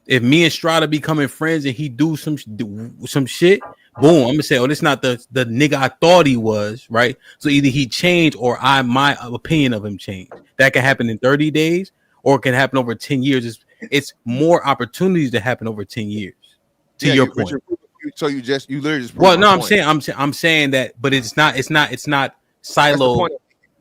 Speaker 1: If me and Strada becoming friends and he do some shit, boom, I'm gonna say, oh, this is not the nigga I thought he was, right? So either he changed or my opinion of him changed. That can happen in 30 days or it can happen over 10 years. It's more opportunities to happen over 10 years. To your point.
Speaker 5: So you literally just
Speaker 1: well, no, I'm saying that, but it's not silo.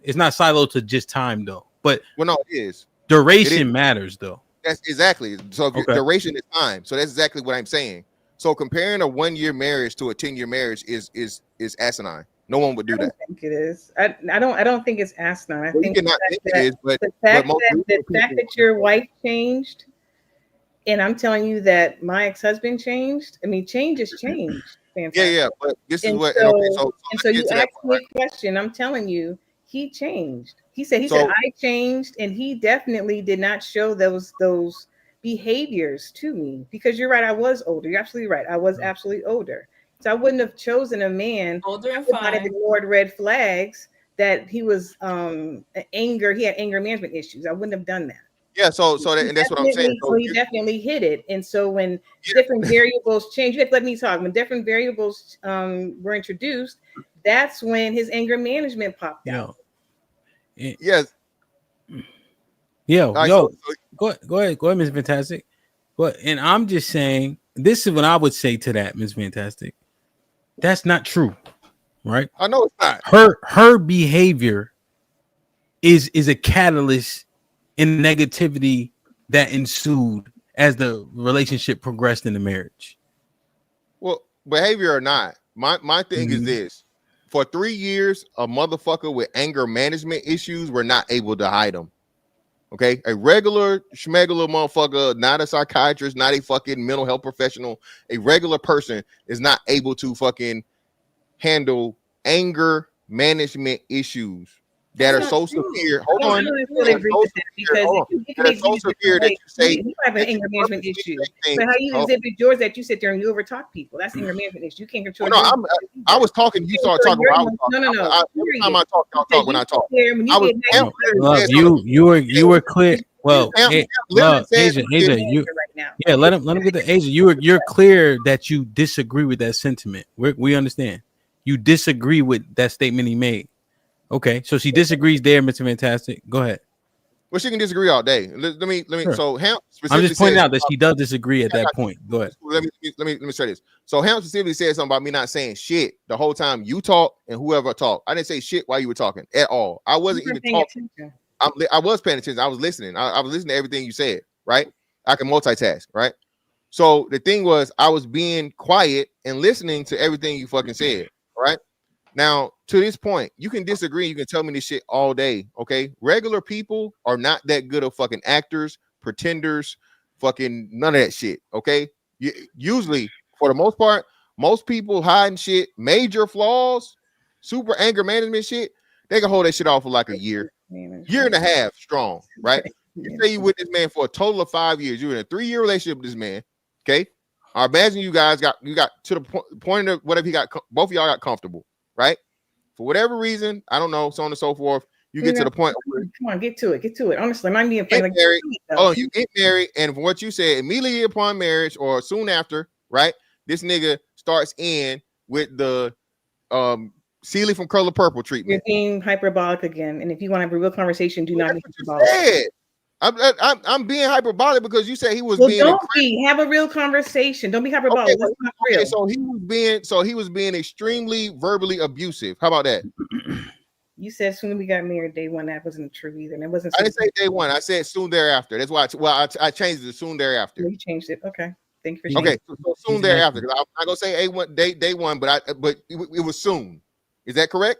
Speaker 1: It's not siloed to just time though. But
Speaker 5: no, it is.
Speaker 1: Duration matters though.
Speaker 5: That's exactly. So duration is time. So that's exactly what I'm saying. So comparing a 1-year marriage to a 10-year marriage is asinine. No one would do that.
Speaker 3: I think it is. I don't think it's asinine. I think
Speaker 5: it is, but
Speaker 3: the fact that your wife changed, and I'm telling you that my ex-husband changed. I mean, change is change. Fantastic.
Speaker 5: Yeah. But this is what.
Speaker 3: So you asked me a question. I'm telling you, he changed. He said I changed, and he definitely did not show those behaviors to me, because you're right. I was older. You're absolutely right. I was absolutely older. So I wouldn't have chosen a man
Speaker 4: older and
Speaker 3: fine. Have ignored red flags that he was anger. He had anger management issues. I wouldn't have done that.
Speaker 5: Yeah. So that's what I'm saying.
Speaker 3: So he definitely hit it. And so when different variables change, you have to let me talk. When different variables were introduced, that's when his anger management popped out.
Speaker 5: Yes.
Speaker 1: Go ahead, Ms. Fantastic. And I'm just saying, this is what I would say to that, Ms. Fantastic. That's not true, right?
Speaker 5: I know it's not.
Speaker 1: Her behavior is a catalyst in negativity that ensued as the relationship progressed in the marriage.
Speaker 5: Well, behavior or not, My thing is this: for 3 years, a motherfucker with anger management issues were not able to hide them. Okay, a regular schmegular motherfucker, not a psychiatrist, not a fucking mental health professional, a regular person is not able to fucking handle anger management issues that are so severe. Hold on,
Speaker 3: you can make so severe that you say you have an anger management issue. But how you exhibit yours that you sit there and you overtalk people? That's anger management issue. You can't control.
Speaker 5: No, I was talking. You started talking. I was talking. No. Every time I talk, y'all talk when I talk.
Speaker 1: You were clear. Well, Asia, let him get the Asia. You're clear that you disagree with that sentiment. We understand. You disagree with that statement he made. Okay, so she disagrees there, Mr. Fantastic. Go ahead.
Speaker 5: Well, she can disagree all day. Let me.
Speaker 1: Sure.
Speaker 5: So Hamp
Speaker 1: I'm just pointing out that she does disagree at that point. Go ahead.
Speaker 5: Let me say this. So Hamp specifically said something about me not saying shit the whole time you talk and whoever talk. I didn't say shit while you were talking at all. I wasn't even talking. I was paying attention. I was listening. I was listening to everything you said. Right. I can multitask. Right. So the thing was, I was being quiet and listening to everything you fucking said. Right. Now, to this point, you can disagree. You can tell me this shit all day. Okay. Regular people are not that good of fucking actors, pretenders, fucking none of that shit. Okay. Usually, for the most part, most people hiding shit, major flaws, super anger management shit, they can hold that shit off for like a year and a half strong. Right. You say you with this man for a total of 5 years. You're in a 3-year relationship with this man. Okay. I imagine you guys got to the point of whatever he got, both of y'all got comfortable. Right. For whatever reason, I don't know, so on and so forth. You get to the point where
Speaker 3: come on, get to it. Honestly, I'm not being
Speaker 5: married. You get married, and from what you said, immediately upon marriage or soon after, right? This nigga starts in with the Celie from Color Purple treatment.
Speaker 3: You're being hyperbolic again, and if you want to have a real conversation, do not be hyperbolic.
Speaker 5: I'm being hyperbolic because you said he was being.
Speaker 3: Have a real conversation. Don't be hyperbolic.
Speaker 5: Okay, not real. So he was being extremely verbally abusive. How about that?
Speaker 3: You said soon we got married day one. That wasn't true either. And it wasn't.
Speaker 5: I didn't say day one. I said soon thereafter. That's why. I changed it to soon thereafter.
Speaker 3: You changed it. Okay. Thank you for changing.
Speaker 5: Okay. So soon thereafter. I'm not gonna say day one, but it was soon. Is that correct?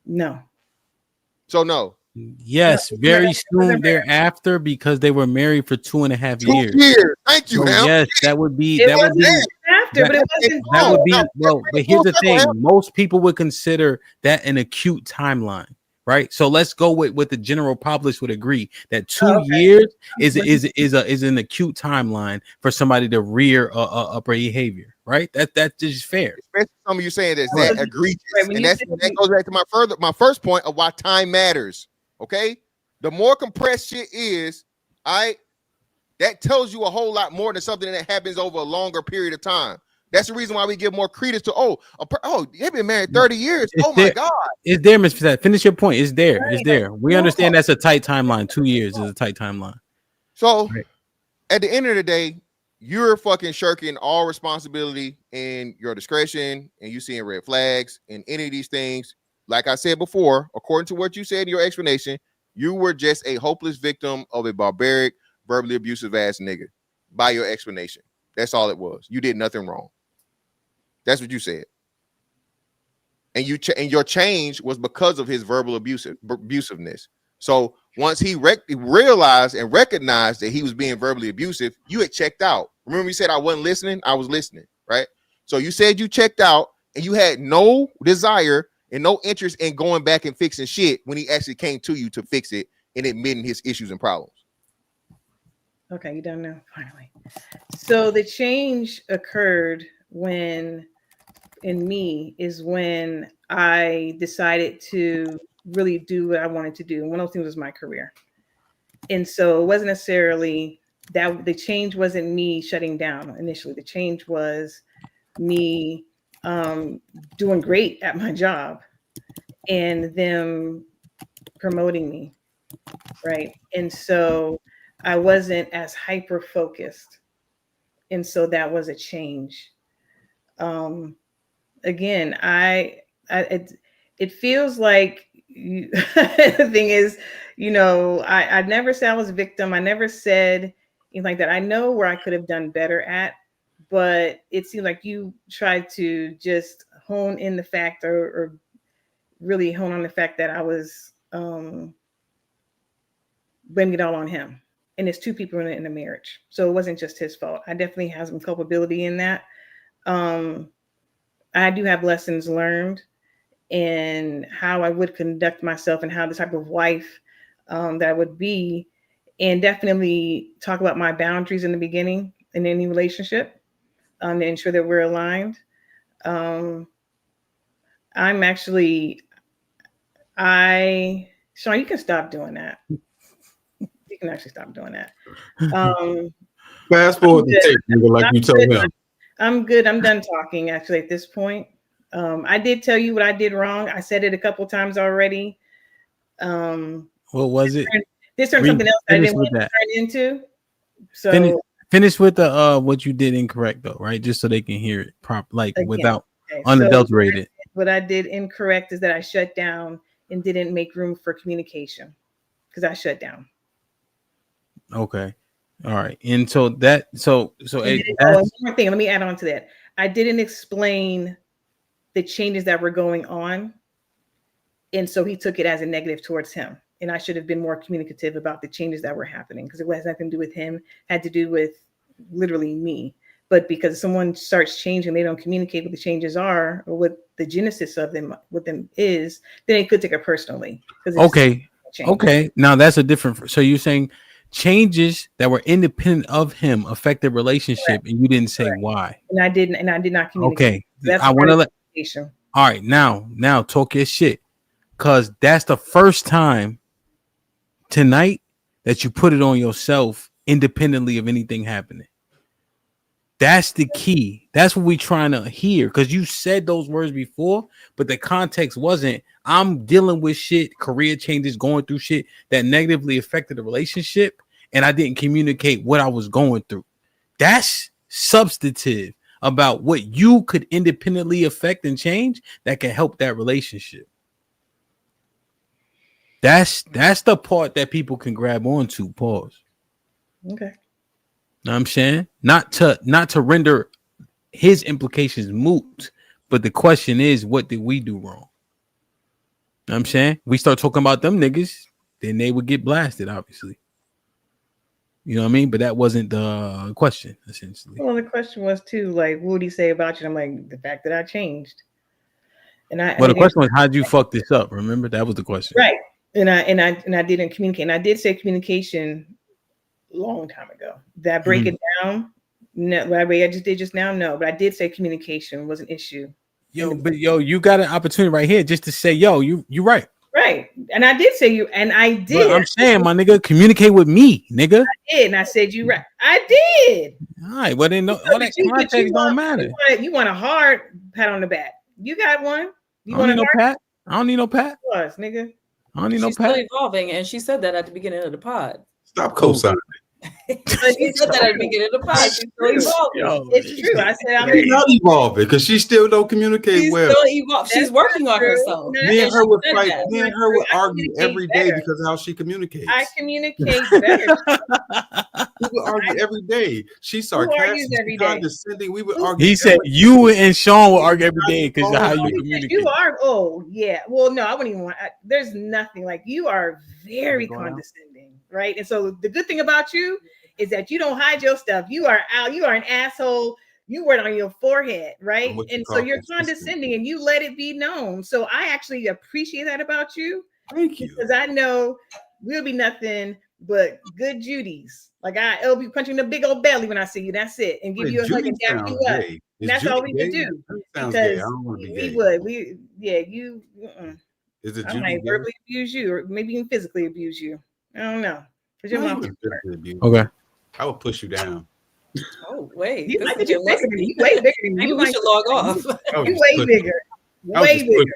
Speaker 3: No.
Speaker 5: So no.
Speaker 1: Yes, very soon thereafter, because they were married for 2.5 years.
Speaker 5: 2 years. Thank you.
Speaker 1: So yes, that would be after, but it wasn't. That would be well. But here's the thing: most people would consider that an acute timeline, right? So let's go with what the general public would agree that 2 years is an acute timeline for somebody to rear a behavior, right? That's just fair.
Speaker 5: Especially some of you saying that egregious, and that goes back to my first point of why time matters. Okay, the more compressed shit is, that tells you a whole lot more than something that happens over a longer period of time. That's the reason why we give more credence to they've been married 30 years. My God,
Speaker 1: it's there, Mr. Finish your point. It's there. It's there. We understand that's a tight timeline. 2 years is a tight timeline.
Speaker 5: So at the end of the day, you're fucking shirking all responsibility in your discretion, and you seeing red flags and any of these things. Like I said before, according to what you said in your explanation, you were just a hopeless victim of a barbaric, verbally abusive ass nigga by your explanation. That's all it was. You did nothing wrong. That's what you said. And your change was because of his verbal abusiveness. So once he realized and recognized that he was being verbally abusive, you had checked out. Remember you said I wasn't listening? I was listening, right? So you said you checked out and you had no desire and no interest in going back and fixing shit when he actually came to you to fix it and admitting his issues and problems.
Speaker 3: Okay, you done now, finally. So the change occurred when I decided to really do what I wanted to do. And one of those things was my career. And so it wasn't necessarily that the change wasn't me shutting down initially. The change was me doing great at my job and them promoting me, right? And so I wasn't as hyper focused, and so that was a change. Again, it feels like the thing is, I never said I was a victim. I never said anything like that. I know where I could have done better at, but it seemed like you tried to just hone in the fact or really hone on the fact that I was blaming it all on him. And it's two people in a marriage. So it wasn't just his fault. I definitely have some culpability in that. I do have lessons learned in how I would conduct myself and how the type of wife that I would be, and definitely talk about my boundaries in the beginning in any relationship to ensure that we're aligned. Sean, you can stop doing that. You can actually stop doing that.
Speaker 11: Fast forward the tape, nigga, like you told him.
Speaker 3: I'm good. I'm done talking actually at this point. I did tell you what I did wrong. I said it a couple times already.
Speaker 1: What was it?
Speaker 3: This turned something else I didn't want to turn into. So
Speaker 1: finish with the what you did incorrect though, right? Just so they can hear it without unadulterated.
Speaker 3: So what I did incorrect is that I shut down and didn't make room for communication because I shut down.
Speaker 1: Okay. All right. And so one
Speaker 3: more thing, let me add on to that. I didn't explain the changes that were going on. And so he took it as a negative towards him. And I should have been more communicative about the changes that were happening because it has nothing to do with him, it had to do with literally me. But because someone starts changing, they don't communicate what the changes are or what the genesis of them, what them is, then it could take it personally.
Speaker 1: Okay. Now that's a different. So you're saying changes that were independent of him affected relationship, correct, and you didn't say correct why.
Speaker 3: And I did not communicate.
Speaker 1: Okay. That's I want to let. All right. Now talk your shit, because that's the first time tonight that you put it on yourself independently of anything happening. That's the key. That's what we're trying to hear, because you said those words before, but the context wasn't, I'm dealing with shit, career changes, going through shit that negatively affected the relationship, and I didn't communicate what I was going through. That's substantive about what you could independently affect and change that can help that relationship. That's the part that people can grab onto. Pause.
Speaker 3: Okay.
Speaker 1: Know what I'm saying? Not to render his implications moot, but the question is, what did we do wrong? Know what I'm saying? We start talking about them niggas, then they would get blasted, obviously. You know what I mean? But that wasn't the question, essentially.
Speaker 3: Well, the question was too, like, what would he say about you? And I'm like, the fact that I changed.
Speaker 1: Well, the question was, how'd you fuck this up? Remember, that was the question,
Speaker 3: right? And I didn't communicate. And I did say communication long time ago. Did I break it down? No, I just did just now. No, but I did say communication was an issue.
Speaker 1: You got an opportunity right here just to say, you right.
Speaker 3: Right. And I did say you, and I did.
Speaker 1: But I'm saying, my nigga, communicate with me, nigga.
Speaker 3: I did, and I said you right. I did.
Speaker 1: All right, well then, all that context don't matter.
Speaker 3: You want a hard pat on the back? You got one.
Speaker 1: You want no pat? I don't need no pat.
Speaker 3: Plus, nigga.
Speaker 1: I don't need
Speaker 4: She's
Speaker 1: no pat.
Speaker 4: still evolving, and she said that at the beginning of the pod.
Speaker 11: Stop co-signing.
Speaker 4: She said that at the beginning of the pod. She's still evolving.
Speaker 3: It's true. I said
Speaker 11: I'm not evolving because she still don't communicate
Speaker 4: she's
Speaker 11: well.
Speaker 4: Still evolving. She's working on herself.
Speaker 11: Me and her would fight. Me and her would argue every day because of how she communicates.
Speaker 3: I communicate better.
Speaker 11: We would argue every day. She's sarcastic, condescending. We would argue.
Speaker 1: He said you and Sean will argue every day because of how you communicate.
Speaker 3: You are. Oh yeah. Well, no, I wouldn't even want. There's nothing like you are very condescending, right? And so the good thing about you is that you don't hide your stuff. You are out. You are an asshole. You wear it on your forehead, right? And so you're condescending and you let it be known. So I actually appreciate that about you.
Speaker 11: Thank you.
Speaker 3: Because I know we'll be nothing but good Judies. Like I'll be punching the big old belly when I see you. That's it. And give you a hug and dap you up. That's all we would do.
Speaker 11: Because I don't want to be gay.
Speaker 3: We would. You.
Speaker 11: Is it
Speaker 3: I might verbally abuse you or maybe even physically abuse you. I don't know.
Speaker 1: Okay.
Speaker 11: I would push you down.
Speaker 4: Oh, wait.
Speaker 3: You way bigger than me. You way bigger than me.
Speaker 4: Maybe we should log off.
Speaker 3: You way bigger. Way bigger.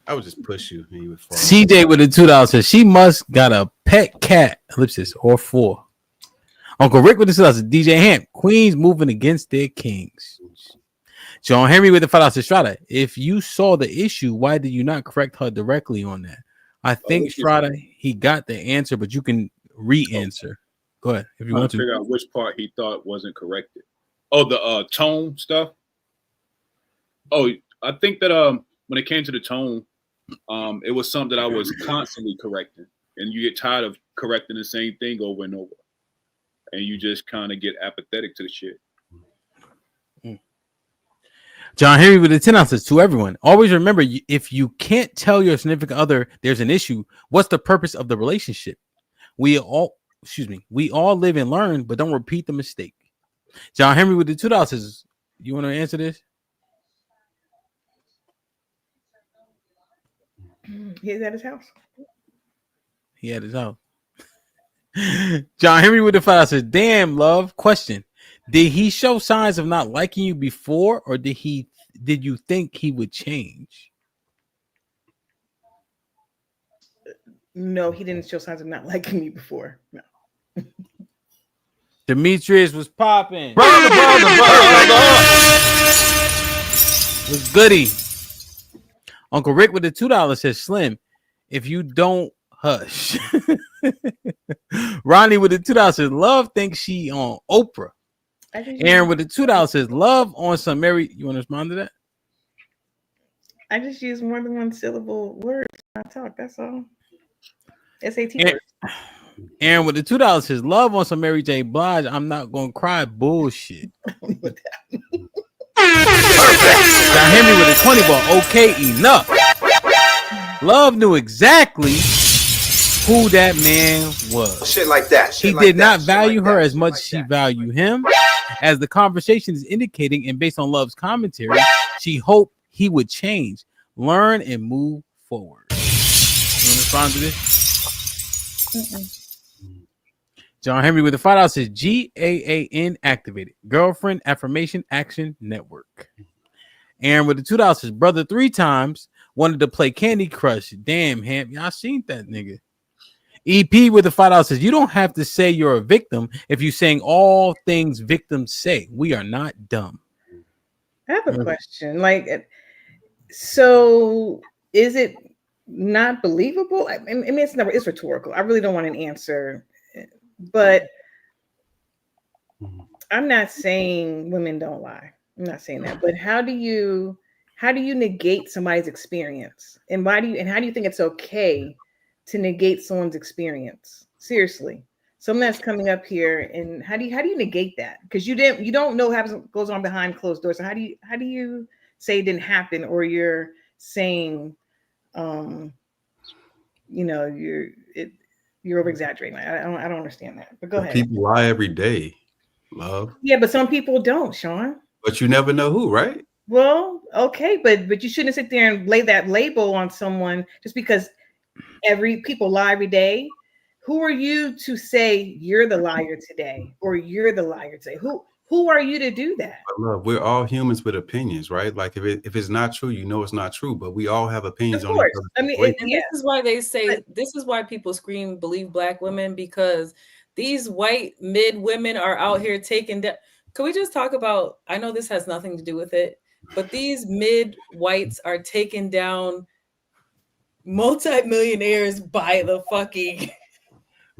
Speaker 11: I would just push you and you would fall.
Speaker 1: CJ with the $2 says she must got a pet cat, ellipsis, or 4. Uncle Rick with the $2 DJ Hamp, Queens moving against their kings. John Henry with the $5 Strata. If you saw the issue, why did you not correct her directly on that? I think Strata, he got the answer, but you can re-answer. Go ahead if you want to.
Speaker 6: Figure out which part he thought wasn't corrected. Oh, the tone stuff. Oh, I think that when it came to the tone, it was something that I was constantly correcting, and you get tired of correcting the same thing over and over, and you just kind of get apathetic to the shit.
Speaker 1: John Henry with the 10 ounces to everyone. Always remember, if you can't tell your significant other there's an issue, what's the purpose of the relationship? We all live and learn, but don't repeat the mistake. John Henry with the $2. You want to answer this?
Speaker 3: He's at his house.
Speaker 1: He at his house. John Henry with the $5 says, "Damn, love. Question: did he show signs of not liking you before, or did you think he would change?"
Speaker 3: No, he didn't show signs of not liking me before. No.
Speaker 1: Demetrius was popping. Was goody. Uncle Rick with the $2 says, "Slim, if you don't hush." Ronnie with the $2 says, "Love thinks she on Oprah." Aaron with the $2 says, "Love on some Mary." You want to respond to that?
Speaker 3: I just use more than one syllable words when I talk. That's all. SAT words.
Speaker 1: Aaron with the $2 says, "Love on some Mary J. Blige. I'm not gonna cry." Bullshit. Now Henry with a 20 ball. Okay, enough. Love knew exactly who that man was.
Speaker 12: Shit like that.
Speaker 1: He did not value her as much as she valued him. As the conversation is indicating, and based on Love's commentary, she hoped he would change, learn, and move forward. You want to respond to this? John Henry with the $5 says, GAAN activated. Girlfriend Affirmation Action Network. Aaron with the $2 says, brother 3 times wanted to play Candy Crush. Damn, Hamp. Y'all seen that nigga. EP with the $5 says, you don't have to say you're a victim if you're saying all things victims say. We are not dumb.
Speaker 3: I have a question. Like, so is it not believable? I mean, it's rhetorical. I really don't want an answer. But I'm not saying women don't lie. I'm not saying that. But how do you negate somebody's experience? And how do you think it's okay to negate someone's experience? Seriously. Someone that's coming up here, and how do you negate that? Because you don't know what goes on behind closed doors. So how do you say it didn't happen, or you're saying you're over exaggerating? I don't understand that. But go ahead.
Speaker 11: People lie every day, love.
Speaker 3: Yeah, but some people don't, Sean.
Speaker 11: But you never know who, right?
Speaker 3: Well, okay, but you shouldn't sit there and lay that label on someone just because people lie every day. Who are you to say you're the liar today, or you're the liar today? Who are you to do that?
Speaker 11: But look, we're all humans with opinions, right? Like if it's not true, you know it's not true. But we all have opinions on each other.
Speaker 4: I mean, and this is why they say this is why people scream "believe black women," because these white mid women are out here taking down. Can we just talk about? I know this has nothing to do with it, but these mid whites are taking down multi-millionaires by the fucking.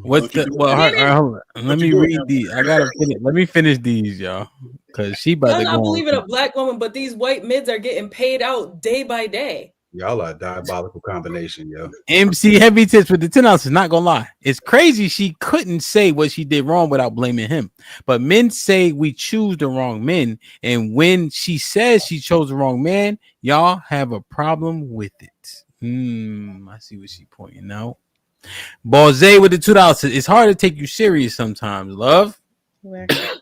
Speaker 1: What's the hold on. Let me read these. I gotta finish. Let me finish these, y'all, because she about to go.
Speaker 4: I believe in a black woman, but these white mids are getting paid out day by day.
Speaker 11: Y'all are a diabolical combination, yo.
Speaker 1: MC Heavy Tits with the 10 ounces. Not gonna lie, it's crazy she couldn't say what she did wrong without blaming him. But men say we choose the wrong men, and when she says she chose the wrong man, y'all have a problem with it. I see what she pointing out. Balze with the $2. It's hard to take you serious sometimes, love. CJ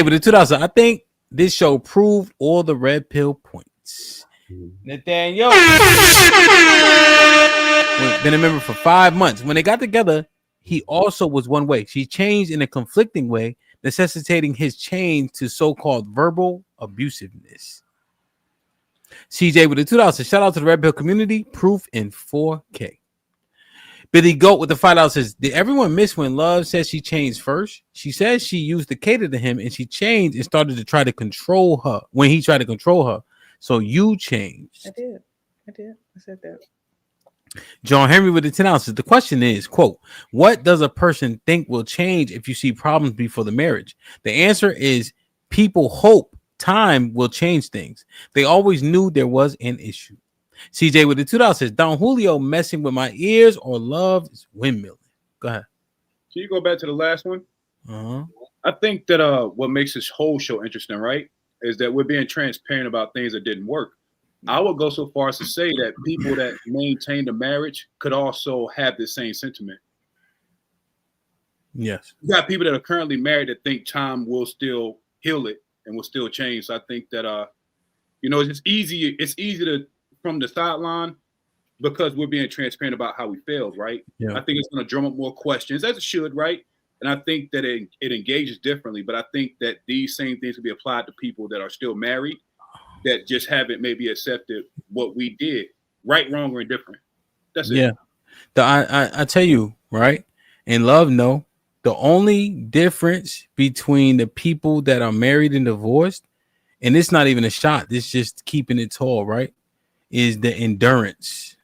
Speaker 1: with the $2. I think this show proved all the red pill points. Nathaniel been a member for 5 months. When they got together, he also was one way. She changed in a conflicting way, necessitating his change to so-called verbal abusiveness. CJ with the $2. Shout out to the red pill community. Proof in 4K. Billy Goat with the $5 says, did everyone miss when Love says she changed first? She says she used to cater to him and she changed and started to try to control her when he tried to control her. So you changed.
Speaker 3: I did. I said that.
Speaker 1: John Henry with the 10 ounces. The question is, quote, what does a person think will change if you see problems before the marriage? The answer is people hope time will change things. They always knew there was an issue. CJ with the $2 says, Don Julio messing with my ears or love is windmilling. Go ahead.
Speaker 6: Can you go back to the last one?
Speaker 1: Uh-huh.
Speaker 6: I think that what makes this whole show interesting, right, is that we're being transparent about things that didn't work. I would go so far as to say that people that maintain the marriage could also have the same sentiment.
Speaker 1: Yes.
Speaker 6: You got people that are currently married that think time will still heal it and will still change. So I think that it's easy to from the sideline because we're being transparent about how we failed, right?
Speaker 1: Yeah.
Speaker 6: I think it's going to drum up more questions, as it should, right? And I think that it engages differently. But I think that these same things can be applied to people that are still married that just haven't maybe accepted what we did, right, wrong, or indifferent. That's it.
Speaker 1: Yeah. I tell you, right? In love, no. The only difference between the people that are married and divorced, and it's not even a shot, it's just keeping it tall, right? Is the endurance,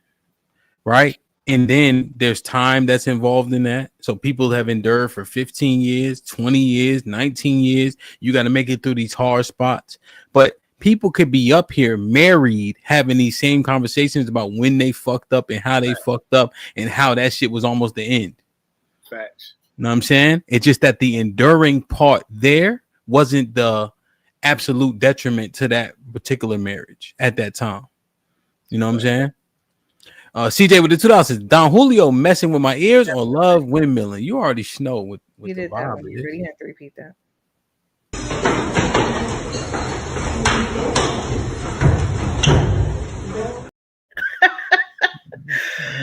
Speaker 1: right? And then there's time that's involved in that. So people have endured for 15 years, 20 years, 19 years. You got to make it through these hard spots. But people could be up here married having these same conversations about when they fucked up and how they fucked up and how that shit was almost the end.
Speaker 6: Facts.
Speaker 1: You know what I'm saying? It's just that the enduring part there wasn't the absolute detriment to that particular marriage at that time. You know what I'm saying? CJ with the $2 says, Don Julio messing with my ears or love windmilling? You already know with
Speaker 3: you
Speaker 1: the
Speaker 3: did that
Speaker 1: vibe
Speaker 3: one. You really have to repeat that.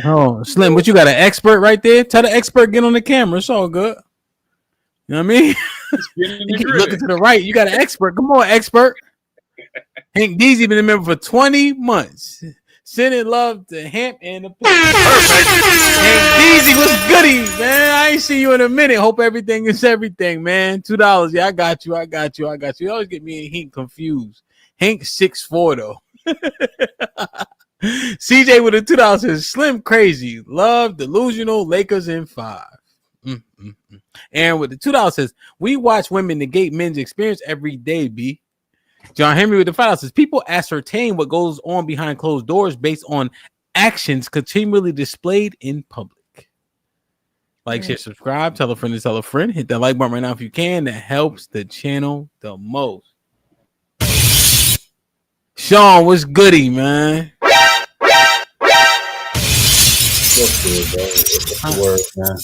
Speaker 1: Oh, Slim, what you got, an expert right there? Tell the expert get on the camera. It's all good. You know what I mean? You keep looking to the right. You got an expert. Come on, expert. Hank Deezy been a member for 20 months. Sending love to HAMP and the Perfect. Hank Deezy, what's goody, man? I ain't see you in a minute. Hope everything is everything, man. $2. Yeah, I got you. You always get me and Hank confused. Hank 6'4" though. CJ with a $2 says, Slim crazy. Love delusional Lakers in 5. Aaron with the $2 says, we watch women negate men's experience every day, B. John Henry with the $5 says, people ascertain what goes on behind closed doors based on actions continually displayed in public. Like, share, subscribe, tell a friend to tell a friend. Hit that like button right now if you can. That helps the channel the most. Sean, what's goody, man?
Speaker 2: What's good, bro? What's the word, man?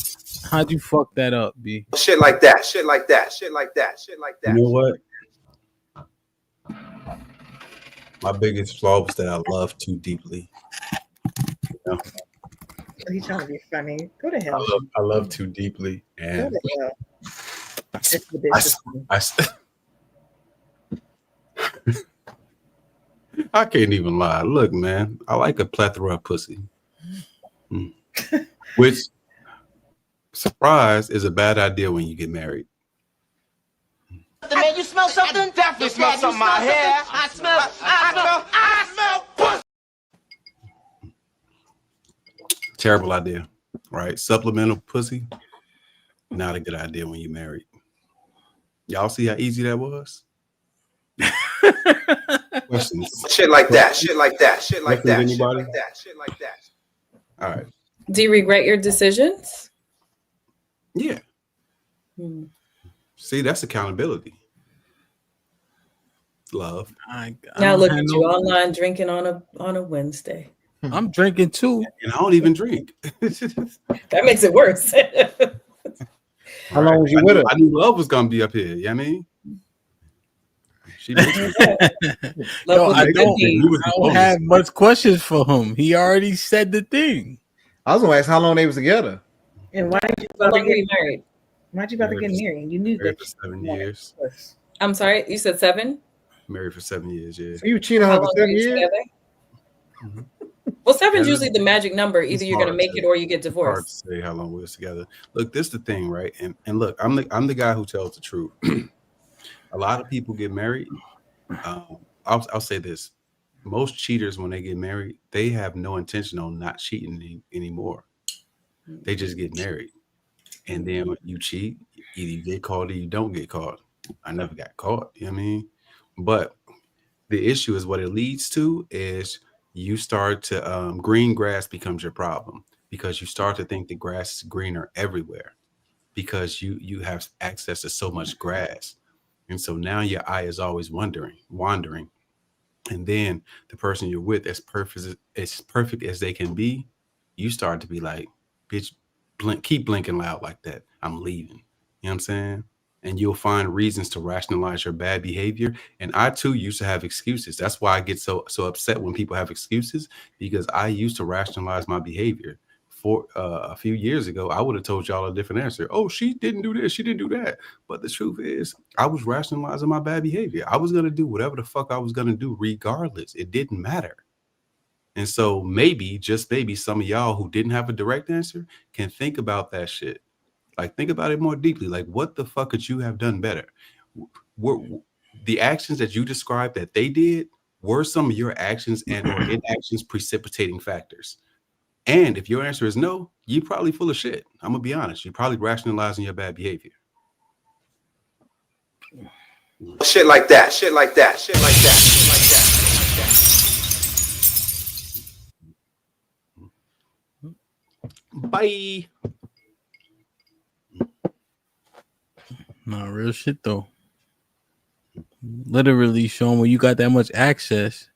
Speaker 1: How'd you fuck that up, B?
Speaker 8: Shit like that. Shit like that. Shit like that. Shit like that.
Speaker 11: You know what? My biggest flaw was that I love too deeply. You know?
Speaker 3: He's trying to be funny. Go to hell.
Speaker 11: I love too deeply, and I can't even lie. Look, man, I like a plethora of pussy, which, surprise, is a bad idea when you get married.
Speaker 12: Man, you smell something? I definitely smell something in my hair. I smell pussy.
Speaker 11: Terrible idea, right? Supplemental pussy, not a good idea when you're married. Y'all see how easy that was? Questions?
Speaker 8: Shit like that. Shit like that. Shit like that.
Speaker 11: Anybody?
Speaker 8: Shit like that. Shit like that.
Speaker 11: All right.
Speaker 4: Do you regret your decisions?
Speaker 11: Yeah. See, that's accountability. Love.
Speaker 4: Now look at you online drinking on a Wednesday.
Speaker 1: I'm drinking too,
Speaker 11: and I don't even drink.
Speaker 4: That makes it worse.
Speaker 2: How long was you with her?
Speaker 11: I knew Love was gonna be up here. You know what I mean? She
Speaker 1: Yo, I don't have much questions for him. He already said the thing.
Speaker 7: I was gonna ask how long they was together.
Speaker 3: And why did you
Speaker 4: How
Speaker 3: about
Speaker 4: long
Speaker 3: to
Speaker 4: were
Speaker 3: get
Speaker 4: you married?
Speaker 3: Why'd you about to get married? You knew that.
Speaker 11: 7 years.
Speaker 4: I'm sorry, you said 7?
Speaker 11: Married for 7 years, yeah.
Speaker 7: So you cheated on her for 7 years?
Speaker 4: Well, 7 is usually the magic number. Either you're gonna make it or you get divorced.
Speaker 11: Hard to say how long we was together. Look, this is the thing, right? And look, I'm the guy who tells the truth. A lot of people get married. I'll say this: most cheaters, when they get married, they have no intention on not cheating anymore. They just get married. And then when you cheat, either you get caught or you don't get caught. I never got caught, you know what I mean? But the issue is what it leads to is you start to green grass becomes your problem because you start to think the grass is greener everywhere because you have access to so much grass. And so now your eye is always wandering. And then the person you're with, as perfect as they can be, you start to be like, bitch, keep blinking loud like that. I'm leaving. You know what I'm saying? And you'll find reasons to rationalize your bad behavior. And I too used to have excuses. That's why I get so upset when people have excuses, because I used to rationalize my behavior. For a few years ago, I would have told y'all a different answer. Oh, she didn't do this, she didn't do that. But the truth is, I was rationalizing my bad behavior. I was gonna do whatever the fuck I was gonna do, regardless. It didn't matter. And so maybe, just maybe, some of y'all who didn't have a direct answer can think about that shit. Like, think about it more deeply. Like, what the fuck could you have done better? The actions that you described that they did, were some of your actions and or inactions precipitating factors? And if your answer is no, you're probably full of shit. I'm gonna be honest. You're probably rationalizing your bad behavior.
Speaker 12: Shit like that. Shit like that. Shit like that. Shit like
Speaker 11: that. Bye.
Speaker 1: Nah, real shit though. Literally, Sean, when you got that much access,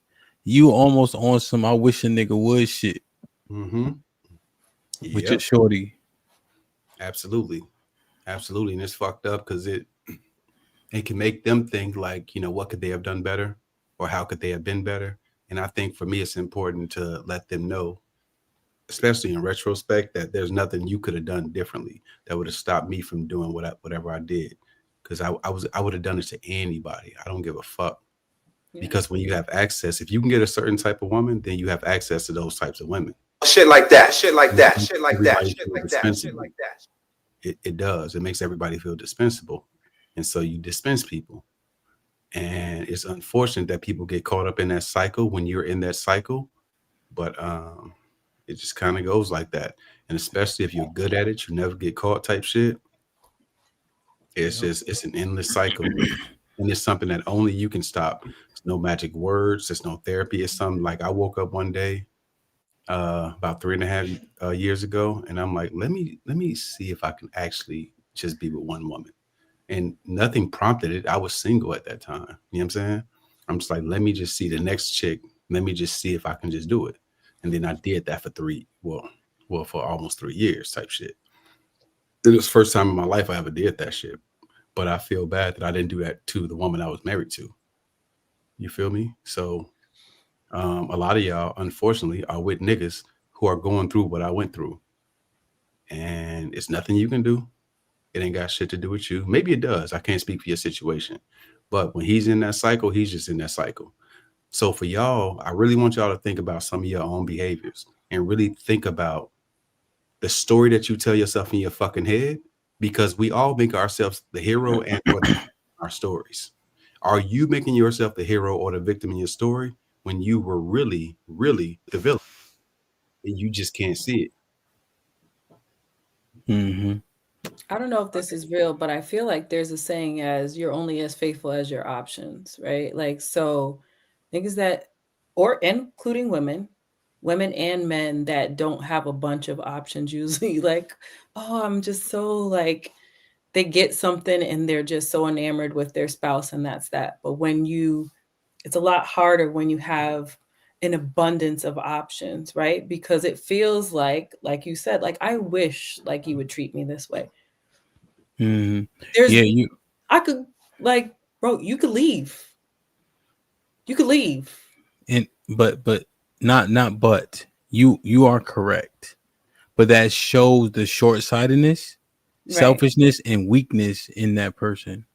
Speaker 1: you almost on some I wish a nigga would shit.
Speaker 11: Mm-hmm.
Speaker 1: With your shorty.
Speaker 11: Absolutely. And it's fucked up because it can make them think like, you know, what could they have done better, or how could they have been better? And I think for me, it's important to let them know, especially in retrospect, that there's nothing you could have done differently that would have stopped me from doing whatever I did. Because I would have done it to anybody. I don't give a fuck. Yeah. Because when you have access, if you can get a certain type of woman, then you have access to those types of women.
Speaker 12: Shit like that. Shit like that. Shit like that. Shit like that. Shit like that.
Speaker 11: It does. It makes everybody feel dispensable. And so you dispense people. And it's unfortunate that people get caught up in that cycle when you're in that cycle. But it just kind of goes like that. And especially if you're good at it, you never get caught type shit. It's an endless cycle. And it's something that only you can stop. There's no magic words. There's no therapy. It's something like I woke up one day about 3.5 years ago, and I'm like, let me see if I can actually just be with one woman. And nothing prompted it. I was single at that time. You know what I'm saying? I'm just like, let me just see the next chick. Let me just see if I can just do it. And then I did that for almost 3 years type shit. It was the first time in my life I ever did that shit. But I feel bad that I didn't do that to the woman I was married to. You feel me? So a lot of y'all, unfortunately, are with niggas who are going through what I went through. And it's nothing you can do. It ain't got shit to do with you. Maybe it does. I can't speak for your situation. But when he's in that cycle, he's just in that cycle. So for y'all, I really want y'all to think about some of your own behaviors and really think about the story that you tell yourself in your fucking head, because we all make ourselves the hero and or our stories. Are you making yourself the hero or the victim in your story when you were really, really the villain? And you just can't see it.
Speaker 1: Mm-hmm.
Speaker 4: I don't know if this is real, but I feel like there's a saying as you're only as faithful as your options, right? Like, so niggas that, or including women and men that don't have a bunch of options, usually like, oh, I'm just so like, they get something and they're just so enamored with their spouse and that's that. But it's a lot harder when you have an abundance of options, right? Because it feels like you said, like, I wish like you would treat me this way.
Speaker 1: Mm-hmm.
Speaker 4: I could like, bro, you could leave.
Speaker 1: And but you are correct. But that shows the short-sightedness, right, selfishness, and weakness in that person.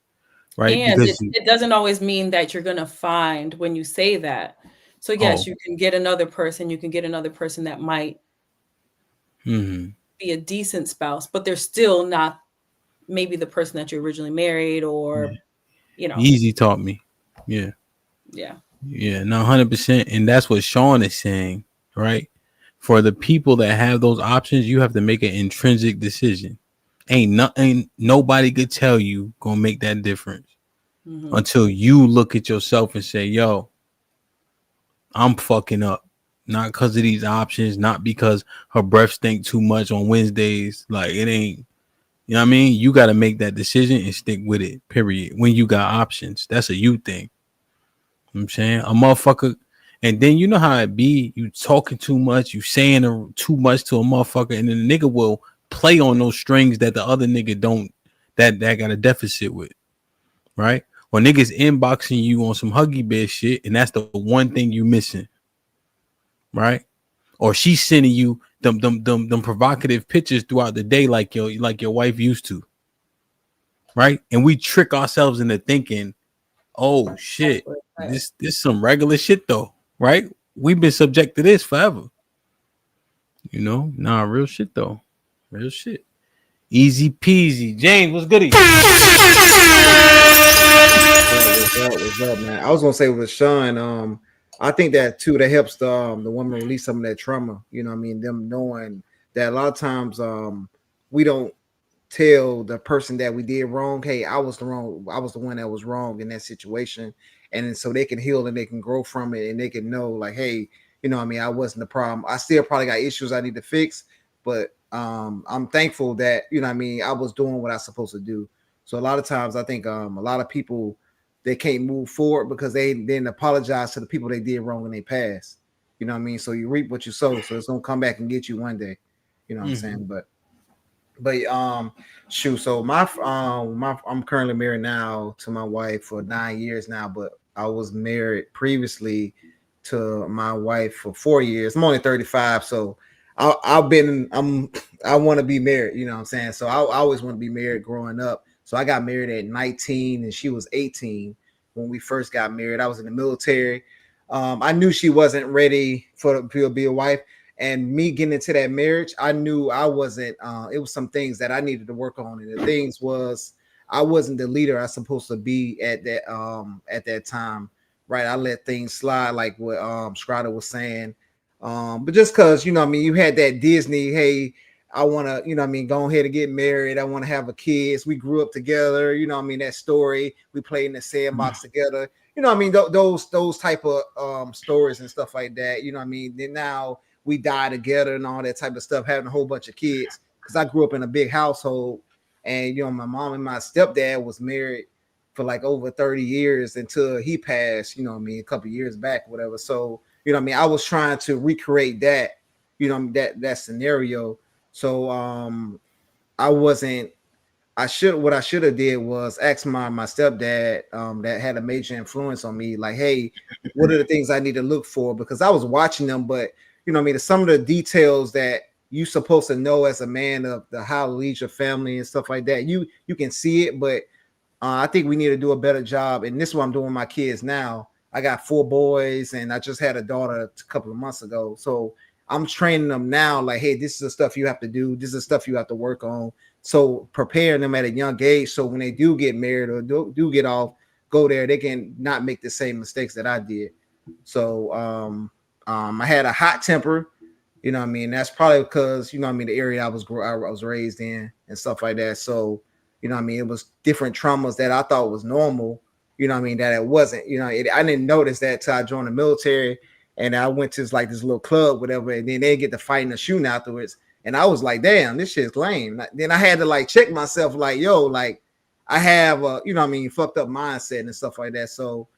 Speaker 1: Right.
Speaker 4: And it doesn't always mean that you're gonna find when you say that. So yes, you can get another person, that might be a decent spouse, but they're still not maybe the person that you originally married or, you know.
Speaker 1: Easy taught me. Yeah.
Speaker 4: Yeah.
Speaker 1: Yeah, no, 100%. And that's what Sean is saying, right? For the people that have those options, you have to make an intrinsic decision. Ain't nobody could tell you gonna make that difference until you look at yourself and say, yo, I'm fucking up. Not because of these options, not because her breath stink too much on Wednesdays. Like it ain't, you know what I mean? You gotta make that decision and stick with it, period. When you got options. That's a you thing. You know what I'm saying? A motherfucker, and then you know how it be, you talking too much, you saying too much to a motherfucker, and then the nigga will play on those strings that the other nigga don't, that got a deficit with, right? Or niggas inboxing you on some Huggy Bear shit, and that's the one thing you missing, right? Or she's sending you them provocative pictures throughout the day like your wife used to, right? And we trick ourselves into thinking, oh shit, this some regular shit though, right? We've been subject to this forever. You know, nah, real shit though. Real shit. Easy peasy. James, what's goody?
Speaker 7: What's up, man? I was gonna say with Sean, I think that too that helps the woman release some of that trauma. You know what I mean? Them knowing that a lot of times we don't tell the person that we did wrong, hey, I was the one that was wrong in that situation. And then so they can heal and they can grow from it and they can know like, hey, you know what I mean, I wasn't the problem. I still probably got issues I need to fix, but I'm thankful that, you know what I mean, I was doing what I was supposed to do. So a lot of times I think a lot of people, they can't move forward because they didn't apologize to the people they did wrong in their past. You know what I mean? So you reap what you sow. So it's gonna come back and get you one day. You know what I'm saying? But shoot, so my I'm currently married now to my wife for 9 years now, but I was married previously to my wife for 4 years. I'm only 35, so I want to be married, you know what I'm saying? So I always want to be married growing up. So I got married at 19 and she was 18 when we first got married. I was in the military. I knew she wasn't ready to be a wife. And me getting into that marriage, I knew I wasn't. It was some things that I needed to work on, and the things was I wasn't the leader I was supposed to be at that time. Right, I let things slide, like what Schroeder was saying. But just because you know, what I mean, you had that Disney, hey, I want to, you know, what I mean, go ahead and get married. I want to have a kids. We grew up together. You know, what I mean, that story. We played in the sandbox together. You know, what I mean, those type of stories and stuff like that. You know, what I mean, then now we die together and all that type of stuff, having a whole bunch of kids. Because I grew up in a big household, and you know, my mom and my stepdad was married for like over 30 years until he passed, you know what I mean, a couple years back, whatever. So, you know what I mean, I was trying to recreate that, you know, that scenario. So what I should have did was ask my stepdad that had a major influence on me, like, hey, what are the things I need to look for? Because I was watching them, but you know what I mean, some of the details that you supposed to know as a man of the how to lead your family and stuff like that, you can see it, but I think we need to do a better job. And this is what I'm doing with my kids now. I got 4 boys and I just had a daughter a couple of months ago. So I'm training them now, like, hey, this is the stuff you have to do. This is the stuff you have to work on. So preparing them at a young age, so when they do get married or do get off, go there, they can not make the same mistakes that I did. So I had a hot temper, you know what I mean? That's probably because, you know what I mean, the area I was raised in and stuff like that. So, you know what I mean, it was different traumas that I thought was normal, you know what I mean, that it wasn't, you know, I didn't notice that till I joined the military and I went to like this little club, whatever, and then they get to fighting and shooting afterwards. And I was like, damn, this shit's lame. Then I had to like check myself, like, yo, like I have a, you know what I mean, fucked up mindset and stuff like that. So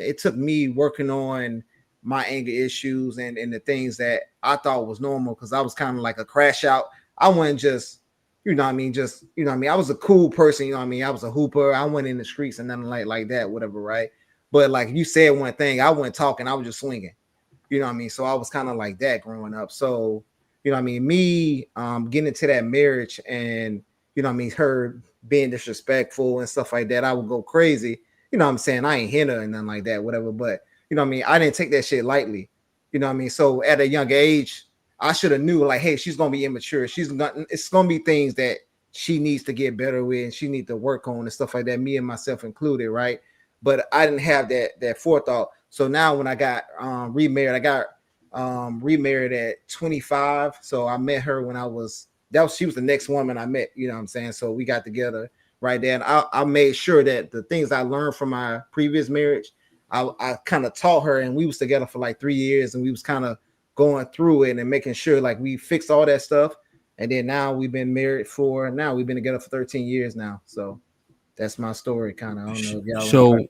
Speaker 7: it took me working on my anger issues and the things that I thought was normal, because I was kind of like a crash out. I wasn't just, you know what I mean, just, you know what I mean, I was a cool person, you know what I mean, I was a hooper, I went in the streets and nothing like that, whatever, right? But like you said one thing, I wasn't talking, I was just swinging, you know what I mean? So I was kind of like that growing up. So, you know what I mean, me getting into that marriage and, you know what I mean, her being disrespectful and stuff like that, I would go crazy. You know what I'm saying? I ain't hit her and nothing like that, whatever, but you know what I mean, I didn't take that shit lightly. You know what I mean? So at a young age, I should have knew, like, hey, she's gonna be immature. It's gonna be things that she needs to get better with and she needs to work on and stuff like that, me and myself included, right? But I didn't have that forethought. So now when I got remarried, I got remarried at 25. So I met her when she was the next woman I met, you know what I'm saying? So we got together right there. And I made sure that the things I learned from my previous marriage, I kind of taught her, and we was together for like 3 years, and we was kind of going through it and making sure like we fixed all that stuff. And then now we've been together for 13 years now. So that's my story, kind of. I don't know if y'all
Speaker 1: so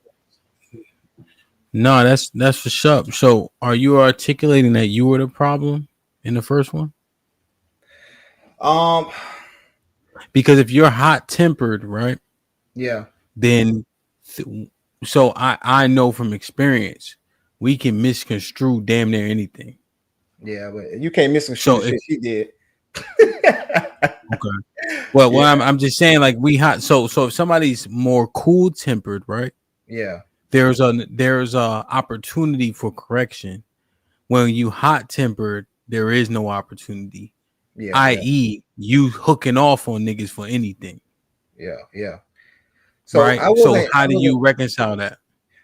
Speaker 1: no, that's for sure. So are you articulating that you were the problem in the first one? Because if you're hot tempered, right?
Speaker 7: Yeah.
Speaker 1: Then so I know from experience we can misconstrue damn near anything.
Speaker 7: Yeah, but you can't misconstrue the shit she did.
Speaker 1: Okay. Well, I'm just saying, like, we hot. So if somebody's more cool tempered, right?
Speaker 7: Yeah.
Speaker 1: There's a opportunity for correction. When you hot tempered, there is no opportunity.
Speaker 7: Yeah.
Speaker 1: I.e., you hooking off on niggas for anything.
Speaker 7: Yeah. Yeah. So
Speaker 1: right. So how do you reconcile that?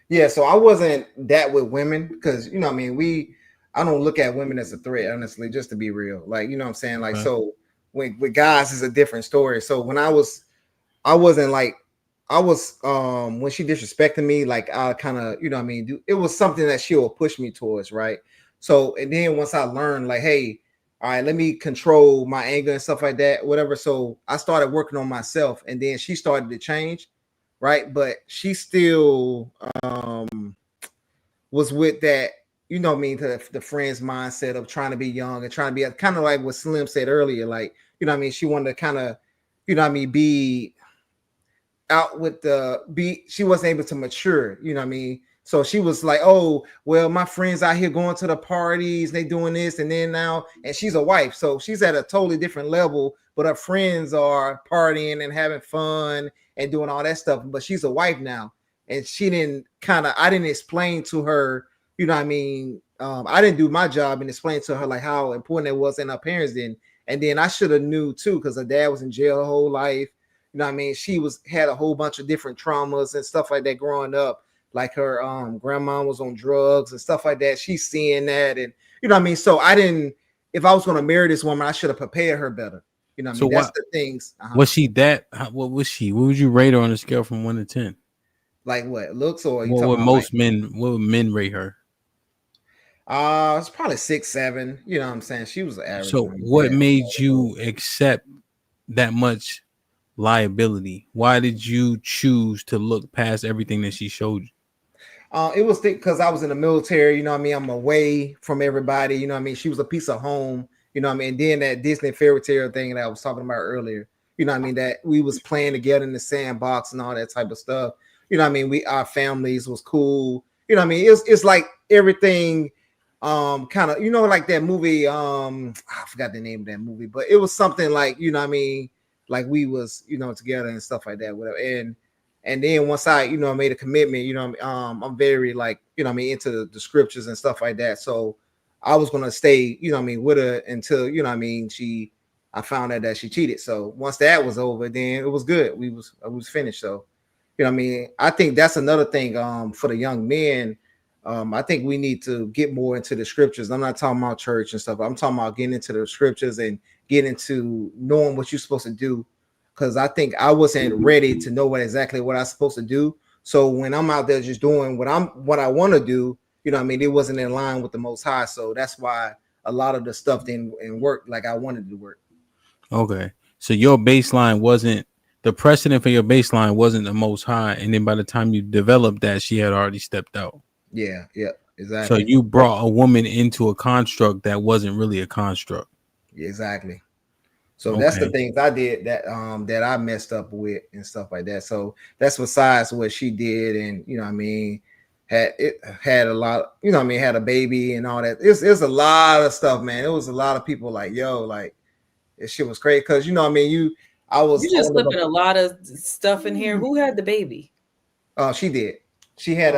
Speaker 7: Yeah. So I wasn't that with women because you know, what I mean, I don't look at women as a threat, honestly, just to be real. Like, you know what I'm saying? Like, so with guys is a different story. So when I wasn't like, when she disrespected me, like I kind of, you know what I mean, it was something that she will push me towards, right? So, and then once I learned like, hey, all right, let me control my anger and stuff like that, whatever. So I started working on myself, and then she started to change, right? But she still was with that, you know what I mean, the friend's mindset of trying to be young and trying to be kind of like what Slim said earlier, like, you know what I mean, she wanted to kind of, you know what I mean, be out with she wasn't able to mature, you know what I mean? So she was like, oh, well, my friends out here going to the parties, they doing this, and then now, and she's a wife, so she's at a totally different level, but her friends are partying and having fun and doing all that stuff, but she's a wife now. And I didn't explain to her, you know what I mean? I didn't do my job and explain to her like how important it was, and her parents didn't. And then I should have knew too, because her dad was in jail her whole life. You know what I mean? She had a whole bunch of different traumas and stuff like that growing up. Like her grandma was on drugs and stuff like that. She's seeing that, and you know what I mean? So if I was going to marry this woman, I should have prepared her better. You know what I mean? That's the things.
Speaker 1: Was she that? What was she? What would you rate her on a scale from 1 to 10?
Speaker 7: Like what? Looks or you
Speaker 1: what
Speaker 7: talking
Speaker 1: would
Speaker 7: about
Speaker 1: most men? What would men rate her?
Speaker 7: It's probably 6, 7. You know what I'm saying? She was an average.
Speaker 1: So what made you accept that much liability? Why did you choose to look past everything that she showed you?
Speaker 7: It was because I was in the military, you know what I mean? I'm away from everybody, you know what I mean? She was a piece of home, you know what I mean? And then that Disney fairy tale thing that I was talking about earlier, you know what I mean? That we was playing together in the sandbox and all that type of stuff. You know what I mean? Our families was cool. You know what I mean? It's like everything kind of, you know, like that movie, I forgot the name of that movie, but it was something like, you know what I mean? Like we was, you know, together and stuff like that, whatever. And then once I, you know, made a commitment, you know, I'm very like, you know, I mean, into the scriptures and stuff like that. So I was gonna stay, you know, I mean, with her until, you know, I mean, I found out that she cheated. So once that was over, then it was good. I was finished. So, you know, I mean, I think that's another thing for the young men. I think we need to get more into the scriptures. I'm not talking about church and stuff. I'm talking about getting into the scriptures and getting into knowing what you're supposed to do. Because I think I wasn't ready to know exactly what I was supposed to do. So when I'm out there just doing what I want to do, you know what I mean, it wasn't in line with the Most High. So that's why a lot of the stuff didn't work like I wanted to work.
Speaker 1: Okay. So your baseline wasn't, the precedent for your baseline wasn't the Most High. And then by the time you developed that, she had already stepped out.
Speaker 7: Yeah, exactly.
Speaker 1: So you brought a woman into a construct that wasn't really a construct.
Speaker 7: Exactly. So that's the things I did that I messed up with and stuff like that. So that's besides what she did, and you know what I mean, had a lot, you know what I mean, had a baby and all that. It's a lot of stuff, man. It was a lot of people like, yo, like this shit was crazy because you know what I mean, you
Speaker 4: just slipping a lot of stuff in here. Who had the baby?
Speaker 7: She did. She had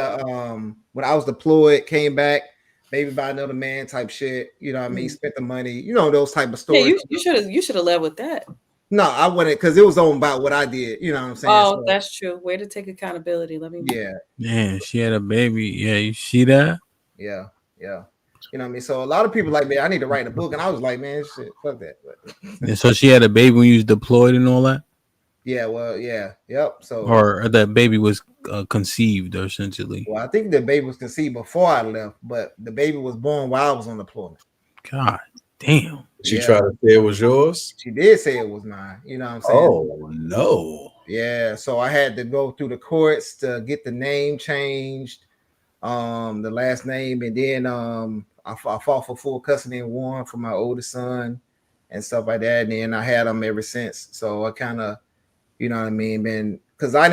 Speaker 7: when I was deployed, came back, baby by another man type shit. You know what I mean? Spent the money, you know, those type of stories.
Speaker 4: Yeah, you should have led with that.
Speaker 7: No, I wouldn't, because it was on about what I did. You know what I'm saying?
Speaker 4: Oh,
Speaker 7: so,
Speaker 4: that's true. Way to take accountability. Let me.
Speaker 7: Yeah.
Speaker 1: Man, she had a baby. Yeah, you see that?
Speaker 7: Yeah. Yeah. You know what I mean? So a lot of people like, man, I need to write a book, and I was like, man, shit, fuck that.
Speaker 1: And so she had a baby when you was deployed and all that.
Speaker 7: Yeah. Well. Yeah. Yep. So.
Speaker 1: Or that baby was conceived, essentially.
Speaker 7: Well, I think the baby was conceived before I left, but the baby was born while I was on deployment.
Speaker 1: God damn.
Speaker 11: She tried to say it was yours?
Speaker 7: She did say it was mine. You know what I'm saying?
Speaker 11: Oh, no.
Speaker 7: Yeah. So I had to go through the courts to get the name changed, the last name, and then I fought for full custody and won for my oldest son and stuff like that. And then I had them ever since. So I kind of, you know what I mean, been, because I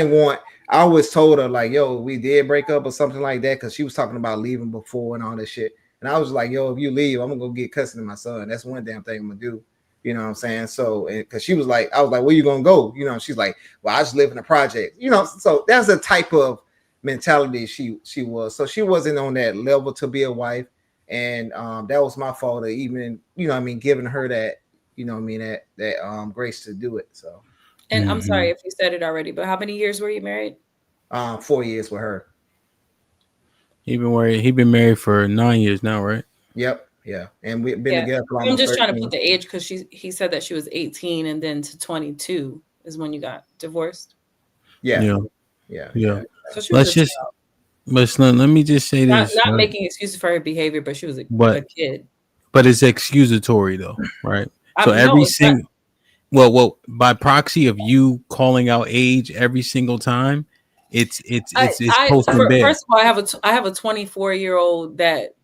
Speaker 7: always told her, like, yo, we did break up or something like that, because she was talking about leaving before and all this shit. And I was like, yo, if you leave, I'm gonna go get custody of my son. That's one damn thing I'm gonna do. You know what I'm saying? So, because she was like, I was like, where you gonna go? You know, she's like, well, I just live in a project. You know, so that's the type of mentality she was. So she wasn't on that level to be a wife, and that was my fault of even, you know what I mean, giving her that, you know what I mean, that grace to do it. So.
Speaker 4: And I'm sorry if you said it already, but how many years were you married?
Speaker 7: 4 years with her.
Speaker 1: He been married for 9 years now, right?
Speaker 7: Yep. Yeah. And we've been together for almost
Speaker 4: I'm just
Speaker 7: 13.
Speaker 4: trying to put the age, because he said that she was 18 and then to 22 is when you got divorced.
Speaker 7: Yeah.
Speaker 4: So she was
Speaker 1: let me just say this.
Speaker 4: Not making excuses for her behavior, but she was a kid.
Speaker 1: But it's excusatory though, right? So every single well, by proxy of you calling out age every single time, it's posting bad.
Speaker 4: First of all, I have a 24-year-old that,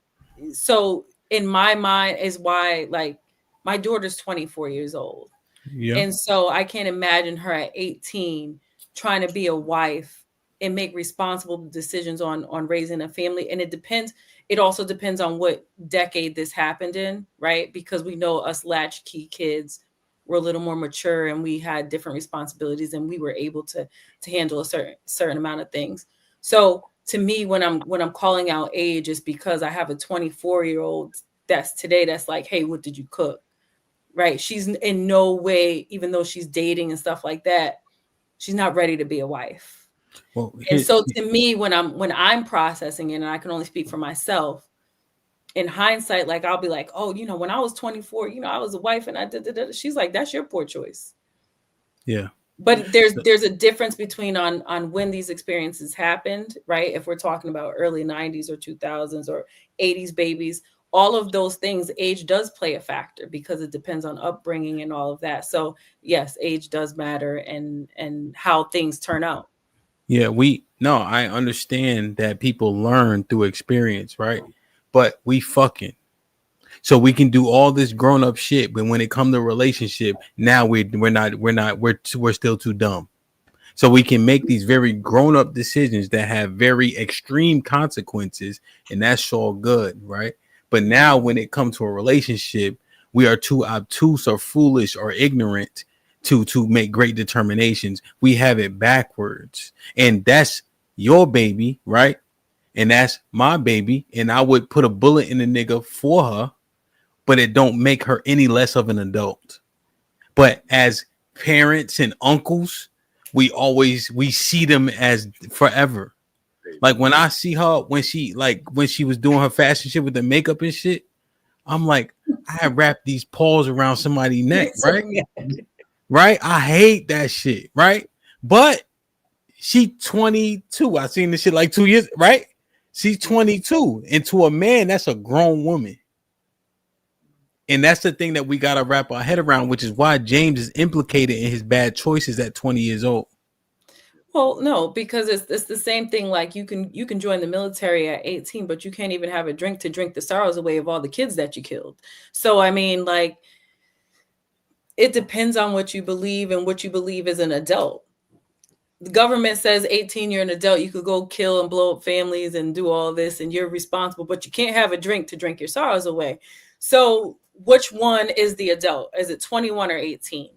Speaker 4: so in my mind is why, like, my daughter's 24 years old. Yeah. And so I can't imagine her at 18 trying to be a wife and make responsible decisions on raising a family. And it also depends on what decade this happened in, right? Because we know us latchkey kids were a little more mature and we had different responsibilities and we were able to handle a certain amount of things. So to me, when I'm calling out age, is because I have a 24-year-old that's like, hey, what did you cook? Right? She's in no way, even though she's dating and stuff like that, she's not ready to be a wife. Well, and so to me, when I'm processing it, and I can only speak for myself, in hindsight, like, I'll be like, oh, you know, when I was 24, you know, I was a wife and I did. She's like, that's your poor choice. Yeah. But there's a difference between on when these experiences happened, right? If we're talking about early 90s or 2000s or 80s babies, all of those things, age does play a factor because it depends on upbringing and all of that. So yes, age does matter and how things turn out.
Speaker 1: Yeah, I understand that people learn through experience, right? But we fucking. So we can do all this grown up shit, but when it comes to relationship, now we're still too dumb. So we can make these very grown up decisions that have very extreme consequences, and that's all good, right? But now when it comes to a relationship, we are too obtuse or foolish or ignorant to make great determinations. We have it backwards, and that's your baby, right? And that's my baby, and I would put a bullet in the nigga for her, but it don't make her any less of an adult. But as parents and uncles, we see them as forever. Like when I see her, when she was doing her fashion shit with the makeup and shit, I'm like, I wrapped these paws around somebody's neck, right? Right? I hate that shit, right? But she 22. I seen this shit like 2 years, right? She's 22, and to a man, that's a grown woman. And that's the thing that we got to wrap our head around, which is why James is implicated in his bad choices at 20 years old.
Speaker 4: Well, no, because it's the same thing. Like you can join the military at 18, but you can't even have a drink to drink the sorrows away of all the kids that you killed. So, I mean, like, it depends on what you believe and what you believe as an adult. The government says 18, you're an adult, you could go kill and blow up families and do all this and you're responsible, but you can't have a drink to drink your sorrows away. So which one is the adult? Is it 21 or 18?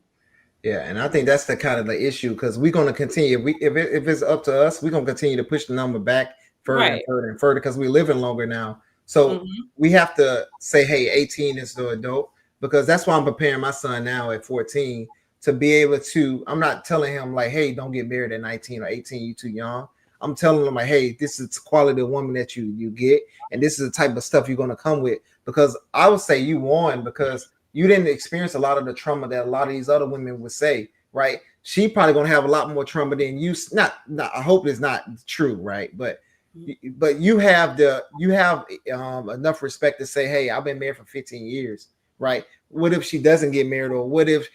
Speaker 7: Yeah, and I think that's the kind of the issue, because we're going to continue. If it's up to us, we're going to continue to push the number back further and further and further, because we're living longer now. So we have to say, hey, 18 is the adult, because that's why I'm preparing my son now at 14 to be able to, I'm not telling him like, hey, don't get married at 19 or 18, you too young. I'm telling them like, hey, this is the quality of woman that you get, and this is the type of stuff you're going to come with. Because I would say you won because you didn't experience a lot of the trauma that a lot of these other women would say, right? She probably going to have a lot more trauma than you. Not I hope it's not true, right? But you have enough respect to say, hey, I've been married for 15 years, right? What if she doesn't get married, or what if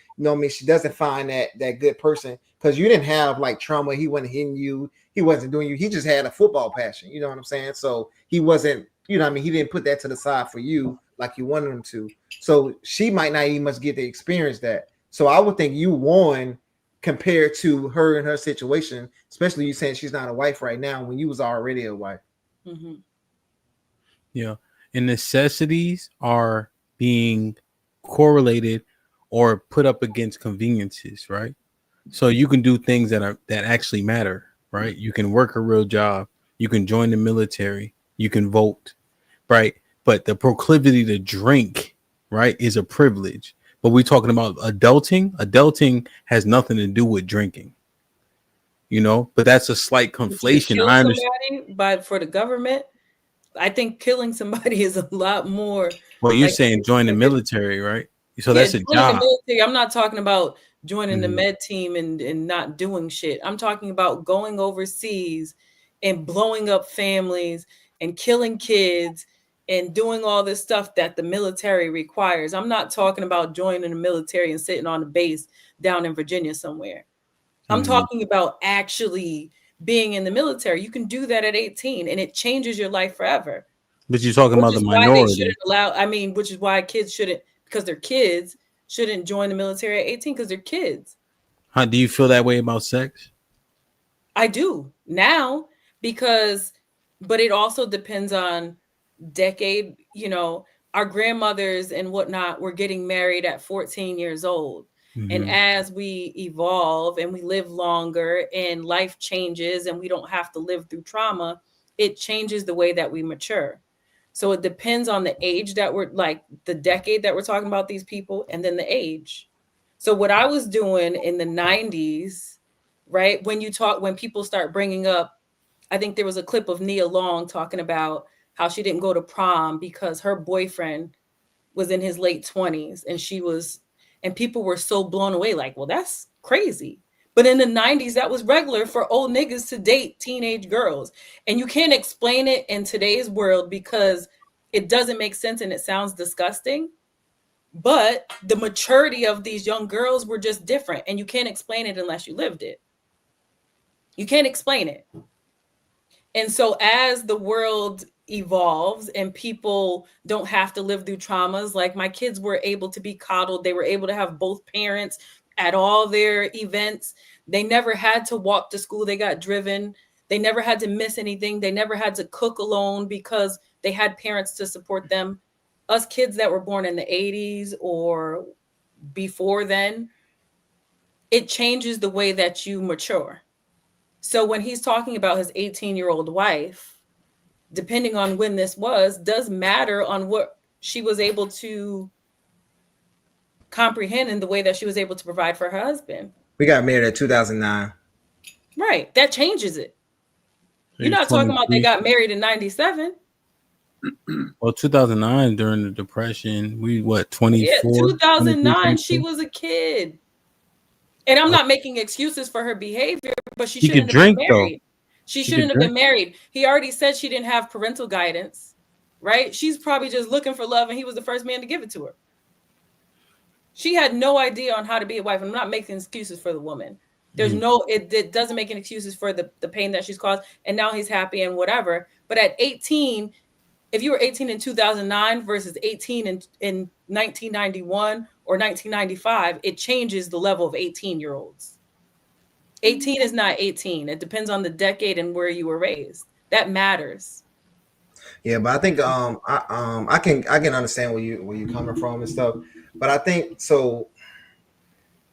Speaker 7: she doesn't find that good person? Because you didn't have like trauma. He wasn't hitting you. He wasn't doing you. He just had a football passion. You know what I'm saying? So he wasn't, he didn't put that to the side for you like you wanted him to. So she might not even much get to experience that. So I would think you won compared to her and her situation, especially you saying she's not a wife right now when you was already a wife.
Speaker 4: Mm-hmm.
Speaker 1: Yeah. And necessities are being correlated or put up against conveniences, right? So you can do things that actually matter, right? You can work a real job, you can join the military, you can vote, right? But the proclivity to drink, right, is a privilege. But we're talking about adulting. Adulting has nothing to do with drinking, but that's a slight conflation.
Speaker 4: Kill somebody for the government. I think killing somebody is a lot more.
Speaker 1: Well, you're saying join the military, right? So that's a job.
Speaker 4: The military, I'm not talking about joining the med team and not doing shit. I'm talking about going overseas and blowing up families and killing kids and doing all this stuff that the military requires. I'm not talking about joining the military and sitting on a base down in Virginia somewhere. I'm talking about actually being in the military. You can do that at 18 and it changes your life forever.
Speaker 1: But you're talking about the minority.
Speaker 4: Which is why kids shouldn't, because they're kids, shouldn't join the military at 18 because they're kids.
Speaker 1: How do you feel that way about sex?
Speaker 4: I do now but it also depends on decade. Our grandmothers and whatnot were getting married at 14 years old. Mm-hmm. And as we evolve and we live longer and life changes and we don't have to live through trauma, it changes the way that we mature. So it depends on the age that we're like the decade that we're talking about these people and then the age. So what I was doing in the 90s, right? When people start bringing up, I think there was a clip of Nia Long talking about how she didn't go to prom because her boyfriend was in his late 20s and people were so blown away. Like, well, that's crazy. But in the 90s, that was regular for old niggas to date teenage girls. And you can't explain it in today's world because it doesn't make sense and it sounds disgusting. But the maturity of these young girls were just different. And you can't explain it unless you lived it. You can't explain it. And so as the world evolves and people don't have to live through traumas, like my kids were able to be coddled. They were able to have both parents at all their events. They never had to walk to school. They got driven. They never had to miss anything. They never had to cook alone because they had parents to support them. Us kids that were born in the 80s or before then, it changes the way that you mature. So when he's talking about his 18-year-old wife, depending on when this was, does matter on what she was able to comprehend in the way that she was able to provide for her husband.
Speaker 7: We got married in 2009.
Speaker 4: Right. That changes it. You're not talking about they got married in 97.
Speaker 1: Well, 2009 during the Depression, 24?
Speaker 4: Yeah, 2009, she was a kid. And I'm not making excuses for her behavior, but she shouldn't have been married. She shouldn't have been married. He already said she didn't have parental guidance, right? She's probably just looking for love, and he was the first man to give it to her. She had no idea on how to be a wife. I'm not making excuses for the woman. There's it doesn't make any excuses for the pain that she's caused. And now he's happy and whatever. But at 18, if you were 18 in 2009 versus 18 in 1991 or 1995, it changes the level of 18-year-olds. 18 is not 18. It depends on the decade and where you were raised. That matters.
Speaker 7: Yeah, but I think I can understand where you're coming from and stuff. But I think so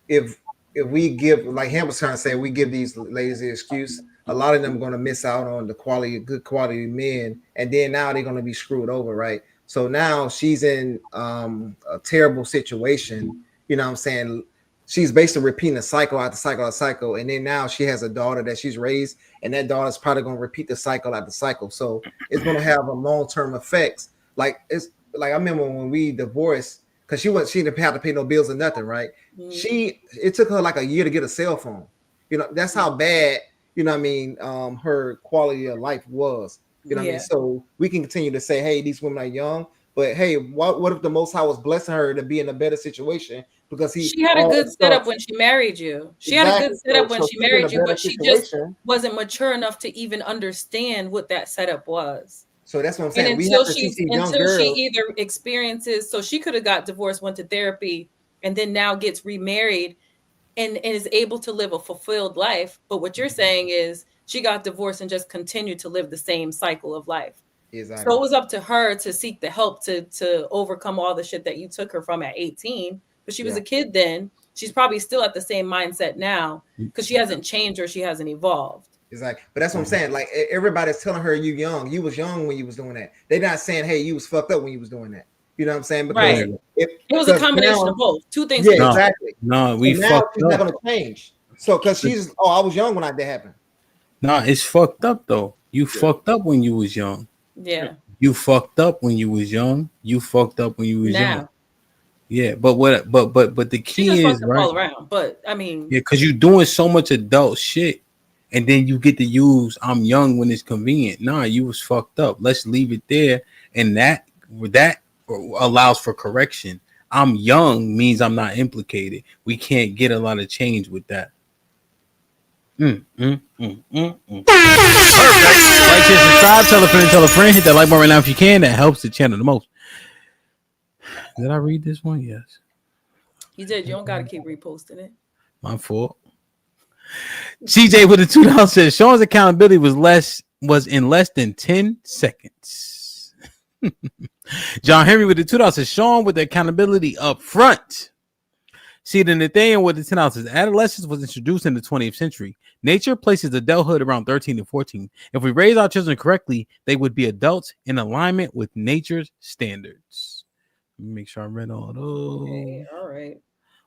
Speaker 7: if we give, like Ham was trying to say, we give these ladies the excuse, a lot of them are going to miss out on the good quality men, and then now they're going to be screwed over, right? So now she's in a terrible situation, you know what I'm saying? she's basically repeating a cycle after cycle after cycle, and then now she has a daughter that she's raised, and that daughter's probably going to repeat the cycle after cycle. So it's going to have a long-term effects. Like it's like I remember when we divorced, because she didn't have to pay no bills or nothing, right? It took her like a year to get a cell phone. You know, that's how bad, you know what I mean, her quality of life was. You know what I mean? So we can continue to say, hey, these women are young, but hey, what if the Most High was blessing her to be in a better situation because
Speaker 4: she had a good setup when she married you. She had a good setup when she married you, but she just wasn't mature enough to even understand what that setup was.
Speaker 7: So that's what I'm saying.
Speaker 4: And until she either experiences, so she could have got divorced, went to therapy, and then now gets remarried and is able to live a fulfilled life. But what you're saying is she got divorced and just continued to live the same cycle of life. Exactly. So it was up to her to seek the help to overcome all the shit that you took her from at 18. But she was a kid then. She's probably still at the same mindset now because she hasn't changed or she hasn't evolved.
Speaker 7: Exactly. But that's what I'm saying. Like everybody's telling her you young. You was young when you was doing that. They're not saying, hey, you was fucked up when you was doing that. You know what I'm saying? Because
Speaker 4: it was a combination of both. Two things.
Speaker 7: Yeah, exactly.
Speaker 1: No, we fucked
Speaker 7: she's
Speaker 1: up.
Speaker 7: not gonna change. So because she's I was young when that happened.
Speaker 1: No, it's fucked up though. You fucked up when you was young.
Speaker 4: Yeah.
Speaker 1: You fucked up when you was young. You fucked up when you was young. Yeah, but the key is right
Speaker 4: all around. But I mean,
Speaker 1: because you're doing so much adult shit, and then you get to use "I'm young" when it's convenient. Nah, you was fucked up. Let's leave it there, and that allows for correction. I'm young means I'm not implicated. We can't get a lot of change with that. Perfect. Like, share, subscribe, tell a friend, hit that like button right now if you can. That helps the channel the most. Did I read this one? Yes.
Speaker 4: You did. You don't got to keep reposting it.
Speaker 1: My fault. CJ with the $2 says Sean's accountability was in less than 10 seconds. John Henry with the $2 says Sean with the accountability up front. See, the Nathaniel with the $10 says adolescence was introduced in the 20th century. Nature places adulthood around 13 and 14. If we raise our children correctly, they would be adults in alignment with nature's standards. Let me make sure I read all those.
Speaker 4: Okay, all right.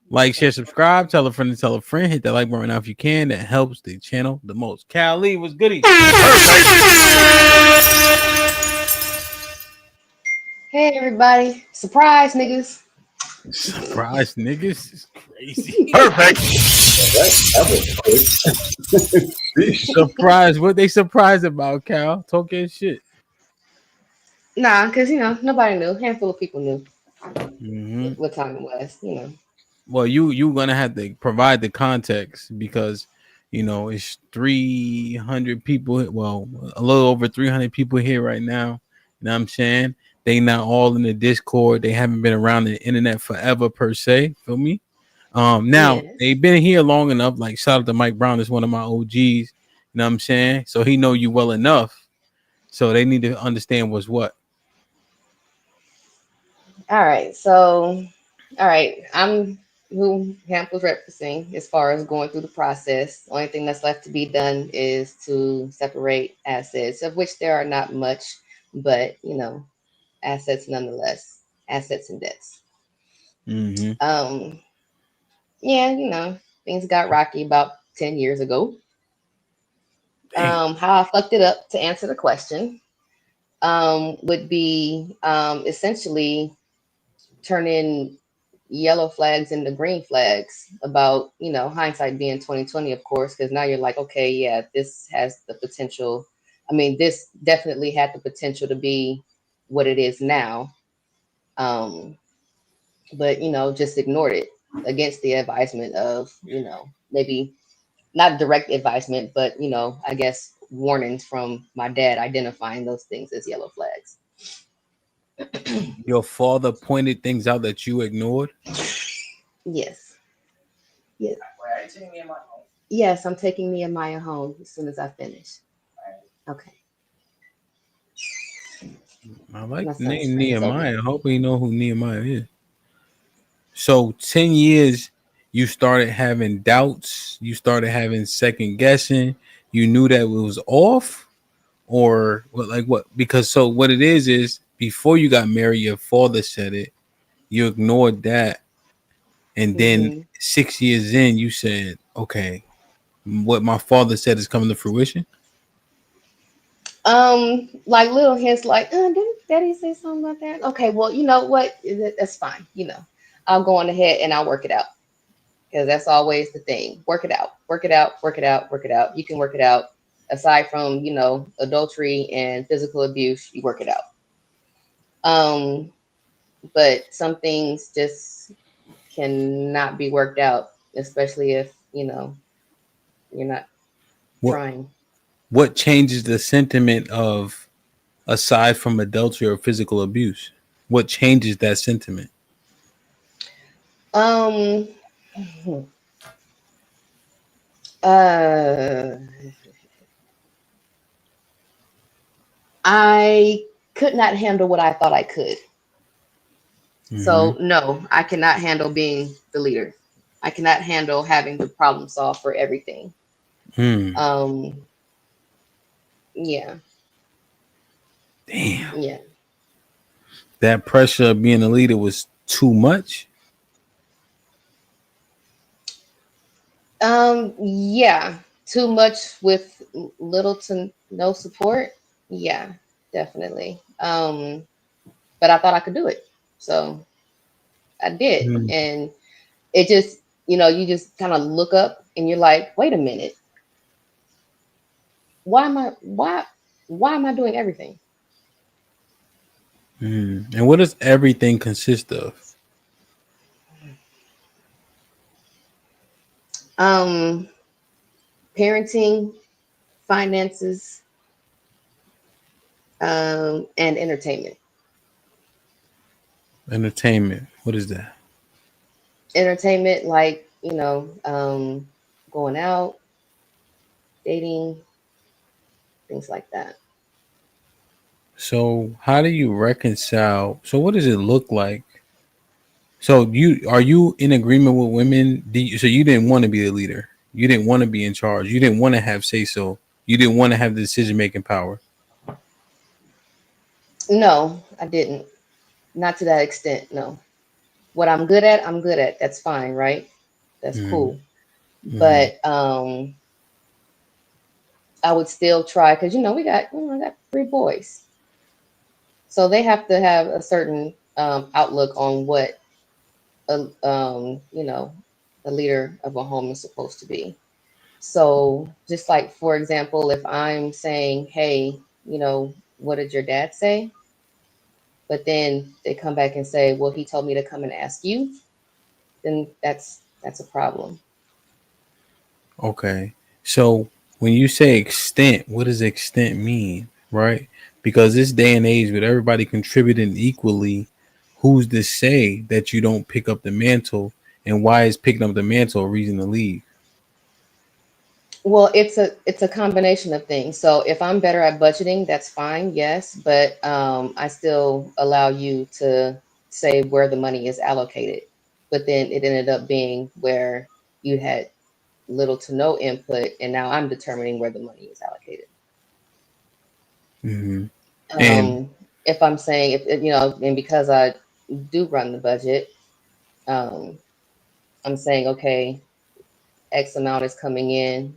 Speaker 1: Like, share, subscribe, tell a friend to tell a friend. Hit that like button right now if you can. That helps the channel the most. Cali, what's goody?
Speaker 10: Hey, everybody. Surprise, niggas.
Speaker 1: Surprise, niggas. It's crazy.
Speaker 5: Perfect.
Speaker 1: Surprise. What they surprised about, Cal? Talking shit.
Speaker 10: Nah, because, nobody knew. A handful of people knew what time it was,
Speaker 1: Well, you're going to have to provide the context because, it's 300 people. Well, a little over 300 people here right now. You know what I'm saying? They not all in the Discord. They haven't been around the internet forever per se. Feel me? Now they've been here long enough. Like, shout out to Mike Brown, is one of my OGs. You know what I'm saying? So he know you well enough. So they need to understand what's what.
Speaker 10: All right. So, I'm who HAMP was referencing as far as going through the process. The only thing that's left to be done is to separate assets, of which there are not much, but assets nonetheless, assets and debts. Things got rocky about 10 years ago. How I fucked it up, to answer the question, would be essentially turning yellow flags into green flags about, hindsight being 2020, of course, because now you're like, okay, yeah, this has the potential. I mean, this definitely had the potential to be what it is now. But, just ignored it against the advisement of, maybe not direct advisement, but, I guess warnings from my dad identifying those things as yellow flags.
Speaker 1: Your father pointed things out that you ignored?
Speaker 10: Yes. Yes. Yes, I'm taking Nehemiah home as soon as I finish. Okay.
Speaker 1: I like the name Nehemiah. I hope you know who Nehemiah is. So 10 years, you started having doubts. You started having second guessing. You knew that it was off, or what? Because so what it is before you got married, your father said it. You ignored that, and then 6 years in, you said, "Okay, what my father said is coming to fruition."
Speaker 10: Like little hints, like, didn't Daddy say something about that? Okay, well, you know what? That's fine. I'll go on ahead and I'll work it out because that's always the thing. Work it out, work it out, work it out, work it out. You can work it out. Aside from adultery and physical abuse, you work it out. But some things just cannot be worked out, especially if you're not
Speaker 1: What
Speaker 10: trying.
Speaker 1: what changes the sentiment of aside from adultery or physical abuse? What changes that sentiment?
Speaker 10: Um, uh, I could not handle what I thought I could. So no, I cannot handle being the leader. I cannot handle having to problem solve for everything. Um, yeah.
Speaker 1: Damn.
Speaker 10: Yeah.
Speaker 1: That pressure of being a leader was too much.
Speaker 10: Yeah. Too much with little to no support. Yeah, definitely. But I thought I could do it. So I did. And it just, you just kind of look up and you're like, wait a minute. Why am I doing everything?
Speaker 1: And what does everything consist of?
Speaker 10: Parenting, finances, and entertainment.
Speaker 1: Entertainment. What is that?
Speaker 10: Entertainment, like, going out, dating, things like that.
Speaker 1: So how do you reconcile? So what does it look like? So are you in agreement with women? So you didn't want to be the leader. You didn't want to be in charge. You didn't want to have say so. You didn't want to have the decision making power.
Speaker 10: No, I didn't. Not to that extent, no. What I'm good at, I'm good at. That's fine, right? That's cool. But I would still try because I got 3 boys. So they have to have a certain outlook on what a leader of a home is supposed to be. So just like, for example, if I'm saying, hey, what did your dad say? But then they come back and say, well, he told me to come and ask you, then that's a problem.
Speaker 1: Okay. So when you say extent, what does extent mean? Right? Because this day and age with everybody contributing equally, who's to say that you don't pick up the mantle, and why is picking up the mantle a reason to leave?
Speaker 10: Well, it's a combination of things. So if I'm better at budgeting, that's fine, yes, but I still allow you to say where the money is allocated. But then it ended up being where you had little to no input, and now I'm determining where the money is allocated.
Speaker 1: And
Speaker 10: If I'm saying, and because I do run the budget, um, I'm saying, okay, X amount is coming in,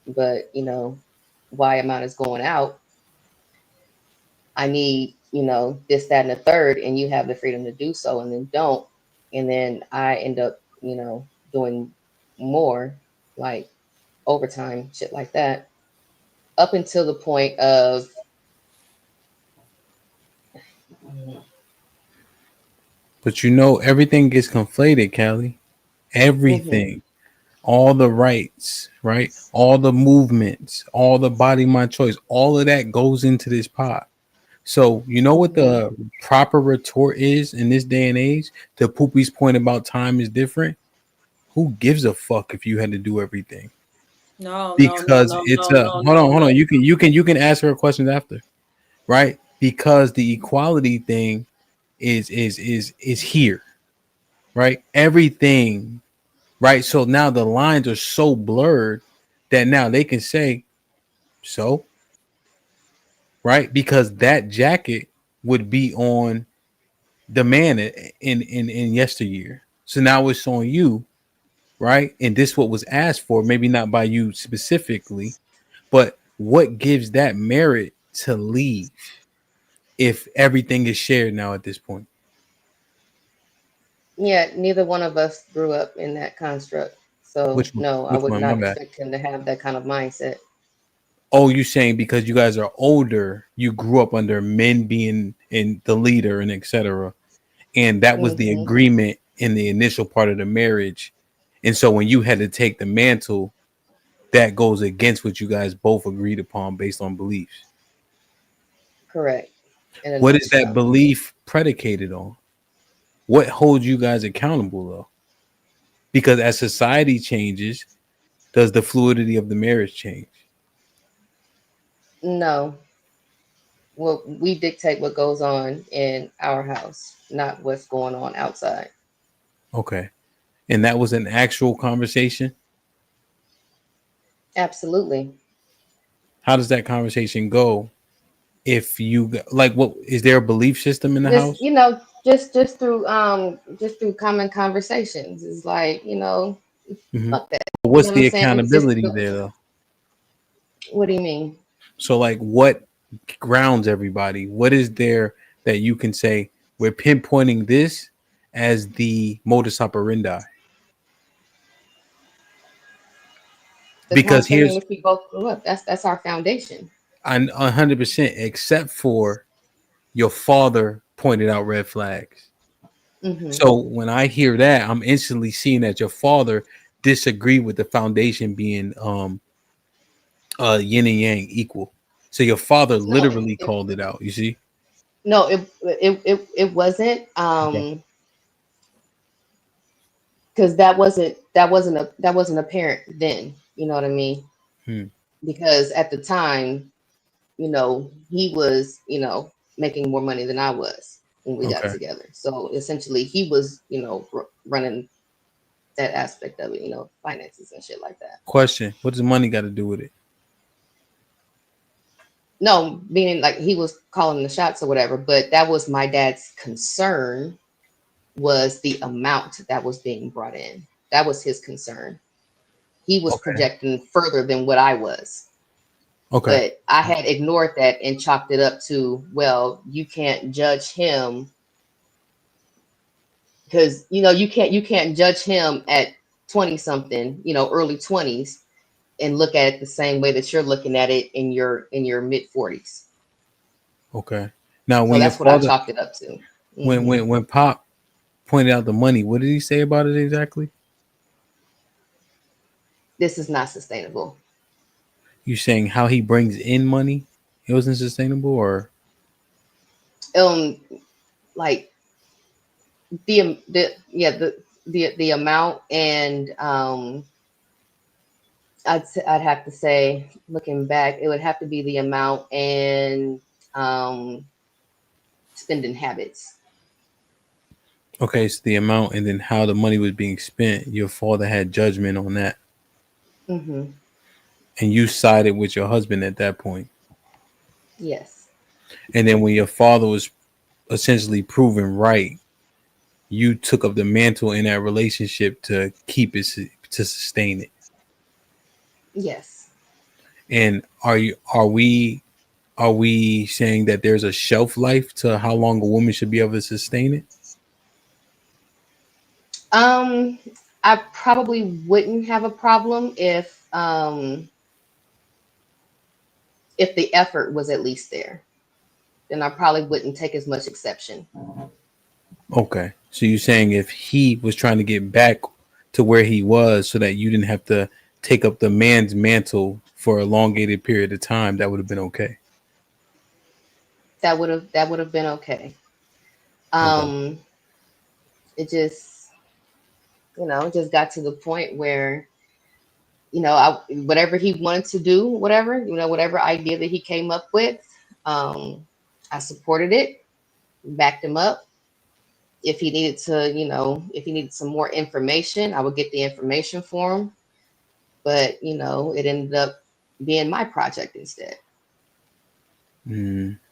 Speaker 10: but Y amount is going out. I need, this, that, and the third, and you have the freedom to do so, and then don't. And then I end up, doing more, like overtime, shit like that, up until the point of
Speaker 1: but everything gets conflated, Callie. Everything. All the rights, right? All the movements, all the body, my choice, all of that goes into this pot. So you know what the proper retort is in this day and age? To Poopy's point about time is different. Who gives a fuck if you had to do everything?
Speaker 4: No,
Speaker 1: Because it's a hold on. You can ask her questions after, right? Because the equality thing is here, right? Everything, right? So now the lines are so blurred that now they can say so, right? Because that jacket would be on the man in yesteryear. So now it's on you, right? And this what was asked for, maybe not by you specifically, but what gives that merit to leave if everything is shared now at this point?
Speaker 10: Yeah, neither one of us grew up in that construct. So
Speaker 1: Which one?
Speaker 10: no, I
Speaker 1: Which
Speaker 10: would
Speaker 1: one? My
Speaker 10: not
Speaker 1: bad.
Speaker 10: expect him to have that kind of mindset.
Speaker 1: Oh, you saying because you guys are older, you grew up under men being in the leader and etc. And that was the
Speaker 10: Mm-hmm.
Speaker 1: agreement in the initial part of the marriage. And so when you had to take the mantle, that goes against what you guys both agreed upon based on beliefs.
Speaker 10: Correct. In a
Speaker 1: What is that
Speaker 10: nutshell.
Speaker 1: belief predicated on? What holds you guys accountable though? Because as society changes, does the fluidity of the marriage change?
Speaker 10: No. Well, we dictate what goes on in our house, not what's going on outside.
Speaker 1: Okay. And that was an actual conversation?
Speaker 10: Absolutely.
Speaker 1: How does that conversation go? If you like, what is there a belief system in the
Speaker 10: Just
Speaker 1: house?
Speaker 10: just through common conversations. It's like,
Speaker 1: Mm-hmm.
Speaker 10: fuck that. You
Speaker 1: What's
Speaker 10: know what
Speaker 1: the
Speaker 10: I'm saying? It's just
Speaker 1: accountability there though?
Speaker 10: what do you mean?
Speaker 1: So like what grounds everybody? What is there that you can say we're pinpointing this as the modus operandi?
Speaker 10: The
Speaker 1: Because
Speaker 10: concept in
Speaker 1: here's
Speaker 10: which we both grew up. That's our foundation.
Speaker 1: 100%, except for your father pointed out red flags.
Speaker 10: Hmm.
Speaker 1: So when I hear that, I'm instantly seeing that your father disagreed with the foundation being yin and yang equal. So your father
Speaker 10: No,
Speaker 1: literally called it out. You see?
Speaker 10: no, it wasn't.
Speaker 1: Okay.
Speaker 10: Because that wasn't apparent then. You know what I mean?
Speaker 1: Hmm.
Speaker 10: Because at the time, he was, making more money than I was when we got
Speaker 1: Okay.
Speaker 10: together. So essentially, he was, running that aspect of it, finances and shit like that.
Speaker 1: Question: what does money got to do with it?
Speaker 10: No, meaning like he was calling the shots or whatever, but that was my dad's concern, was the amount that was being brought in. That was his concern. He was
Speaker 1: Okay.
Speaker 10: projecting further than what I was.
Speaker 1: Okay.
Speaker 10: But I had ignored that and chalked it up to, well, you can't judge him because you can't judge him at 20 something, early 20s, and look at it the same way that you're looking at it in your mid 40s.
Speaker 1: Okay. Now,
Speaker 10: So
Speaker 1: when your
Speaker 10: that's what I
Speaker 1: father,
Speaker 10: chalked it up to.
Speaker 1: when
Speaker 10: Hmm.
Speaker 1: when Pop pointed out the money, what did he say about it exactly?
Speaker 10: This is not sustainable.
Speaker 1: You saying how he brings in money? It wasn't sustainable, or
Speaker 10: Um, like the amount, and I'd have to say, looking back, it would have to be the amount and um spending habits.
Speaker 1: okay, it's the amount and then how the money was being spent. Your father had judgment on that,
Speaker 10: Hmm.
Speaker 1: and you sided with your husband at that point.
Speaker 10: Yes.
Speaker 1: And then when your father was essentially proven right, you took up the mantle in that relationship to keep it to sustain it.
Speaker 10: Yes.
Speaker 1: And are we saying that there's a shelf life to how long a woman should be able to sustain it?
Speaker 10: Um, I probably wouldn't have a problem if the effort was at least there. Then I probably wouldn't take as much exception.
Speaker 1: Okay. So you're saying if he was trying to get back to where he was so that you didn't have to take up the man's mantle for a elongated period of time, that would have been okay.
Speaker 10: That would have been okay.
Speaker 1: Okay.
Speaker 10: Um, it just got to the point where, whatever he wanted to do, whatever idea that he came up with, I supported it, backed him up. If he needed some more information, I would get the information for him. But it ended up being my project instead.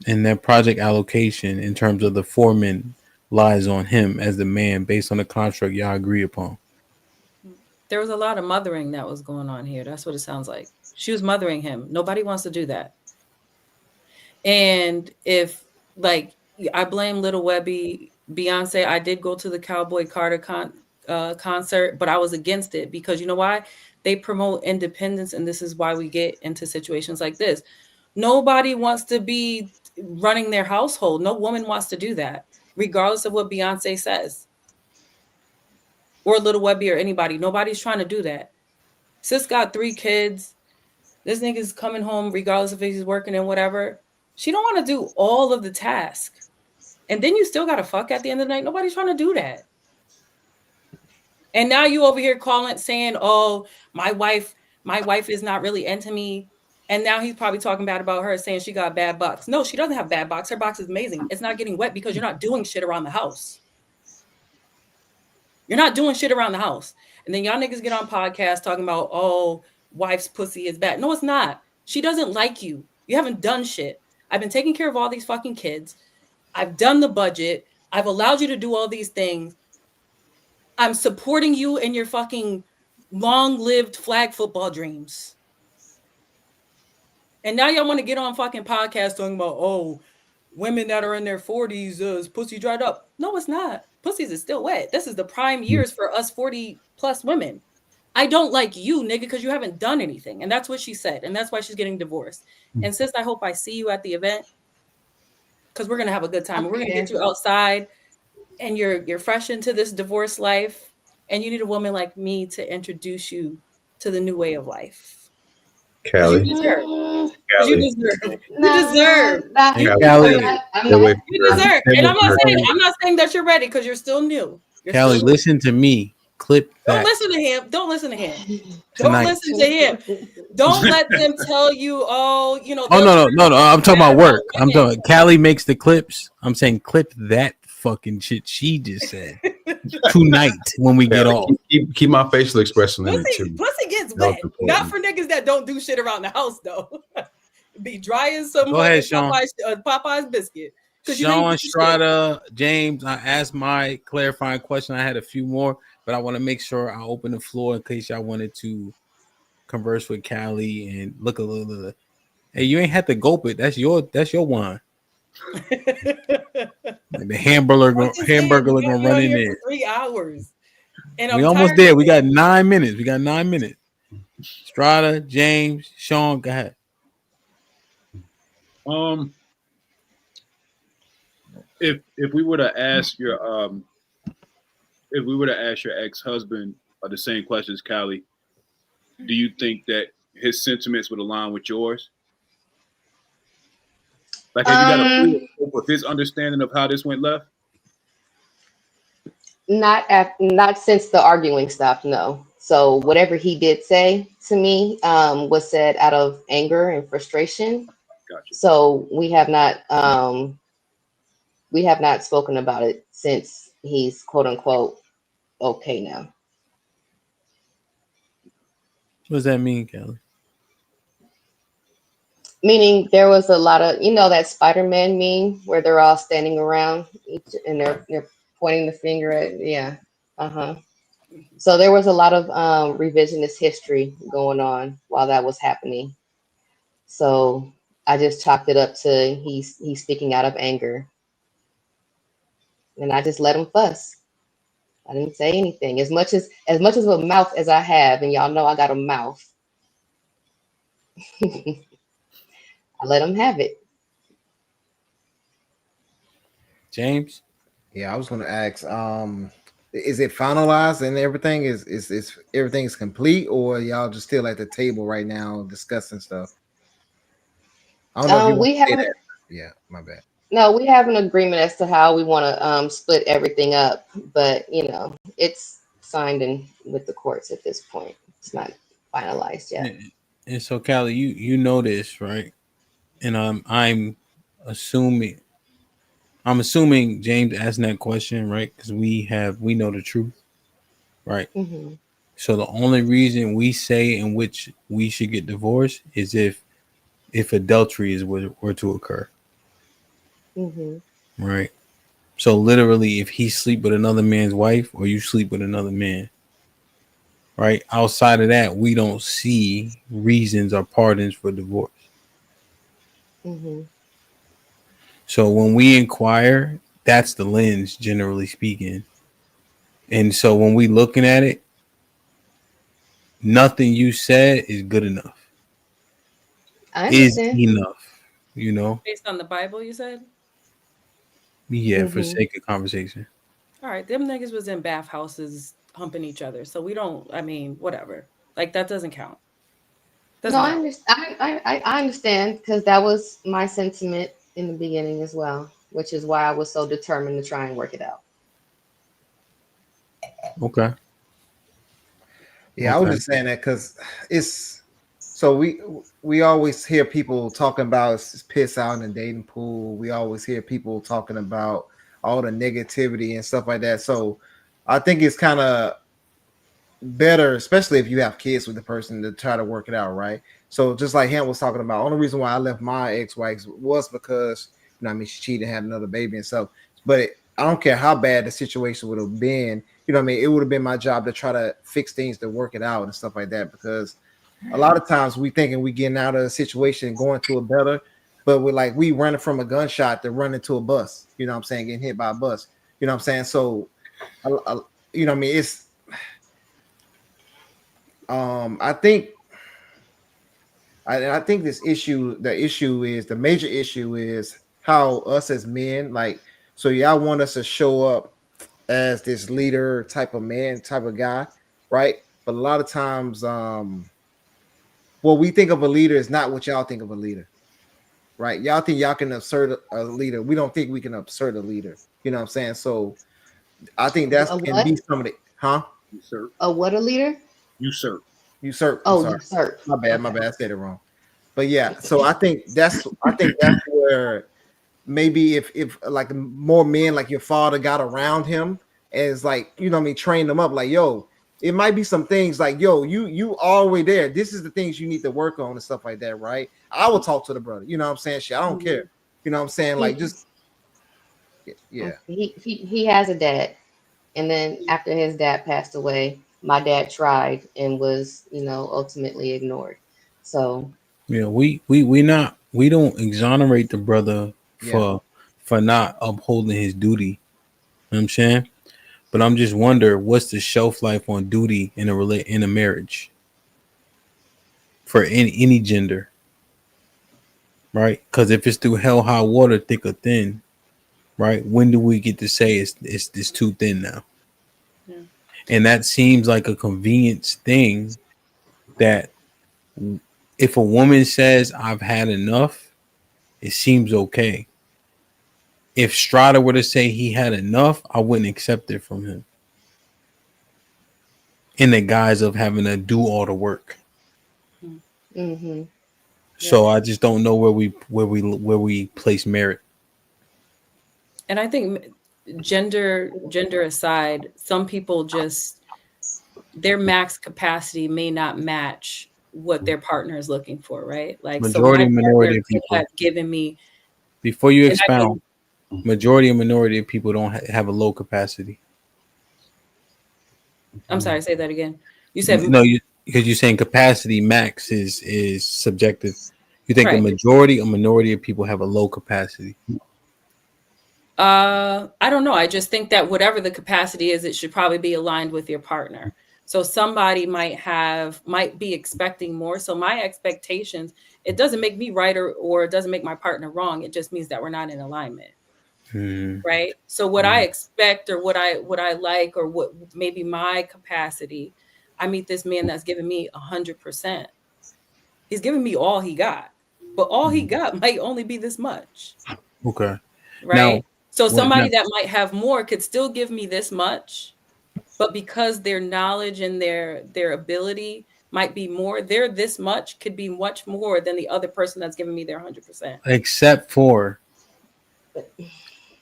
Speaker 1: And that project allocation in terms of the foreman lies on him as the man based on the construct y'all agree upon.
Speaker 4: There was a lot of mothering that was going on here. That's what it sounds like. She was mothering him. Nobody wants to do that. And if, like, I blame Little Webby, Beyonce, I did go to the Cowboy Carter concert, but I was against it because you know why? They promote independence, and this is why we get into situations like this. Nobody wants to be running their household. No woman wants to do that, regardless of what Beyonce says. Or Little Webby or anybody. Nobody's trying to do that. Sis got 3 kids. This nigga's coming home regardless if he's working and whatever. She don't want to do all of the task. And then you still got to fuck at the end of the night. Nobody's trying to do that. And now you over here calling, saying, oh, my wife is not really into me. And now he's probably talking bad about her, saying she got bad box. No, she doesn't have bad box. Her box is amazing. It's not getting wet because you're not doing shit around the house. You're not doing shit around the house. And then y'all niggas get on podcasts talking about, oh, wife's pussy is bad. No, it's not. She doesn't like you. You haven't done shit. I've been taking care of all these fucking kids. I've done the budget. I've allowed you to do all these things. I'm supporting you in your fucking long-lived flag football dreams. And now y'all want to get on fucking podcasts talking about, oh, women that are in their 40s, is pussy dried up. No, it's not. Pussies is still wet. This is the prime years for us 40 plus women. I don't like you, nigga, because you haven't done anything. And that's what she said. And that's why she's getting divorced. And sis, I hope I see you at the event because we're going to have a good time. Okay. We're going to get you outside and you're fresh into this divorce life. And you need a woman like me to introduce you to the new way of life.
Speaker 11: Callie.
Speaker 4: You deserve.
Speaker 11: Callie.
Speaker 4: You deserve. You deserve.
Speaker 1: Callie.
Speaker 4: You deserve. And I'm not saying that you're ready because you're still new.
Speaker 1: Callie, listen to me. Clip that.
Speaker 4: Don't listen to him. Don't listen to him.
Speaker 1: Tonight.
Speaker 4: Don't listen to him. Don't let them tell you, oh, you know.
Speaker 1: Oh, no. I'm talking about work. I'm talking. Callie makes the clips. I'm saying clip that fucking shit she just said tonight when we get off.
Speaker 11: Keep my facial expression in it too.
Speaker 4: Pussy gets wet. Not for niggas that don't do shit around the house though. Be dry as some Popeye's biscuit.
Speaker 1: Sean, Strada, James, I asked my clarifying question. I had a few more, but I want to make sure I open the floor in case y'all wanted to converse with Callie and look a little. Hey, you ain't had to gulp it. That's your wine. The hamburger gonna run in there.
Speaker 4: 3 hours. And
Speaker 1: we almost there. We got 9 minutes. Strada, James, Sean, go ahead.
Speaker 6: If we were to ask your ex-husband the same questions, Callie, do you think that his sentiments would align with yours? Like, have you got a feel with his understanding of how this went left?
Speaker 10: Not since the arguing stopped, no. So whatever he did say to me was said out of anger and frustration.
Speaker 6: Gotcha.
Speaker 10: So we have not spoken about it since he's quote unquote okay now.
Speaker 1: What does that mean, Callie?
Speaker 10: Meaning there was a lot of, that Spider-Man meme where they're all standing around and they're pointing the finger at, yeah. So there was a lot of revisionist history going on while that was happening. So I just chalked it up to he's speaking out of anger. And I just let him fuss. I didn't say anything. As much of a mouth as I have, and y'all know I got a mouth. I let him have it.
Speaker 1: James?
Speaker 7: Yeah, I was gonna ask, is it finalized and everything is everything's complete, or y'all just still at the table right now discussing stuff? I don't know if you want to say that. Yeah, my bad.
Speaker 10: No, we have an agreement as to how we want to split everything up, but it's signed in with the courts at this point. It's not finalized yet.
Speaker 1: And so, Callie, you know this, right? And I'm assuming James asking that question, right? Because we know the truth, right?
Speaker 10: Mm-hmm.
Speaker 1: So the only reason we say in which we should get divorced is if adultery were to occur.
Speaker 10: Mm-hmm.
Speaker 1: Right. So literally, if he sleep with another man's wife or you sleep with another man, right? Outside of that, we don't see reasons or pardons for divorce.
Speaker 10: Mm-hmm.
Speaker 1: So when we inquire, that's the lens, generally speaking. And so when we looking at it, nothing you said is good enough.
Speaker 10: I
Speaker 1: Is
Speaker 10: understand.
Speaker 1: enough, you know?
Speaker 4: Based on the Bible, you said?
Speaker 1: Yeah, for
Speaker 10: Mm-hmm.
Speaker 1: sake of conversation.
Speaker 4: All right, them niggas was in bathhouses humping each other. So we don't, I mean, whatever. Like that doesn't count.
Speaker 10: No,
Speaker 4: Doesn't
Speaker 10: I
Speaker 4: count.
Speaker 10: understand. I understand because that was my sentiment in the beginning as well, which is why I was so determined to try and work it out.
Speaker 1: Okay.
Speaker 7: Yeah, I was just saying that because it's so we always hear people talking about piss out in the dating pool. We always hear people talking about all the negativity and stuff like that. So I think it's kind of better, especially if you have kids with the person, to try to work it out, right? So just like him was talking about, only reason why I left my ex-wife was because I mean she cheated, had another baby and stuff. But I don't care how bad the situation would have been, I mean, it would have been my job to try to fix things, to work it out and stuff like that. Because a lot of times we thinking we getting out of a situation and going to a better, but we running from a gunshot to running to a bus. You know what I'm saying? Getting hit by a bus. You know what I'm saying? So, what I mean, it's I think this issue, the major issue is how us as men, so y'all want us to show up as this leader type of man, type of guy, right? But a lot of times, what we think of a leader is not what y'all think of a leader, right? Y'all think y'all can assert a leader. We don't think we can assert a leader. You know what I'm saying? So I think that's
Speaker 10: A
Speaker 7: can be
Speaker 10: what?
Speaker 7: some of the, huh?
Speaker 6: Usurp.
Speaker 10: A what? A leader?
Speaker 6: Usurp.
Speaker 7: Usurp. I'm
Speaker 10: Oh,
Speaker 7: sorry.
Speaker 10: usurp.
Speaker 7: My bad.
Speaker 10: Okay.
Speaker 7: My bad. I said it wrong. But yeah, so I think that's where maybe if like more men like your father got around him as what I mean, train them up, like, yo, it might be some things like, yo, you all the way there. This is the things you need to work on and stuff like that, right? I will talk to the brother. You know what I'm saying? Shit, I don't care. You know what I'm saying? Like,
Speaker 10: He,
Speaker 7: just yeah.
Speaker 10: he has a dad, and then after his dad passed away, my dad tried and was ultimately ignored. So
Speaker 1: Yeah, we don't exonerate the brother
Speaker 7: Yeah.
Speaker 1: for not upholding his duty. You know what I'm saying? But I'm just wonder what's the shelf life on duty in a marriage for any gender, right? Because if it's through hell, high water, thick or thin, right? When do we get to say it's too thin now?
Speaker 4: Yeah.
Speaker 1: And that seems like a convenience thing that if a woman says I've had enough, it seems okay. If Strider were to say he had enough, I wouldn't accept it from him. In the guise of having to do all the work.
Speaker 10: mm-hmm.
Speaker 1: So I just don't know where we place merit.
Speaker 4: And I think gender aside, some people just their max capacity may not match what their partner is looking for, right? Like, so my
Speaker 1: Majority and
Speaker 4: partner
Speaker 1: minority of
Speaker 4: could
Speaker 1: people.
Speaker 4: have given me,
Speaker 1: Before you
Speaker 4: and I
Speaker 1: expound,
Speaker 4: mean,
Speaker 1: majority and minority of people don't have a low capacity.
Speaker 4: I'm sorry, say that again. You said
Speaker 1: No, because you're saying capacity max is subjective. You think a
Speaker 4: right.
Speaker 1: majority or minority of people have a low capacity?
Speaker 4: I don't know. I just think that whatever the capacity is, it should probably be aligned with your partner. So somebody might be expecting more. So my expectations, it doesn't make me right or it doesn't make my partner wrong. It just means that we're not in alignment. Right. So what I expect or what I like or what maybe my capacity, I meet this man that's giving me 100%. He's giving me all he got, but all he got might only be this much.
Speaker 1: Okay. Now,
Speaker 4: Right. So
Speaker 1: now
Speaker 4: somebody that might have more could still give me this much, but because their knowledge and their ability might be more, their this much could be much more than the other person that's giving me their 100%.
Speaker 1: except for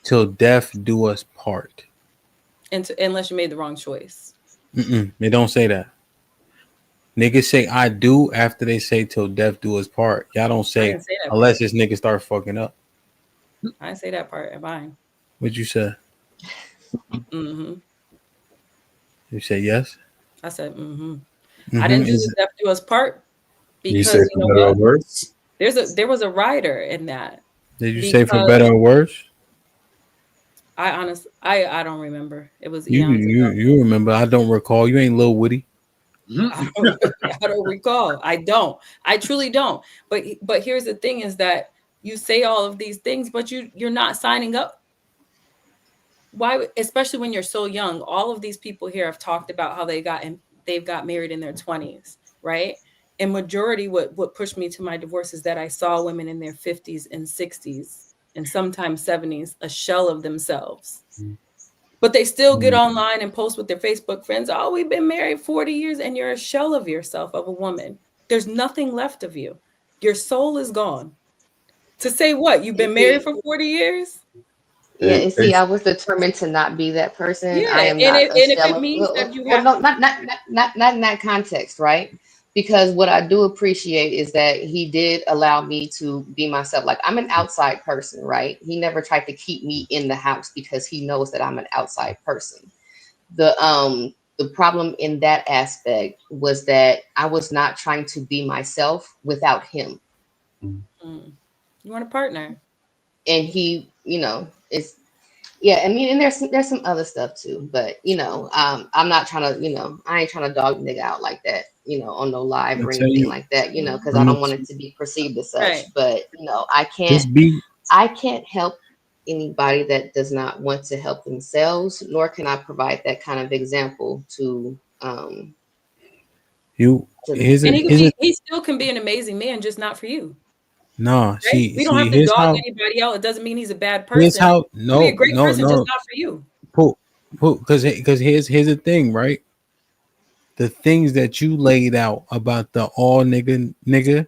Speaker 1: till death do us part.
Speaker 4: And unless you made the wrong choice.
Speaker 1: They don't say that. Niggas say I do after they say till death do us part. Y'all don't
Speaker 4: I
Speaker 1: say
Speaker 4: didn't say that
Speaker 1: unless
Speaker 4: part.
Speaker 1: this nigga start fucking up.
Speaker 4: I didn't say that part of mine.
Speaker 1: What'd you say?
Speaker 4: Mm-hmm.
Speaker 1: You say yes.
Speaker 4: I said, mm-hmm.
Speaker 1: Mm-hmm.
Speaker 4: I didn't do the Death Do Us Part
Speaker 11: You say
Speaker 4: because
Speaker 11: for better or worse?
Speaker 4: there was a writer in that.
Speaker 1: Did you say for better or worse?
Speaker 4: I don't remember. It was
Speaker 1: You
Speaker 4: eons ago.
Speaker 1: you remember? I don't recall. You ain't Lil Woody.
Speaker 4: I don't recall. I don't. I truly don't. But here's the thing: is that you say all of these things, but you're not signing up. Why? Especially when you're so young. All of these people here have talked about how they've got married in their 20s, right? And majority, what pushed me to my divorce is that I saw women in their 50s and 60s and sometimes 70s, a shell of themselves. But they still get online and post with their Facebook friends, oh, we've been married 40 years, and you're a shell of yourself, of a woman. There's nothing left of you. Your soul is gone. To say what? You've been married for 40 years?
Speaker 10: Yeah, and see, I was determined to not be that person.
Speaker 4: Yeah,
Speaker 10: I am
Speaker 4: and
Speaker 10: not a
Speaker 4: if
Speaker 10: shell
Speaker 4: it
Speaker 10: of,
Speaker 4: means that you
Speaker 10: well,
Speaker 4: have
Speaker 10: no, not in that context, right? Because what I do appreciate is that he did allow me to be myself. Like, I'm an outside person, right? He never tried to keep me in the house because he knows that I'm an outside person. The problem in that aspect was that I was not trying to be myself without him.
Speaker 4: You want a partner.
Speaker 10: And he, it's, yeah, I mean, and there's some other stuff too, but I'm not trying to, I ain't trying to dog nigga out like that, on no live or anything like that, because I don't want it to be perceived as such.
Speaker 4: Right.
Speaker 10: But I can't help anybody that does not want to help themselves, nor can I provide that kind of example to
Speaker 1: You here's
Speaker 4: And
Speaker 1: a
Speaker 4: he still can be an amazing man, just not for you.
Speaker 1: no.
Speaker 4: Right?
Speaker 1: See,
Speaker 4: We don't have to
Speaker 1: here's
Speaker 4: dog
Speaker 1: how.
Speaker 4: anybody out. It doesn't mean he's a bad
Speaker 1: Here's
Speaker 4: person.
Speaker 1: how.
Speaker 4: He could be a
Speaker 1: No,
Speaker 4: great
Speaker 1: no,
Speaker 4: person, just
Speaker 1: no.
Speaker 4: not for you.
Speaker 1: Because here's the thing, right? The things that you laid out about the all nigga,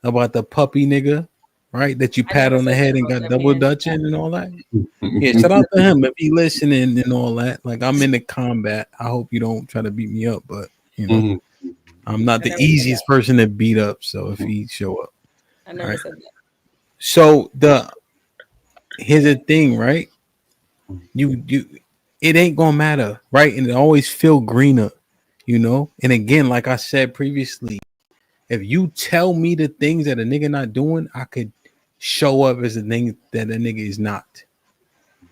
Speaker 1: about the puppy nigga, right? That you
Speaker 4: I
Speaker 1: pat
Speaker 4: never
Speaker 1: on the
Speaker 4: said
Speaker 1: head
Speaker 4: that
Speaker 1: and
Speaker 4: about
Speaker 1: got
Speaker 4: that
Speaker 1: double
Speaker 4: man.
Speaker 1: dutching and all that. Yeah, shout out to him if he listening and all that. Like, I'm in the combat. I hope you don't try to beat me up, but I'm not
Speaker 4: I
Speaker 1: the
Speaker 4: never said
Speaker 1: easiest
Speaker 4: that.
Speaker 1: person to beat up. So if he show up,
Speaker 4: I never
Speaker 1: right?
Speaker 4: said that.
Speaker 1: So here's the thing, right? You it ain't gonna matter, right? And it always feel greener, And again, like I said previously, if you tell me the things that a nigga not doing, I could show up as the thing that a nigga is not,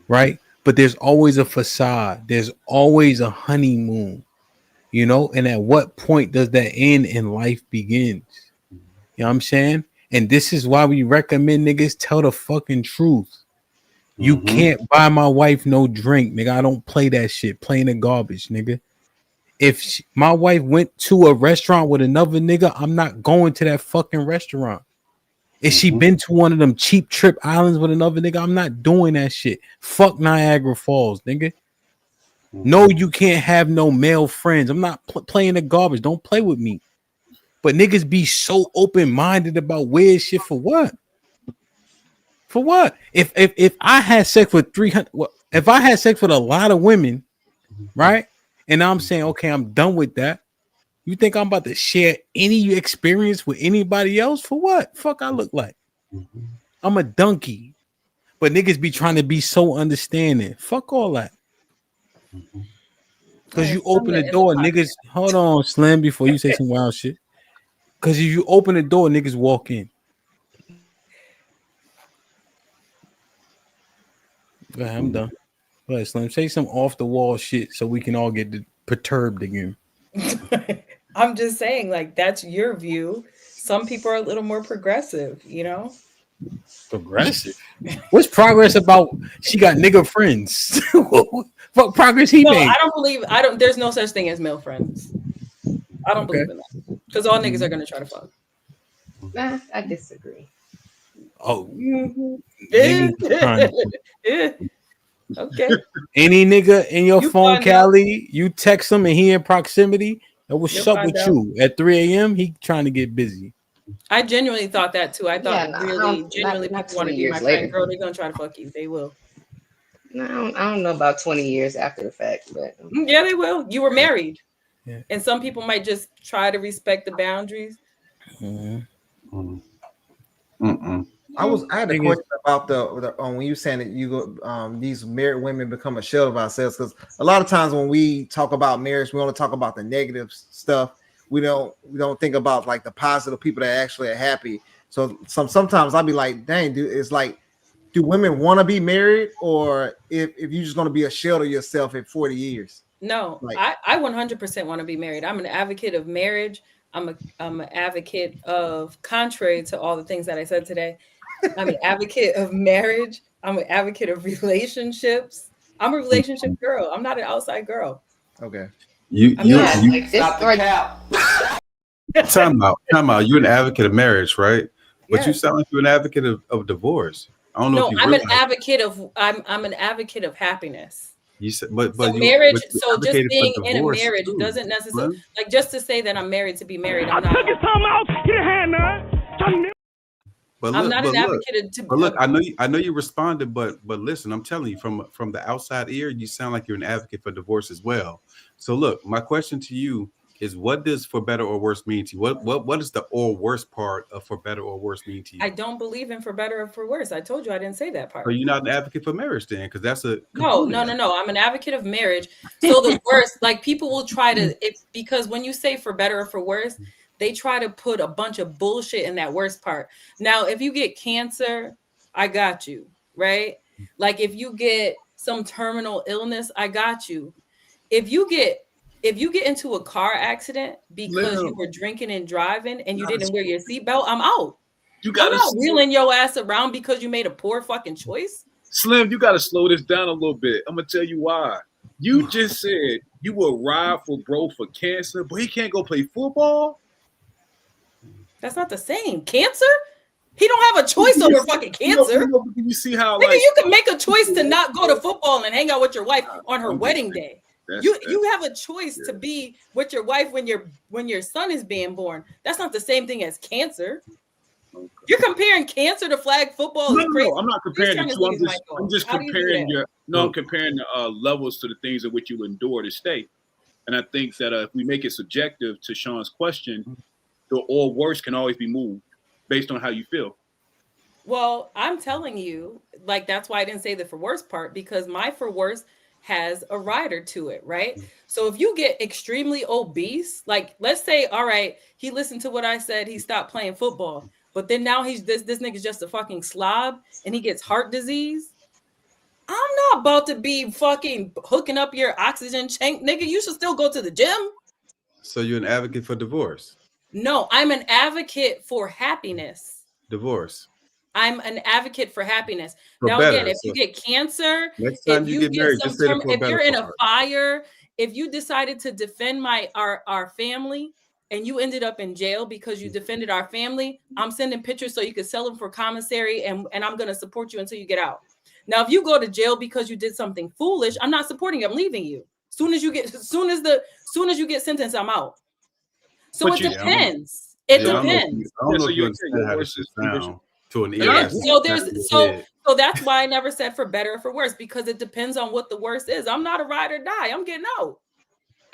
Speaker 1: right? But there's always a facade. There's always a honeymoon, And at what point does that end and life begins? You know what I'm saying? And this is why we recommend niggas tell the fucking truth. You can't buy my wife no drink, nigga. I don't play that shit. Playing the garbage, nigga. If my wife went to a restaurant with another nigga, I'm not going to that fucking restaurant. If she been to one of them cheap trip islands with another nigga, I'm not doing that shit. Fuck Niagara Falls, nigga. No, you can't have no male friends. I'm not playing the garbage. Don't play with me. But niggas be so open-minded about weird shit for what? For what? If I had sex with 300, if I had sex with a lot of women, right? And I'm saying, okay, I'm done with that. You think I'm about to share any experience with anybody else? For what? Fuck I look like? I'm a donkey. But niggas be trying to be so understanding. Fuck all that. Because you open the door, niggas. Hold on, Slim, before you say some wild shit. Because if you open the door, niggas walk in. Go ahead, I'm done. Go ahead, Slim. Say some off the wall shit so we can all get perturbed again.
Speaker 4: I'm just saying, like, that's your view. Some people are a little more progressive,
Speaker 1: Progressive? What's progress about? She got nigga friends. What progress he made?
Speaker 4: I don't there's no such thing as male friends. I don't believe in that. Because all niggas are gonna try to fuck.
Speaker 10: Nah, I disagree.
Speaker 1: Oh.
Speaker 4: Okay.
Speaker 1: Any nigga in your phone, Cali, you text him and he in proximity, and what's up with you? At 3 a.m., he trying to get busy.
Speaker 4: I genuinely thought that too. I thought genuinely
Speaker 10: not
Speaker 4: people want to be my friend. Girl, they're gonna try to fuck you. They will.
Speaker 10: No, I don't know about 20 years after the fact, but
Speaker 4: yeah, they will. You were married. Yeah. And some people might just try to respect the boundaries.
Speaker 7: I had a question about the when you saying that you go these married women become a shell of ourselves, because a lot of times when we talk about marriage, we only talk about the negative stuff. We don't think about like the positive people that actually are happy. So sometimes I'll be like, dang, dude, it's like, do women want to be married, or if you're just going to be a shell of yourself in 40 years?
Speaker 4: No,
Speaker 7: like,
Speaker 4: I 100% want to be married. I'm an advocate of marriage. I'm an advocate of, contrary to all the things that I said today, I'm an advocate of marriage. I'm an advocate of relationships. I'm a relationship girl. I'm not an outside girl.
Speaker 7: Okay.
Speaker 11: You
Speaker 10: stop the cap.
Speaker 11: Time out. You're an advocate of marriage, right? But you
Speaker 4: Yes.
Speaker 11: sound like you're an advocate of divorce. I don't know if you
Speaker 4: I'm
Speaker 11: realize.
Speaker 4: an advocate of I'm an advocate of happiness.
Speaker 11: You said, but
Speaker 4: so
Speaker 11: you,
Speaker 4: marriage.
Speaker 11: but you
Speaker 4: So just
Speaker 11: advocated for
Speaker 4: being in a
Speaker 11: divorce
Speaker 4: marriage
Speaker 11: too,
Speaker 4: doesn't necessarily
Speaker 11: man.
Speaker 4: like just to say that I'm married to be married. I'm not.
Speaker 11: But
Speaker 4: I'm
Speaker 11: look,
Speaker 4: not
Speaker 11: but
Speaker 4: an
Speaker 11: look,
Speaker 4: advocate to.
Speaker 11: but look. I know you responded, but listen, I'm telling you from the outside ear, you sound like you're an advocate for divorce as well. So look, my question to you is, what does for better or worse mean to you? What is the or worse part of for better or worse mean to you?
Speaker 4: I don't believe in for better or for worse. I told you I didn't say that part.
Speaker 11: So you're not an advocate for marriage then, because that's a
Speaker 4: No. I'm an advocate of marriage. So the worst, like people will try to, because when you say for better or for worse, they try to put a bunch of bullshit in that worst part. Now, if you get cancer, I got you, right? Like if you get some terminal illness, I got you. If you get into a car accident because you were drinking and driving and you didn't wear your seatbelt, I'm out. I'm not wheeling your ass around because you made a poor fucking choice.
Speaker 6: Slim, you got to slow this down a little bit. I'm gonna tell you why. You just said you will ride for bro for cancer, but he can't go play football.
Speaker 4: That's not the same. Cancer? He don't have a choice over fucking cancer.
Speaker 6: You see how
Speaker 4: nigga, you can make a choice to not go to football and hang out with your wife on her wedding day. You have a choice to be with your wife when your son is being born. That's not the same thing as cancer. Okay. You're comparing cancer to flag football.
Speaker 6: No, I'm not comparing the two. I'm just comparing I'm comparing the levels to the things in which you endure to stay. And I think that if we make it subjective to Sean's question, the or worse can always be moved based on how you feel.
Speaker 4: Well, I'm telling you, like, that's why I didn't say the for worse part, because my for worse has a rider to it, right? So if you get extremely obese, like let's say, all right, he listened to what I said, he stopped playing football, but then now he's this nigga's just a fucking slob and he gets heart disease. I'm not about to be fucking hooking up your oxygen tank, nigga. You should still go to the gym.
Speaker 11: So you're an advocate for divorce?
Speaker 4: No, I'm an advocate for happiness.
Speaker 11: Divorce.
Speaker 4: I'm an advocate for happiness.
Speaker 11: For
Speaker 4: now,
Speaker 11: better,
Speaker 4: again, if you get cancer,
Speaker 11: next time
Speaker 4: if
Speaker 11: you get married, just say
Speaker 4: if you're in a fire, if you decided to defend our family and you ended up in jail because you defended our family, I'm sending pictures so you can sell them for commissary, and I'm going to support you until you get out. Now, if you go to jail because you did something foolish, I'm not supporting you. I'm leaving you. Soon as you get sentenced, I'm out. So it depends. It depends.
Speaker 11: I don't know if you understand how this is sound to an ear.
Speaker 4: Yeah, so that's why I never said for better or for worse, because it depends on what the worst is. I'm not a ride or die. I'm getting out.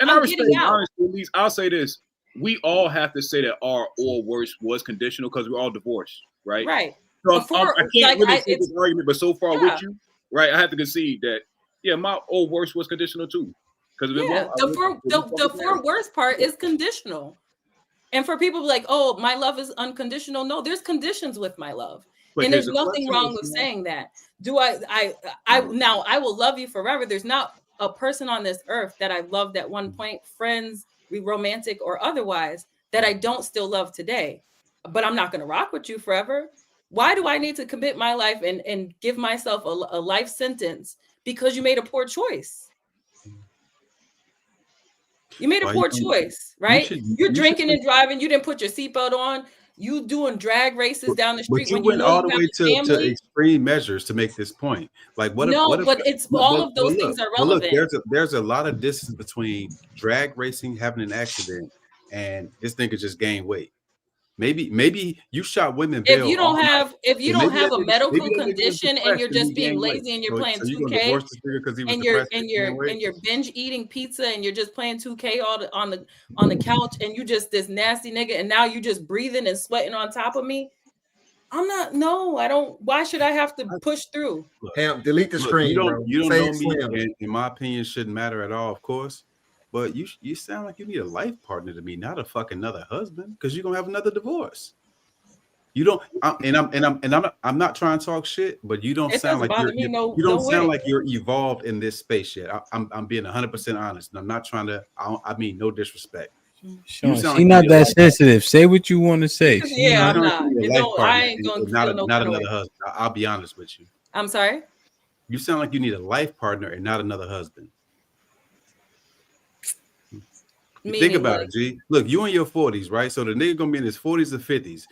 Speaker 6: And I respect, honestly, at least I'll say this. We all have to say that our or worse was conditional because we're all divorced, right?
Speaker 4: Right.
Speaker 6: So I can't really take this argument, but so far with you, right, I have to concede that, my or worse was conditional too. Because
Speaker 4: the for worse part is conditional. And for people like, oh, my love is unconditional. No, there's conditions with my love. And there's nothing wrong with saying that. Do I now I will love you forever. There's not a person on this earth that I loved at one point, friends, romantic or otherwise, that I don't still love today. But I'm not going to rock with you forever. Why do I need to commit my life and give myself a life sentence because you made a poor choice? You made a poor choice, right? You're drinking and driving. You didn't put your seatbelt on. You doing drag races down the street.
Speaker 11: But you went all the way to extreme measures to make this point. Like what?
Speaker 4: But it's all of those things are relevant.
Speaker 11: Look, there's a lot of distance between drag racing, having an accident, and this nigga just gained weight. Maybe you shot women.
Speaker 4: If you don't have a medical condition and you're just being lazy and you're playing 2K and you're binge eating pizza and you're just playing 2K on the couch and you just this nasty nigga and now you just breathing and sweating on top of me, I'm not. No, I don't. Why should I have to push through?
Speaker 7: Hamp, delete the screen,
Speaker 11: you
Speaker 7: bro.
Speaker 11: don't
Speaker 7: Say
Speaker 11: know me,
Speaker 7: Slim.
Speaker 11: and in my opinion, shouldn't matter at all, of course. But you sound like you need a life partner to me, not a fucking another husband, because you're gonna have another divorce. You don't, I'm not trying to talk shit, but you don't
Speaker 4: It
Speaker 11: sound
Speaker 4: doesn't
Speaker 11: like
Speaker 4: bother me. No,
Speaker 11: you don't
Speaker 4: no
Speaker 11: sound
Speaker 4: way.
Speaker 11: like you're evolved in this space yet. I'm being 100% honest, and I'm not trying to. I mean, no disrespect.
Speaker 1: Sean, she's not that sensitive. Say what you want to say.
Speaker 4: Yeah, I'm not. I ain't gonna feel no
Speaker 11: not
Speaker 4: kind of
Speaker 11: another
Speaker 4: way.
Speaker 11: husband. I'll be honest with you.
Speaker 4: I'm sorry.
Speaker 11: You sound like you need a life partner and not another husband. Think about it, G. Look, you in your 40s, right? So the nigga gonna be in his 40s or 50s.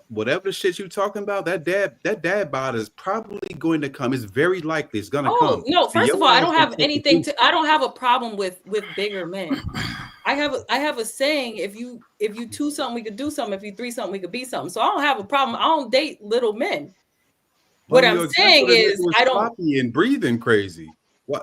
Speaker 11: Whatever the shit you talking about, that dad bod is probably going to come. It's very likely it's gonna come.
Speaker 4: No, first of all, I don't have anything
Speaker 11: to.
Speaker 4: I don't have a problem with bigger men. I have a saying, if you two something, we could do something. If you three something, we could be something. So I don't have a problem. I don't date little men. What I'm saying is, I don't.
Speaker 11: Sloppy and breathing crazy.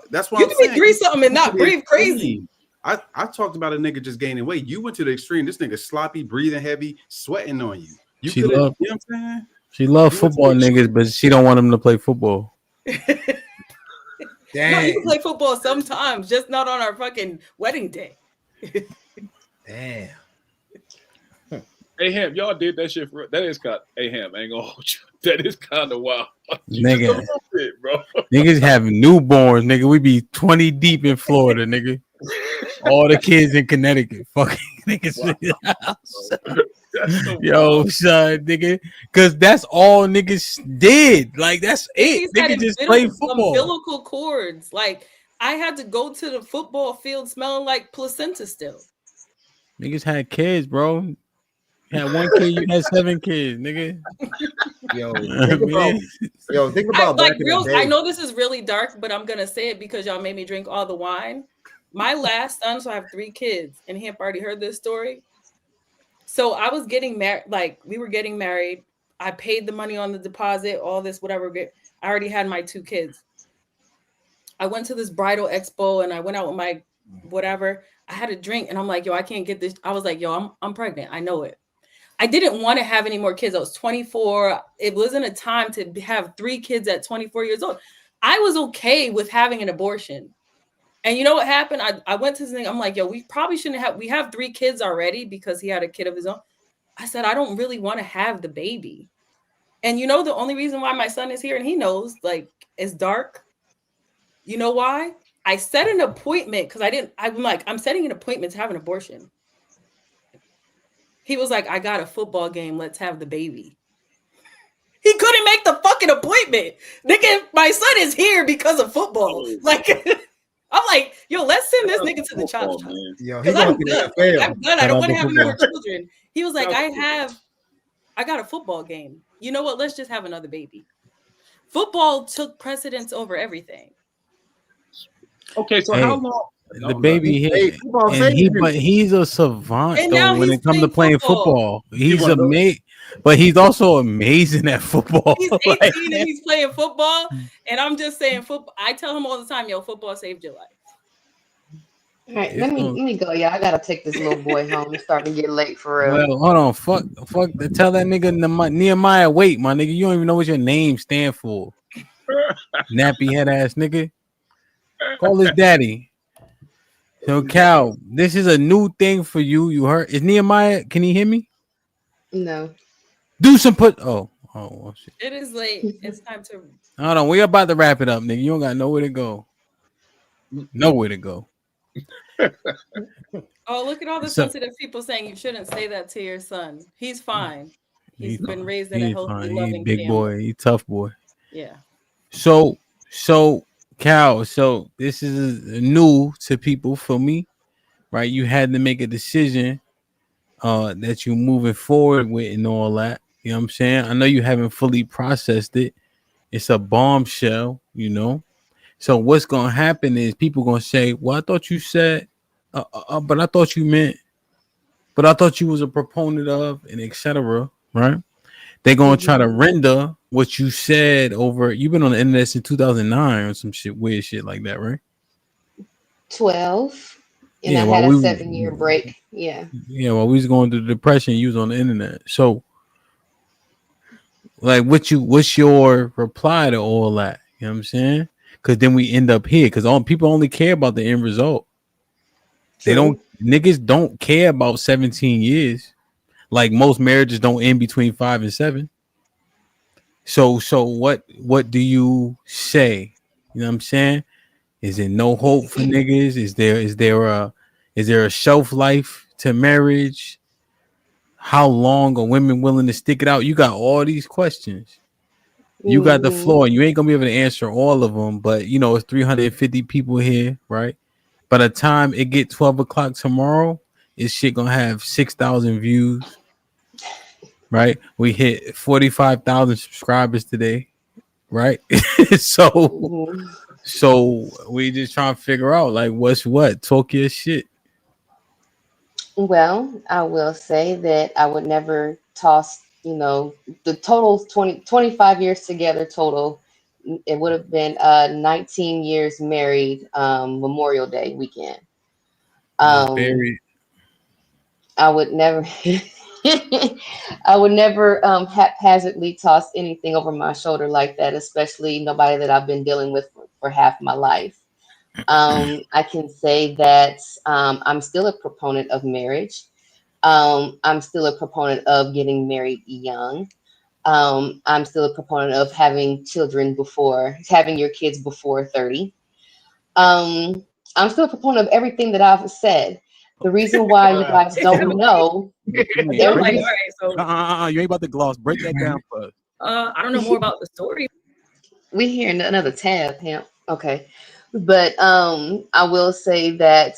Speaker 11: That's what
Speaker 4: you
Speaker 11: I'm
Speaker 4: can
Speaker 11: saying.
Speaker 4: be three something and not breathe crazy.
Speaker 11: I talked about a nigga just gaining weight. You went to the extreme. This nigga sloppy, breathing heavy, sweating on you. You could, you know what I'm saying?
Speaker 1: She loves football niggas, but she don't want them to play football.
Speaker 4: No, you can play football sometimes, just not on our fucking wedding day.
Speaker 7: Damn.
Speaker 6: Hey, Ham, y'all did that shit for that is kind. Hey, Ham, I ain't gonna hold you. That is kind of wild,
Speaker 1: nigga.
Speaker 6: Bit, bro.
Speaker 1: Niggas have newborns, nigga. We be 20 deep in Florida, nigga. All the kids in Connecticut, fucking niggas. Wow. So yo, son, nigga, because that's all niggas did. Like that's it. Niggas just play football.
Speaker 4: Umbilical cords. Like I had to go to the football field smelling like placenta still.
Speaker 1: Niggas had kids, bro. You had one kid, you had 7 kids, nigga.
Speaker 7: Think about
Speaker 4: like real. I know this is really dark, but I'm gonna say it because y'all made me drink all the wine. My last son, so I have 3 kids, and Hamp already heard this story. So I was getting married, like we were getting married. I paid the money on the deposit, all this, whatever. I already had my 2 kids. I went to this bridal expo and I went out with my whatever. I had a drink and I'm like, yo, I can't get this. I was like, yo, I'm pregnant. I know it. I didn't want to have any more kids. I was 24. It wasn't a time to have 3 kids at 24 years old. I was okay with having an abortion. And you know what happened? I went to this thing. I'm like, yo, we probably shouldn't have. We have 3 kids already because he had a kid of his own. I said, I don't really want to have the baby. And you know, the only reason why my son is here, and he knows, like, it's dark. You know why? I set an appointment because I'm setting an appointment to have an abortion. He was like, I got a football game. Let's have the baby. He couldn't make the fucking appointment. Nigga, my son is here because of football. Like, I'm like, yo, let's send this nigga to the chop shop.
Speaker 7: Yo,
Speaker 4: I'm done. I'm done. I don't want to have any more children. He was like, I got a football game. You know what? Let's just have another baby. Football took precedence over everything.
Speaker 6: Okay, so how long?
Speaker 1: The baby hit, but he's a savant though when it comes to playing football. He's amazing, but he's also amazing at football.
Speaker 4: He's 18 and he's playing football, and I'm just saying football. I tell him all the time, yo, football saved your life.
Speaker 10: All right, let me go. Yeah, I gotta take this little boy home. It's starting to get late for real.
Speaker 1: Well, hold on, fuck. Tell that nigga Nehemiah, wait, my nigga. You don't even know what your name stand for. Nappy head ass nigga. Call his daddy. So Cal, this is a new thing for you. You heard? Is Nehemiah? Can he hear me?
Speaker 10: No.
Speaker 1: Do some put. Oh shit.
Speaker 4: It is late. It's time to.
Speaker 1: Hold on, we about to wrap it up, nigga. You don't got nowhere to go. Nowhere to go.
Speaker 4: Oh, look at all the sensitive people saying you shouldn't say that to your son. He's fine. He's been raised in a healthy, loving
Speaker 1: big
Speaker 4: family.
Speaker 1: Boy. He tough boy.
Speaker 4: Yeah.
Speaker 1: So Cal, so this is new to people for me, right? You had to make a decision that you're moving forward with and all that. You know what I'm saying? I know you haven't fully processed it. It's a bombshell, you know. So what's gonna happen is people gonna say, "Well, I thought you said, but I thought you meant, but I thought you was a proponent of, and etc." Right? They're gonna try to render what you said over. You've been on the internet since 2009 or some shit, weird shit like that, right?
Speaker 10: 12, and I had a 7-year break. Yeah.
Speaker 1: Yeah, while we was going through the depression, you was on the internet. So Like, what's your reply to all that? You know what I'm saying? Because then we end up here. Because all people only care about the end result.
Speaker 10: True.
Speaker 1: They don't. Niggas don't care about 17 years. Like most marriages don't end between 5 and 7. So what do you say? You know what I'm saying? Is there no hope for niggas? Is there a shelf life to marriage? How long are women willing to stick it out? You got all these questions. You got the floor, and you ain't gonna be able to answer all of them. But you know, it's 350 people here, right? By the time it get 12 o'clock tomorrow, this shit gonna have 6,000 views, right? We hit 45,000 subscribers today, right? So we just trying to figure out like what's what. Talk your shit.
Speaker 10: Well, I will say that I would never toss, the total 25 years together total. It would have been 19 years married, Memorial Day weekend.
Speaker 1: Buried.
Speaker 10: I would never I would never haphazardly toss anything over my shoulder like that, especially nobody that I've been dealing with for half my life. I can say that I'm still a proponent of marriage. I'm still a proponent of getting married young. I'm still a proponent of having your kids before 30. I'm still a proponent of everything that I've said. The reason why you guys don't know,
Speaker 4: I'm like, all right, so
Speaker 1: you ain't about to gloss. Break that down for us.
Speaker 4: I don't know more about the story.
Speaker 10: We hear another tab, Hamp. Okay, but I will say that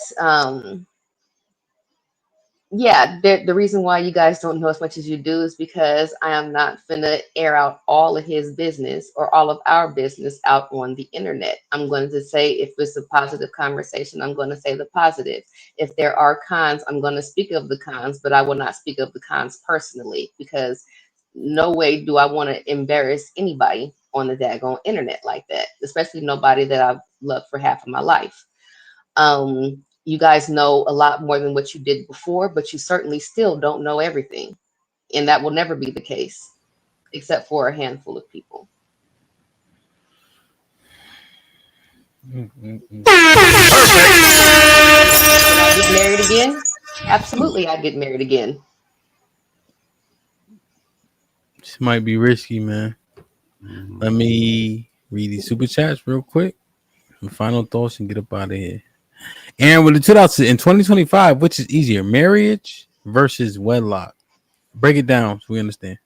Speaker 10: yeah, the reason why you guys don't know as much as you do is because I am not finna air out all of his business or all of our business out on the internet. I'm going to say if it's a positive conversation, I'm going to say the positive. If there are cons, I'm going to speak of the cons, but I will not speak of the cons personally because no way do I want to embarrass anybody on the daggone internet like that, especially nobody that I've loved for half of my life. You guys know a lot more than what you did before, but you certainly still don't know everything. And that will never be the case, except for a handful of people.
Speaker 1: Perfect.
Speaker 10: Would I get married again? Absolutely, I'd get married again.
Speaker 1: This might be risky, man. Let me read these super chats real quick. Some final thoughts and get up out of here. And with the $2 in 2025, which is easier, marriage versus wedlock? Break it down so we understand.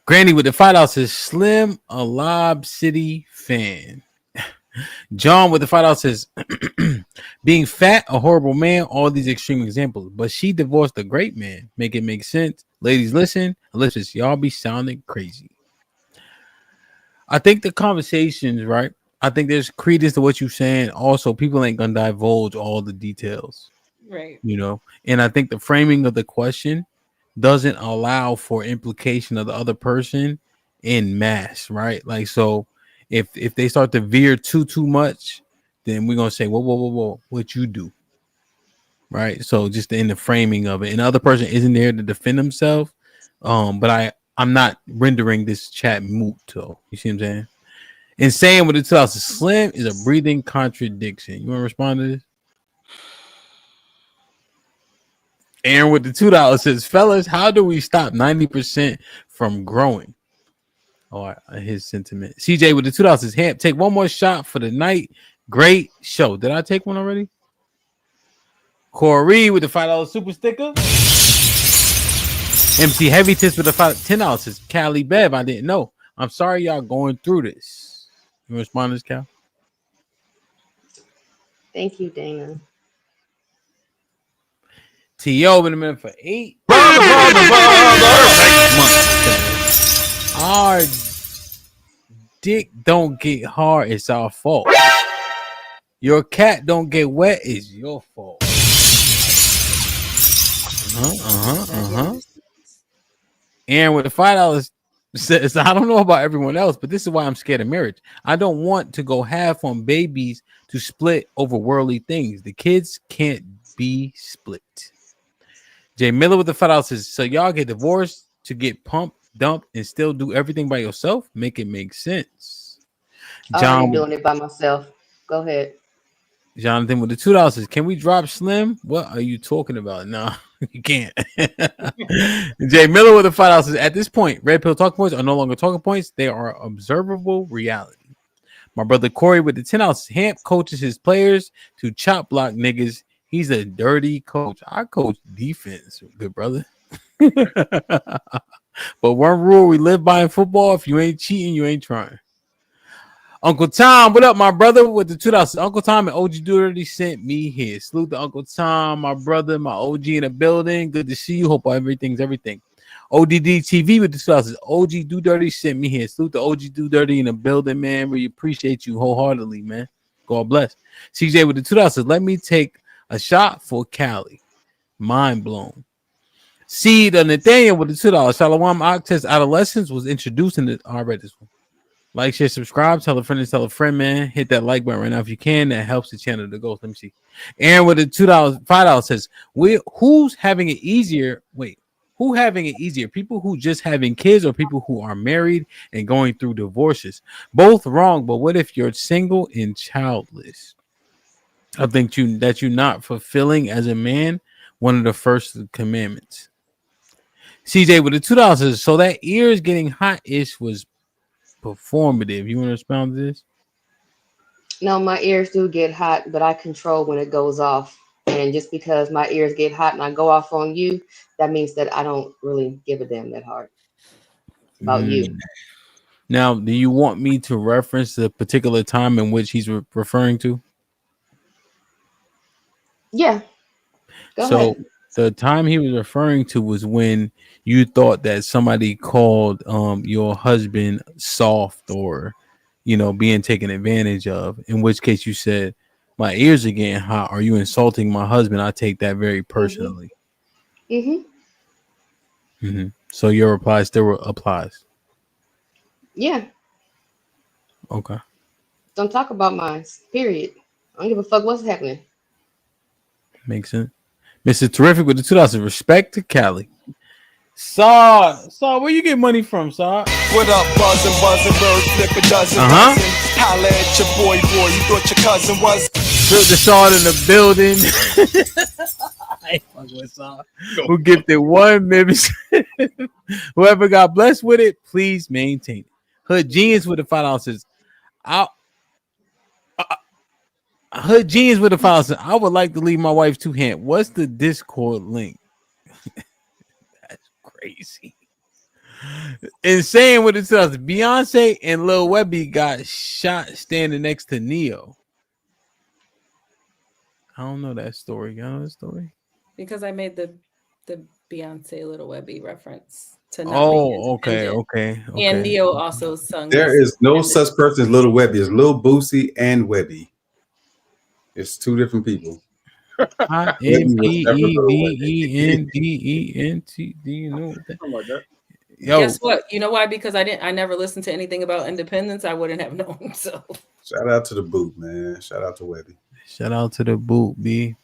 Speaker 1: Granny with the $5 says Slim a Lob City fan. John with the $5 says being fat, a horrible man, all these extreme examples. But she divorced a great man. Make it make sense. Ladies, listen. Listen, y'all be sounding crazy. I think the conversations, right? I think there's credence to what you're saying. Also, people ain't gonna divulge all the details.
Speaker 4: Right.
Speaker 1: And I think the framing of the question doesn't allow for implication of the other person in mass, right? Like, so if they start to veer too much, then we're gonna say, whoa, what you do, right? So just in the framing of it, and the other person isn't there to defend themselves. But I'm not rendering this chat moot, though. You see what I'm saying? And saying what it tells us, Slim is a breathing contradiction. You want to respond to this? Aaron with the $2 says, fellas, how do we stop 90% from growing? Oh, his sentiment. CJ with the $2 says, Hamp, take one more shot for the night. Great show. Did I take one already? Corey with the $5 super sticker. MC Heavy Tips with the $10 says, Cali Bev, I didn't know. I'm sorry y'all going through this. You respond to this, Cal?
Speaker 10: Thank you, Dana.
Speaker 1: T.O. been a minute for 8 months. Our dick don't get hard, it's our fault. Your cat don't get wet, it's your fault. And with the $5 says, I don't know about everyone else, but this is why I'm scared of marriage. I don't want to go half on babies to split over worldly things. The kids can't be split. Jay Miller with the $5 says, so y'all get divorced to get pumped dump, and still do everything by yourself? Make it make sense.
Speaker 10: Already doing it by myself. Go ahead.
Speaker 1: Jonathan with the $2 says, can we drop Slim? What are you talking about? No, you can't. Jay Miller with the $5 says, at this point, red pill talking points are no longer talking points. They are observable reality. My brother Corey with the $10 Hamp coaches his players to chop block niggas. He's a dirty coach. I coach defense, good brother. But one rule we live by in football: if you ain't cheating, you ain't trying. Uncle Tom, what up, my brother? With the $2. Uncle Tom and OG Dirty sent me here. Salute to Uncle Tom, my brother, my OG in the building. Good to see you. Hope everything's everything. ODD TV with the $2. OG Do Dirty sent me here. Salute to OG Do Dirty in the building, man. We appreciate you wholeheartedly, man. God bless. CJ with the $2. Let me take a shot for Cali. Mind blown. See the Nathaniel with the $2. Shalom Octest Adolescence was introduced in the. I read this one. Like, share, subscribe, tell a friend and tell a friend, man. Hit that like button right now if you can. That helps the channel to go. Let me see. Aaron with the $5 says, who's having it easier? Wait, who having it easier? People who just having kids or people who are married and going through divorces? Both wrong, but what if you're single and childless? I think that you're not fulfilling as a man one of the first commandments. CJ with the $2 says, so that ears getting hot-ish was performative. You want to respond to this?
Speaker 10: No, my ears do get hot, but I control when it goes off. And just because my ears get hot and I go off on you, that means that I don't really give a damn that hard about you.
Speaker 1: Now, do you want me to reference the particular time in which he's referring to?
Speaker 10: Yeah. Go ahead.
Speaker 1: The time he was referring to was when you thought that somebody called your husband soft or, being taken advantage of, in which case you said, my ears are getting hot. Are you insulting my husband? I take that very personally. So your reply still applies?
Speaker 10: Yeah.
Speaker 1: Okay.
Speaker 10: Don't talk about mine, period. I don't give a fuck what's happening.
Speaker 1: Makes sense. Mr. Terrific with the $2. Respect to Cali. Saw, where you get money from, Saw?
Speaker 8: What up, buzzing, bird, flip a dozen. Holla at your boy, you thought your cousin was.
Speaker 1: Put the Saw in the building. I ain't fucking with Saw. Who gifted one membership. Whoever got blessed with it, please maintain it. Hood Genius with the $5. Hood Genius with the $5. I would like to leave my wife to Hamp. What's the Discord link? That's crazy. Insane with the $2. Beyonce and Lil Webby got shot standing next to Neo. I don't know that story. You know that story?
Speaker 4: Because I made the Beyonce Lil Webby reference to not
Speaker 1: okay.
Speaker 4: And Neo also sung.
Speaker 11: There is no such person as Lil Webby. It's Lil Boosie and Webby. It's two different people.
Speaker 1: IMPEVENDENT. Do you know what that?
Speaker 4: Yo, guess what? You know why? Because I never listened to anything about independence. I wouldn't have known. So
Speaker 11: shout out to the boot, man. Shout out to Webby.
Speaker 1: Shout out to the boot, B.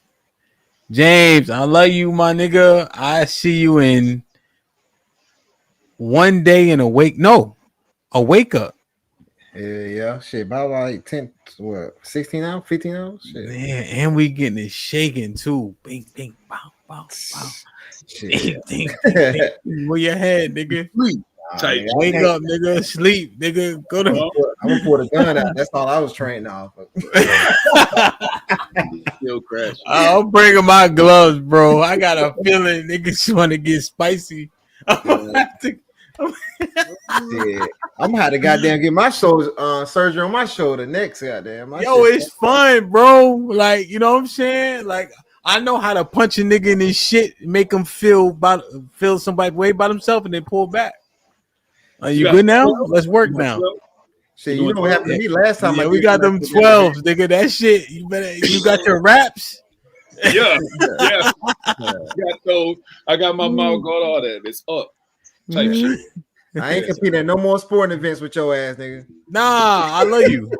Speaker 1: James, I love you, my nigga. I see you in one day in a wake. No, a wake up.
Speaker 7: Yeah, shit. About like 16 hours, 15 hours? Shit.
Speaker 1: Man, and we getting it shaking too. Bing, bing, bow, bow, bow. Shit. Ding, ding, ding. Where your head, nigga? Wake up, nigga. Sleep, nigga. Go to.
Speaker 7: I'm gonna pour the gun out. That's all I was trained off of.
Speaker 6: Still crash.
Speaker 1: I'm bringing my gloves, bro. I got a feeling niggas want to get spicy. I'm gonna
Speaker 7: have to goddamn get my shoulder surgery on my shoulder next. Goddamn.
Speaker 1: It's fun, bro. Like, you know what I'm saying? Like, I know how to punch a nigga in his shit, make him feel somebody way by himself, and then pull back. Are you good now? Let's work now.
Speaker 7: Shit, you know what happened to me last time?
Speaker 1: Yeah, we got them 12s, nigga. That shit. You got your raps.
Speaker 6: Yeah. Got those. I got my mouth going all that. It's up. Type shit.
Speaker 7: I ain't competing at no more sporting events with your ass, nigga.
Speaker 1: Nah, I love you.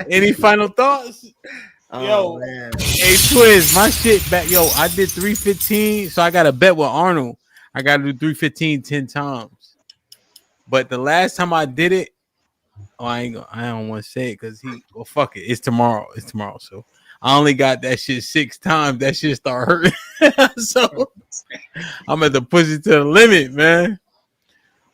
Speaker 1: Any final thoughts?
Speaker 7: Oh, man.
Speaker 1: Hey, Twiz, my shit back. Yo, I did 315, so I got a bet with Arnold. I got to do 315 10 times. But the last time I did it, I don't want to say it because fuck it. It's tomorrow. So I only got that shit 6 times. That shit start hurting. So I'm at the push it to the limit, man.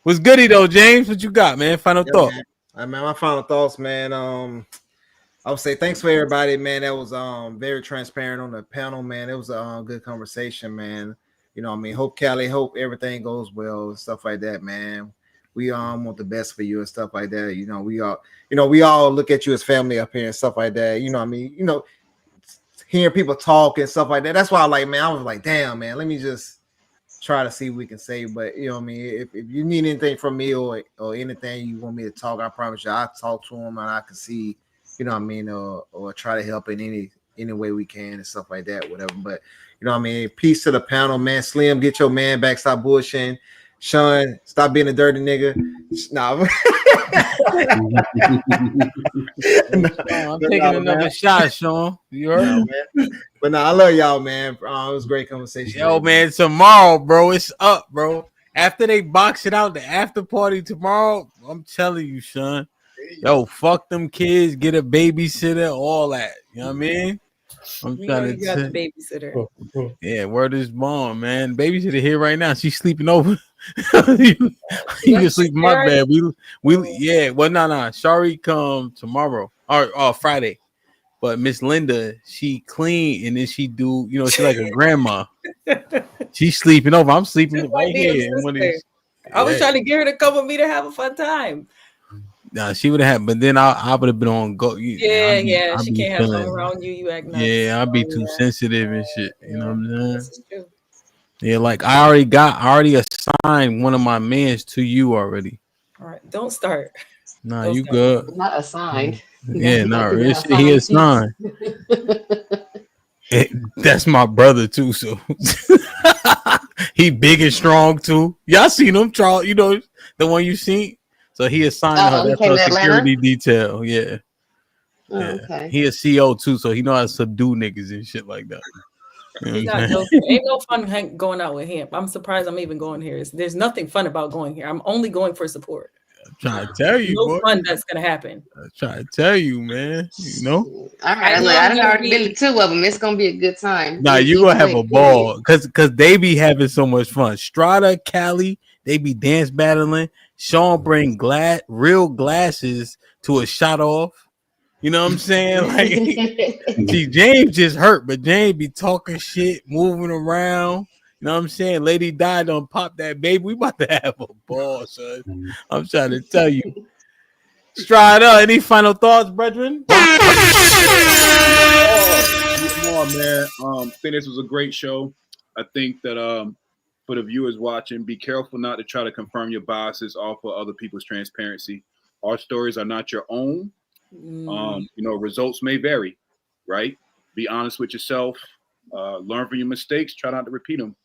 Speaker 1: What's goody though, James? What you got, man? Final thought.
Speaker 7: Man, my final thoughts, man. I would say thanks for everybody, man. That was very transparent on the panel, man. It was a good conversation, man. You know what I mean? Hope Callie, hope everything goes well and stuff like that, man. We want the best for you and stuff like that. You know, we all look at you as family up here and stuff like that. You know what I mean? You know, hearing people talk and stuff like that. That's why I was like, damn, man, let me just try to see what we can say. But you know what I mean, if you need anything from me or anything you want me to talk, I promise you I'll talk to him and I can see, you know what I mean, or try to help in any way we can and stuff like that, whatever. But you know what I mean, peace to the panel, man. Slim, get your man back, stop bullshitting. Sean, stop being a dirty nigga. Nah.
Speaker 1: I'm taking another shot, Sean. You heard?
Speaker 7: Man. But I love y'all, man. It was a great conversation.
Speaker 1: Yo, man, tomorrow, bro, it's up, bro. After they box it out, the after party tomorrow, I'm telling you, Sean. Yo, fuck them kids, get a babysitter, all that. You know what I mean? I'm trying to
Speaker 4: got the babysitter.
Speaker 1: Yeah, word is born, man. Babysitter here right now. She's sleeping over. you can sleep in my bed. No. Shari come tomorrow or Friday. But Miss Linda, she clean and then she do, you know, she like a grandma. She's sleeping over. I'm sleeping right here.
Speaker 4: I was trying to get her to come with me to have a fun time.
Speaker 1: Nah, she would have, but then I would have been on go.
Speaker 4: She can't have fun around you. You act nice.
Speaker 1: Yeah, I'd be too sensitive and shit. You know what I'm saying? This is true. Yeah, like I already assigned one of my mans to you already.
Speaker 4: All right, don't start.
Speaker 1: Nah, you good.
Speaker 10: Not assigned.
Speaker 1: Yeah, no, he assigned. That's my brother too, so he big and strong too. Y'all seen him, Charles? You know the one you seen. So he assigned her. That's her security detail. Yeah.
Speaker 10: Okay.
Speaker 1: He a CO too, so he know how to subdue niggas and shit like that. You know
Speaker 4: ain't no fun going out with him. I'm surprised I'm even going here. There's nothing fun about going here. I'm only going for support.
Speaker 1: I'm trying to tell you,
Speaker 4: no fun that's gonna happen.
Speaker 1: I'm trying to tell you, man. You know.
Speaker 10: All right, I done already been to 2 of them. It's gonna be a good time.
Speaker 1: Nah, you gonna have a ball because they be having so much fun. Strata, Cali, they be dance battling. Sean bring real glasses to a shot off. You know what I'm saying? Like, see, James just hurt, but James be talking shit, moving around. You know what I'm saying? Lady Di done pop that baby. We about to have a ball, son. I'm trying to tell you. Strata, any final thoughts, brethren?
Speaker 6: Come on, man. I think this was a great show. I think that for the viewers watching, be careful not to try to confirm your biases off of other people's transparency. Our stories are not your own. You know, results may vary, right? Be honest with yourself. Learn from your mistakes. Try not to repeat them.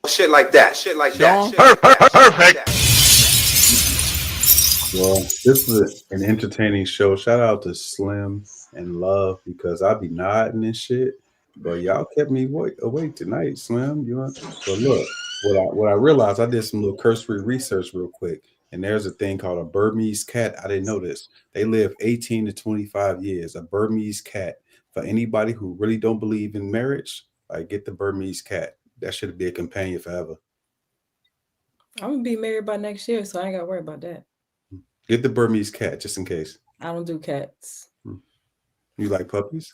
Speaker 12: Shit like that. Shit like that.
Speaker 11: Perfect. Well, this was an entertaining show. Shout out to Slim and Love because I be nodding and shit. But y'all kept me awake tonight, Slim. But look, what I realized, I did some little cursory research real quick. And there's a thing called a Burmese cat. I didn't know this. They live 18 to 25 years. A Burmese cat. For anybody who really don't believe in marriage, like get the Burmese cat. That should be a companion forever.
Speaker 4: I'm gonna be married by next year, so I ain't gotta worry about that.
Speaker 11: Get the Burmese cat just in case.
Speaker 4: I don't do cats.
Speaker 11: You like puppies?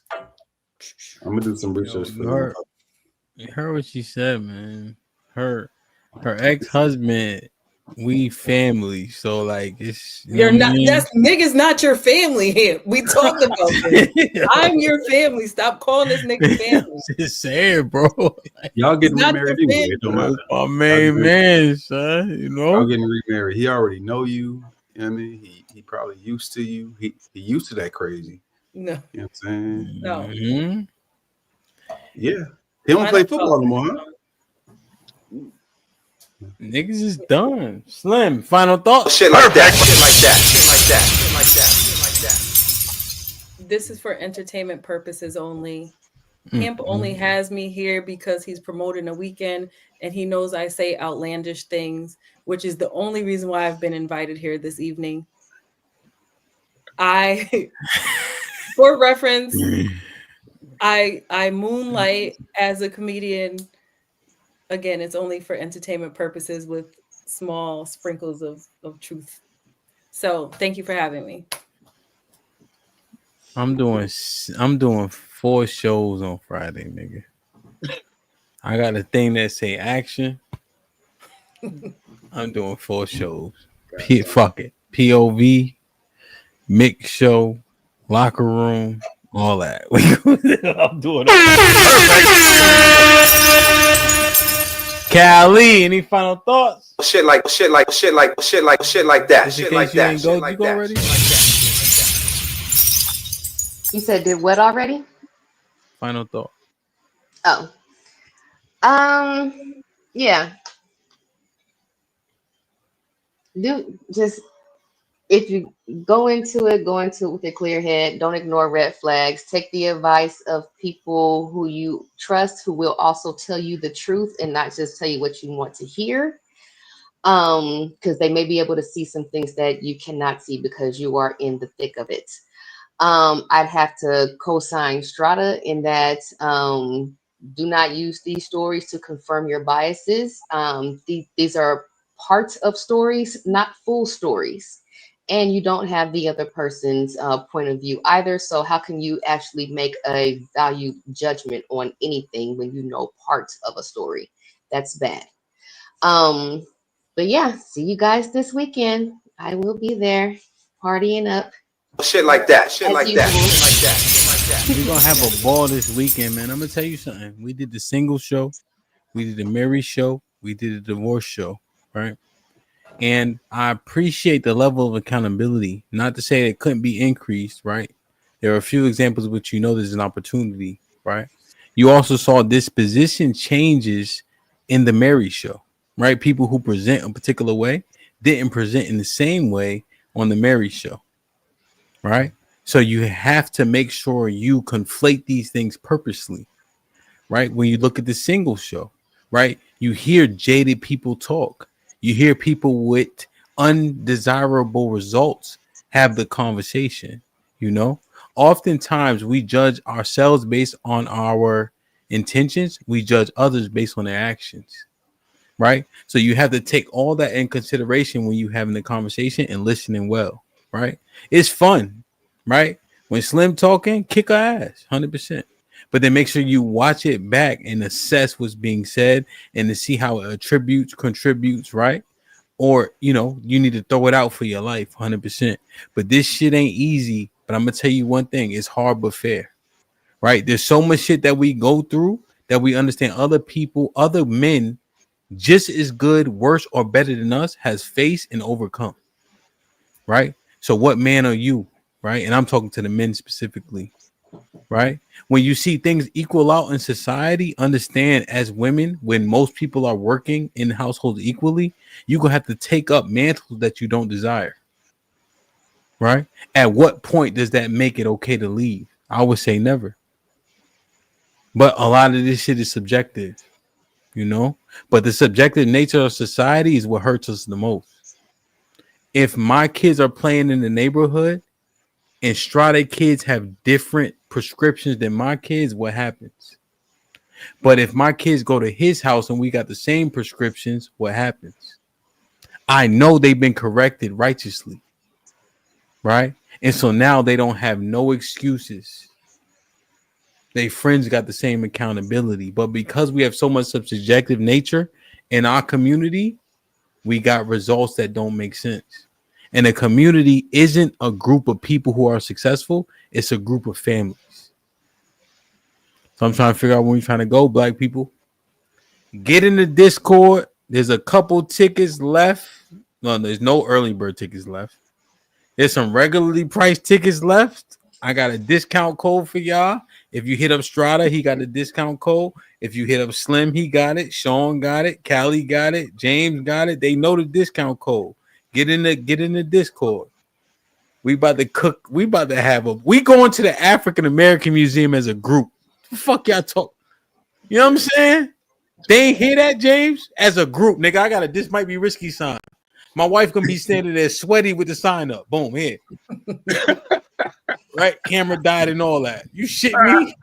Speaker 11: I'm gonna do some research for
Speaker 1: her. You heard what she said, man. Her ex-husband. We family, so like it's
Speaker 4: you're not. That's niggas not your family here. We talked about this. I'm your family. Stop calling this nigga family.
Speaker 1: Just saying, bro.
Speaker 11: Y'all getting remarried anyway. It don't matter.
Speaker 1: My main man, son. You know,
Speaker 11: y'all getting remarried. He already know you. You know what I mean, he probably used to you. He used to that crazy.
Speaker 4: No,
Speaker 11: you know what I'm saying.
Speaker 4: No.
Speaker 1: Mm-hmm.
Speaker 11: Yeah, he don't play football anymore. Huh?
Speaker 1: Niggas is done. Slim, final thoughts.
Speaker 12: Shit like that. Shit like that. Shit like that. Shit like that. Shit like that.
Speaker 4: This is for entertainment purposes only. HAMP only has me here because he's promoting a weekend and he knows I say outlandish things, which is the only reason why I've been invited here this evening. For reference, I moonlight as a comedian. Again, it's only for entertainment purposes with small sprinkles of truth. So thank you for having me.
Speaker 1: I'm doing 4 shows on Friday, nigga. I got a thing that say action. I'm doing 4 shows. Fuck it. POV, mix show, locker room, all that. I'm doing it. Cali, any final thoughts?
Speaker 8: Shit like that. Shit like that. Shit like
Speaker 1: that. Already?
Speaker 10: You said did what already?
Speaker 1: Final thought.
Speaker 10: Oh. Yeah. If you go into it with a clear head. Don't ignore red flags. Take the advice of people who you trust, who will also tell you the truth and not just tell you what you want to hear. Because they may be able to see some things that you cannot see because you are in the thick of it. I'd have to co-sign Strata in that do not use these stories to confirm your biases. These are parts of stories, not full stories. And you don't have the other person's point of view either. So how can you actually make a value judgment on anything when you know parts of a story? That's bad. But yeah, see you guys this weekend. I will be there partying up.
Speaker 8: Shit like that. Shit like that. Shit like that.
Speaker 1: We're gonna have a ball this weekend, man. I'm gonna tell you something. We did the single show, we did the married show, we did the divorce show, right? And I appreciate the level of accountability. Not to say it couldn't be increased, right? There are a few examples which there's an opportunity, right? You also saw disposition changes in the married show, right? People who present a particular way didn't present in the same way on the married show, right? So you have to make sure you conflate these things purposely, right? When you look at the single show, right? You hear jaded people talk. You hear people with undesirable results have the conversation, Oftentimes we judge ourselves based on our intentions. We judge others based on their actions, right? So you have to take all that in consideration when you having the conversation and listening well, right? It's fun, right? When Slim talking, kick her ass, 100%. But then make sure you watch it back and assess what's being said and to see how it contributes, right? Or, you need to throw it out for your life, 100%. But this shit ain't easy. But I'm going to tell you one thing. It's hard but fair, right? There's so much shit that we go through that we understand other people, other men, just as good, worse, or better than us has faced and overcome, right? So what man are you, right? And I'm talking to the men specifically, right? When you see things equal out in society, understand as women, when most people are working in households equally, you're going to have to take up mantles that you don't desire, right? At what point does that make it okay to leave? I would say never. But a lot of this shit is subjective, But the subjective nature of society is what hurts us the most. If my kids are playing in the neighborhood and Strata kids have different prescriptions than my kids, what happens? But if my kids go to his house and we got the same prescriptions, what happens? I know they've been corrected righteously, right? And so now they don't have no excuses. They friends got the same accountability. But because we have so much subjective nature in our community, we got results that don't make sense. And a community isn't a group of people who are successful. It's a group of families. So I'm trying to figure out where we're trying to go, black people. Get in the Discord. There's a couple tickets left. No, there's no early bird tickets left. There's some regularly priced tickets left. I got a discount code for y'all. If you hit up Strata, he got a discount code. If you hit up Slim, he got it. Sean got it. Callie got it. James got it. They know the discount code. Get in the Discord. We about to cook. We about to have we going to the African American Museum as a group. The fuck y'all talk? You know what I'm saying? They ain't hear that, James? As a group, nigga, I got a this might be risky sign. My wife gonna be standing there sweaty with the sign up. Boom, here. Right? Camera died and all that. You shit me?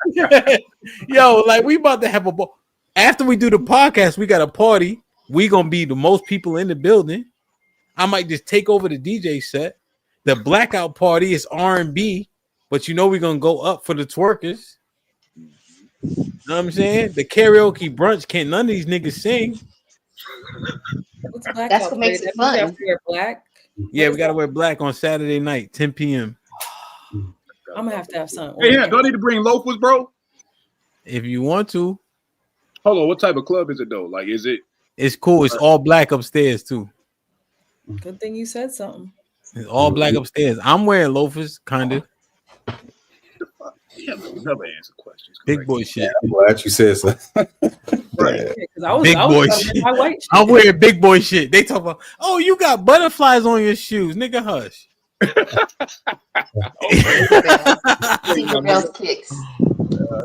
Speaker 1: Yo, like we about to have a ball. After we do the podcast, we got a party. We gonna be the most people in the building. I might just take over the DJ set. The blackout party is R&B, but you know we're gonna go up for the twerkers. You know what I'm saying? The karaoke brunch, can't none of these niggas sing.
Speaker 10: That's what makes it fun.
Speaker 4: You have to wear black.
Speaker 1: Yeah, we gotta wear black on Saturday night, 10 p.m.
Speaker 4: I'm gonna have to have something.
Speaker 6: Hey, yeah, do I need to bring loafers, bro?
Speaker 1: If you want to.
Speaker 6: Hold on, what type of club is it though? Like, is it?
Speaker 1: It's cool. It's all black upstairs too.
Speaker 4: Good thing you said something.
Speaker 1: It's all black upstairs. I'm wearing loafers, kind of.
Speaker 6: Yeah, never answer questions.
Speaker 1: Big boy shit.
Speaker 11: I'm glad you said so.
Speaker 6: Right.
Speaker 4: Yeah,
Speaker 1: big boy shit. I'm wearing big boy shit. They talk about, oh, you got butterflies on your shoes, nigga. Hush. I'm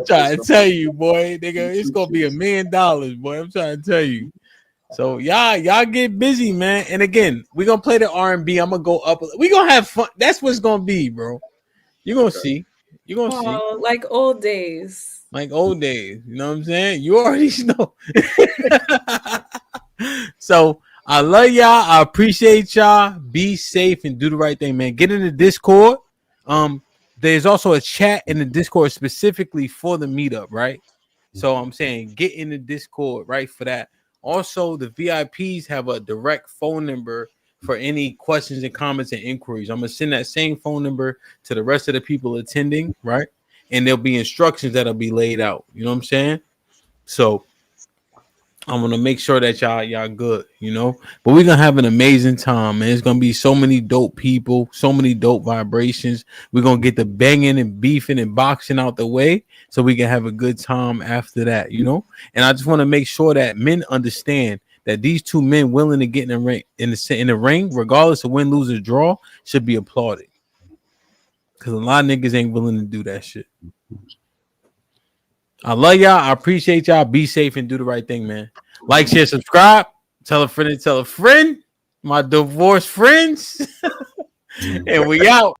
Speaker 1: trying to tell you, boy, nigga, it's gonna be $1 million, boy. I'm trying to tell you. So y'all get busy, man. And again, we're gonna play the R&B. I'm gonna go up. We're gonna have fun. That's what's gonna be, bro. You're gonna see. You're gonna see.
Speaker 4: Like old days.
Speaker 1: Like old days. You know what I'm saying? You already know. So I love y'all. I appreciate y'all. Be safe and do the right thing, man. Get in the Discord. There's also a chat in the Discord specifically for the meetup, right? So I'm saying get in the Discord, right, for that. Also, the VIPs have a direct phone number for any questions and comments and inquiries. I'm going to send that same phone number to the rest of the people attending, right? And there'll be instructions that'll be laid out. You know what I'm saying? So I'm going to make sure that y'all good, you know? But we're going to have an amazing time, man. It's going to be so many dope people, so many dope vibrations. We're going to get the banging and beefing and boxing out the way so we can have a good time after that, you know? And I just want to make sure that men understand that these two men willing to get in the ring, in the ring, regardless of win, lose, or draw, should be applauded. Because a lot of niggas ain't willing to do that shit. I love y'all. I appreciate y'all. Be safe and do the right thing, man. Like, share, subscribe. Tell a friend and tell a friend. My divorced friends. And we out.